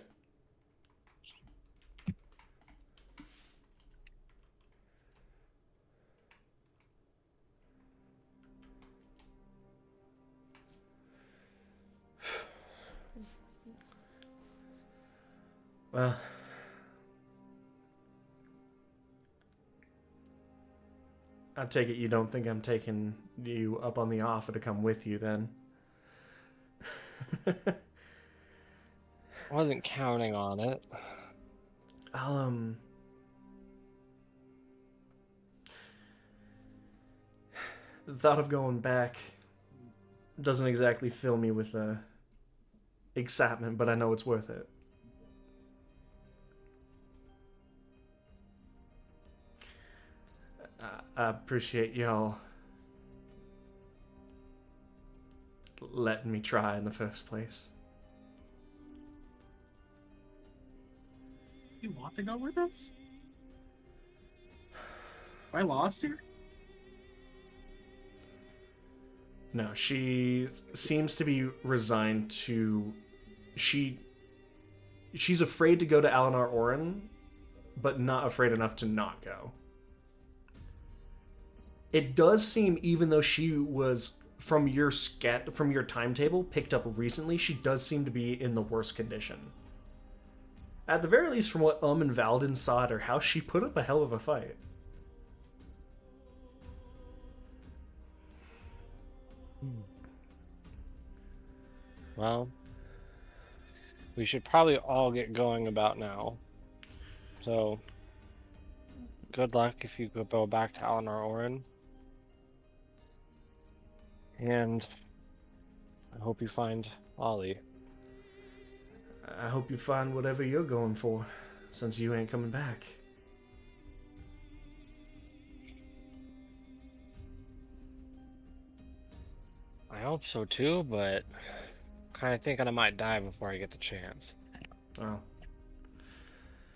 Well, I take it you don't think I'm taking you up on the offer to come with you then? I wasn't counting on it. I'll, the thought of going back doesn't exactly fill me with excitement, but I know it's worth it. I appreciate y'all letting me try in the first place. You want to go with us? Am I lost here? No, she seems to be resigned to... She's afraid to go to Alinar Orin, but not afraid enough to not go. It does seem, even though she was, from your timetable, picked up recently, she does seem to be in the worst condition. At the very least, from what and Valdin saw at her house, she put up a hell of a fight. Well, we should probably all get going about now. So, good luck if you could go back to Alinar Orin. And I hope you find Ollie. I hope you find whatever you're going for, since you ain't coming back. I hope so too, but kind of thinking I might die before I get the chance. Well,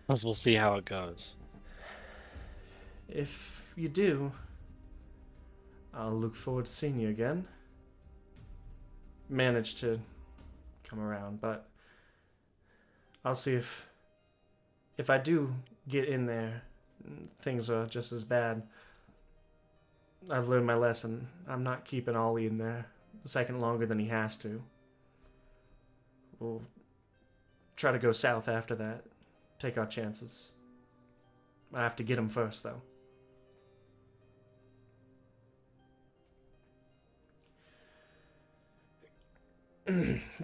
Plus, we'll see how it goes. if you do, I'll look forward to seeing you again. Managed to come around, but I'll see if I do get in there, things are just as bad. I've learned my lesson. I'm not keeping Ollie in there a second longer than he has to. We'll try to go south after that. Take our chances. I have to get him first, though.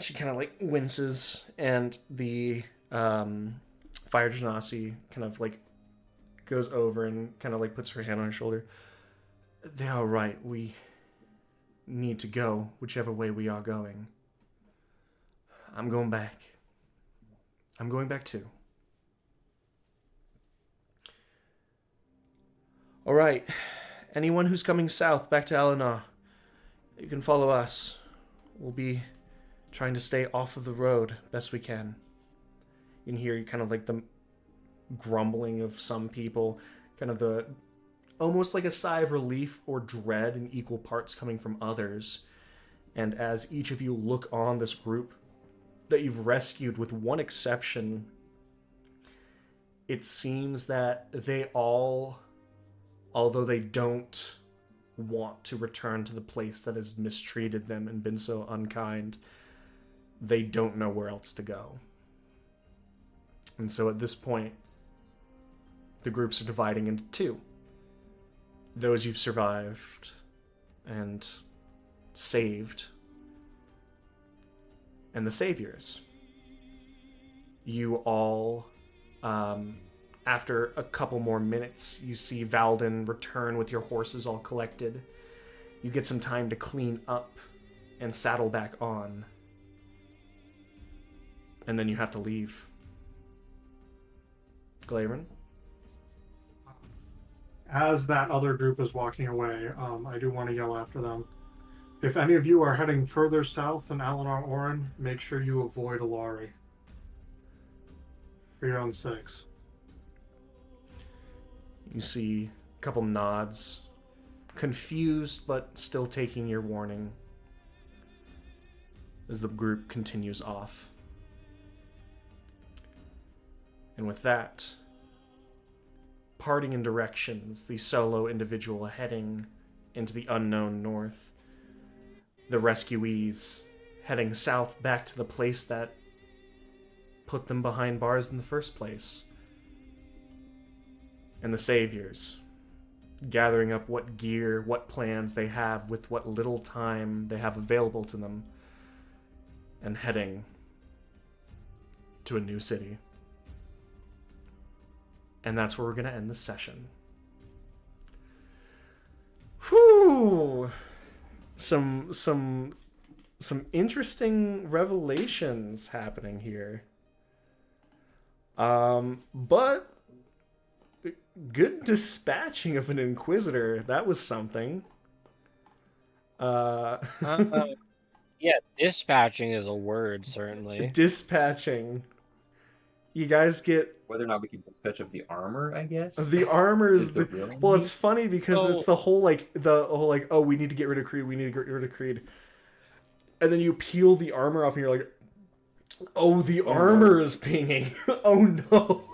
She kind of like winces, and the Fire Genasi kind of like goes over and kind of like puts her hand on her shoulder. They are right. We need to go whichever way we are going. I'm going back. I'm going back too. All right. Anyone who's coming south back to Alinar, you can follow us. We'll be trying to stay off of the road best we can. You can hear kind of like the grumbling of some people, kind of the almost like a sigh of relief or dread in equal parts coming from others. And as each of you look on this group that you've rescued, with one exception, it seems that they all, although they don't want to return to the place that has mistreated them and been so unkind, they don't know where else to go. And so at this point, the groups are dividing into two. Those you've survived and saved, and the saviors. You all, after a couple more minutes, you see Valden return with your horses all collected. You get some time to clean up and saddle back on. And then you have to leave. Glaven? As that other group is walking away, I do want to yell after them. If any of you are heading further south than Alinar Orin, make sure you avoid Alari. For your own sakes. You see a couple nods. Confused, but still taking your warning. As the group continues off. And with that, parting in directions, the solo individual heading into the unknown north. The rescuees heading south back to the place that put them behind bars in the first place. And the saviors gathering up what gear, what plans they have with what little time they have available to them, and heading to a new city. And that's where we're going to end this session. Whew! Some interesting revelations happening here. But good dispatching of an Inquisitor. That was something. Yeah, dispatching is a word, certainly. Dispatching. You guys get Whether or not we can dispatch of the armor, I guess. the armor is the real well. need? It's funny because So- it's the whole like oh, we need to get rid of Creed. We need to get rid of Creed. And then you peel the armor off, and you're like, oh, the armor is pinging. Oh no.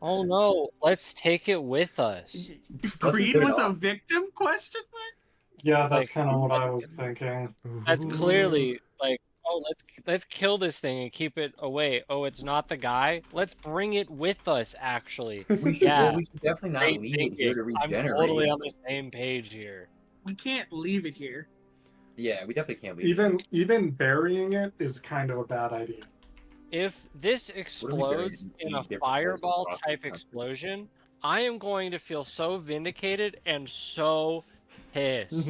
Oh no, let's take it with us. Creed was a victim? Question mark? Yeah, that's Like, kind of what I was thinking. That's clearly like, oh, let's kill this thing and keep it away. Oh, it's not the guy. Let's bring it with us. Actually, We should, Yeah. well, we should definitely not great leave it here to thinking. I'm regenerate. totally on the same page here. We can't leave it here. Yeah, we definitely can't leave. Even burying it is kind of a bad idea. If this What if we explodes buried in in a different fireball places across the type country? explosion, I am going to feel so vindicated and so pissed.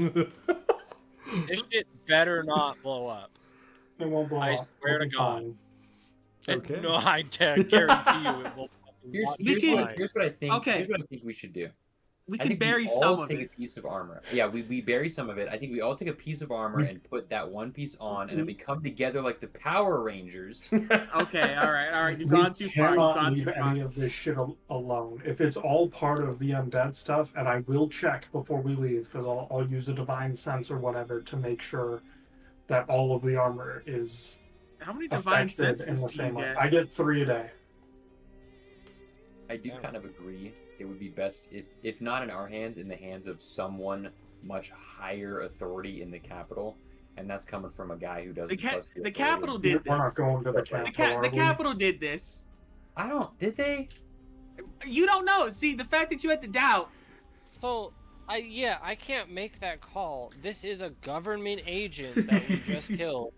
This shit better not blow up. It won't blow I up. swear We'll to be God. fine. Okay. No, I guarantee you it will fucking Here's, not be here's, can- what, fine. here's what I think. Okay. Here's what I think we should do. We I can think bury we some all of take it. a piece of armor. Yeah, we bury some of it. I think we all take a piece of armor and put that one piece on, and then we come together like the Power Rangers. Okay, all right. You've We gone too far. You've cannot gone leave too far. any of this shit alone. If it's all part of the undead stuff, and I will check before we leave, because I'll use a divine sense or whatever to make sure that all of the armor is How many divine affected in senses the do you same way. get? I get 3 a day. I do kind of agree. It would be best if not in our hands, in the hands of someone much higher authority in the capital, and that's coming from a guy who doesn't trust The authority. capital did We're not this. going to the The capital. The are we? capital did this. I don't. Did they? You don't know. See, the fact that you had to doubt. So, I can't make that call. This is a government agent that we just killed.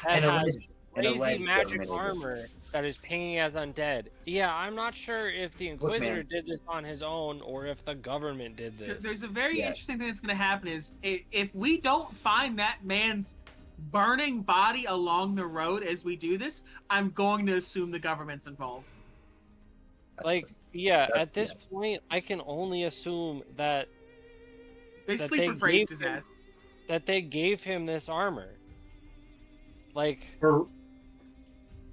That An has alleged- an crazy alleged magic government agent. armor that is pinging as undead. Yeah, I'm not sure if the Inquisitor man. did this on his own or if the government did this. There's a very Yeah. interesting thing that's going to happen is if we don't find that man's burning body along the road as we do this, I'm going to assume the government's involved. Like, yeah, That's- at this point, I can only assume that They That sleeper they phrased gave his him- ass. they gave him this armor. Like,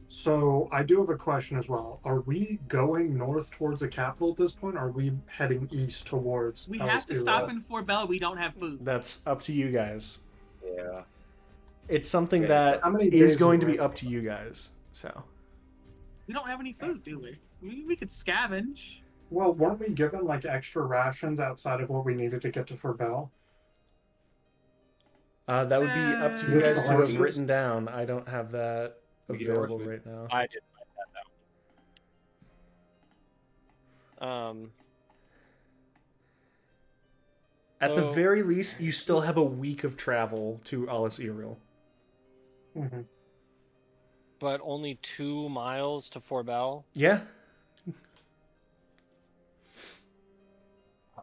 So I do have a question as well. Are we going north towards the capital at this point? Or are we heading east towards? We have to Elstira? stop in Fort Bell. We don't have food. That's up to you guys. Yeah. It's something Okay, that How many is days going are to we be in? up to you guys. So We don't have any food, do we? We could scavenge. Well, weren't we given like extra rations outside of what we needed to get to Fort Bell? that would be up to you guys to have Horses? written down. I don't have that We get available horse food. right now. I did write that down. At the So- very least, you still have a week of travel to Alis Iril. Mm-hmm. But only 2 miles to Fort Bell. Yeah.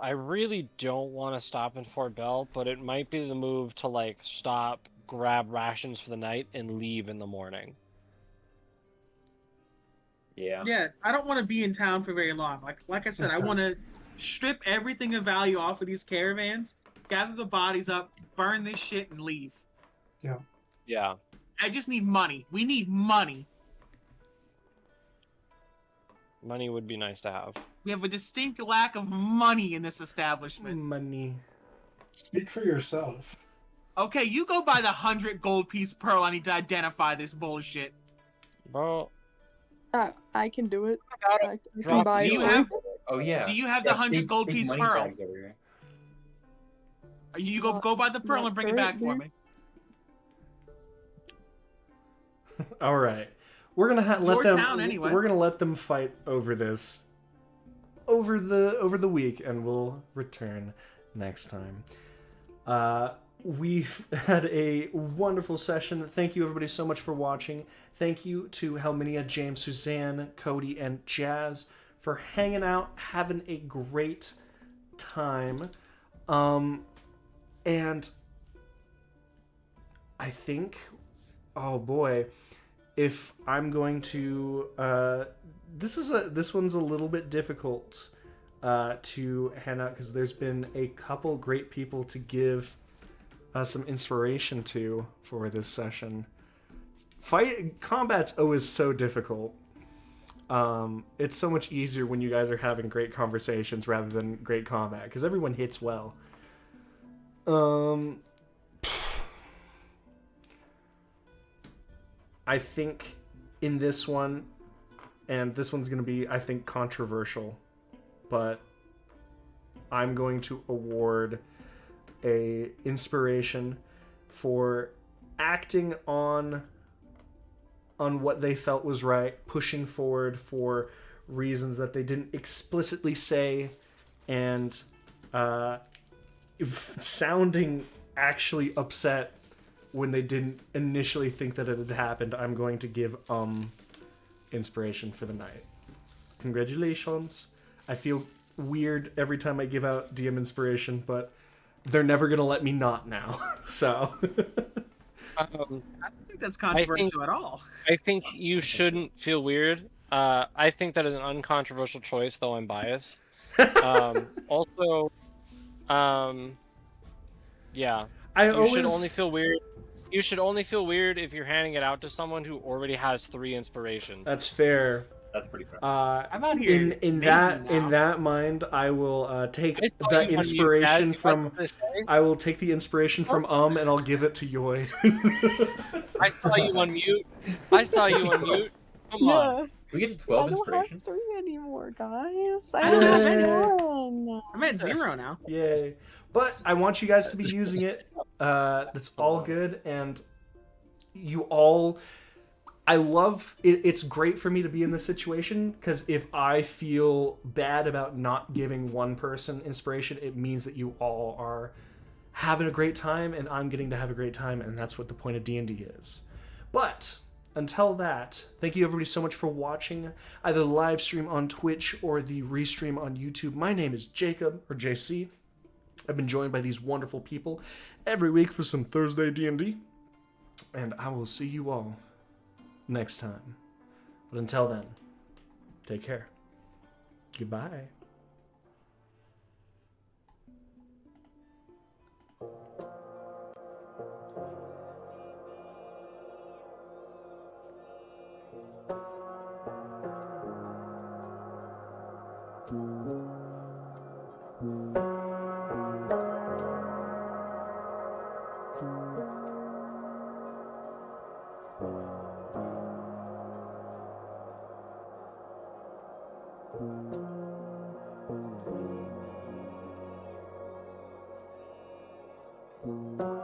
I really don't want to stop in Fort Bell, but it might be the move to like stop, grab rations for the night, and leave in the morning. Yeah. Yeah, I don't want to be in town for very long. Like I said, I want to strip everything of value off of these caravans, gather the bodies up, burn this shit, and leave. Yeah. I just need money. We need money. Money would be nice to have. We have a distinct lack of money in this establishment. Money. Speak for yourself. Okay, you go buy the 100 gold piece pearl. I need to identify this bullshit. Bro, I can do it. got I can Drop buy Do it. you have Oh yeah. Do you have the Yeah, 100 big- gold big piece money pearl? bags over here. You go buy the pearl not and bring it back for currently. me. All right. We're gonna It's let your them. town anyway. We're gonna let them fight over this, over the week, and we'll return next time. We've had a wonderful session. Thank you everybody so much for watching. Thank you to Helminia, James, Suzanne, Cody, and Jazz for hanging out, having a great time. And I think, oh boy, if I'm going to, this one's a little bit difficult to hand out because there's been a couple great people to give some inspiration to for this session. Combat's always so difficult. It's so much easier when you guys are having great conversations rather than great combat because everyone hits well. I think in this one, and this one's going to be, I think, controversial, but I'm going to award a inspiration for acting on what they felt was right, pushing forward for reasons that they didn't explicitly say, and sounding actually upset when they didn't initially think that it had happened, I'm going to give inspiration for the night. Congratulations. I feel weird every time I give out DM inspiration, but they're never gonna let me not now. So I don't think that's controversial at all. I think you shouldn't feel weird. I think that is an uncontroversial choice, though I'm biased. Also, yeah, I you should always only feel weird. You should only feel weird if you're handing it out to someone who already has 3 inspirations. that's fair. That's pretty fair. I'm out here In making now. that mind, I will take I saw the you on mute, inspiration Jazz. You got from. something to say? I will take the inspiration from and I'll give it to Yoy. I saw you on mute. I saw you on mute. Come on. Yeah, We get to I 12 don't inspiration. have 3 anymore, guys. I I don't have have any. 1. I'm at 0 now. Yay! But I want you guys to be using it. That's all good, and you all. I love it. It's great for me to be in this situation because if I feel bad about not giving one person inspiration, it means that you all are having a great time and I'm getting to have a great time, and that's what the point of D&D is. But until that, thank you everybody so much for watching either the live stream on Twitch or the restream on YouTube. My name is Jacob, or JC. I've been joined by these wonderful people every week for some Thursday D&D, and I will see you all next time. But until then, take care. Goodbye. Thank you.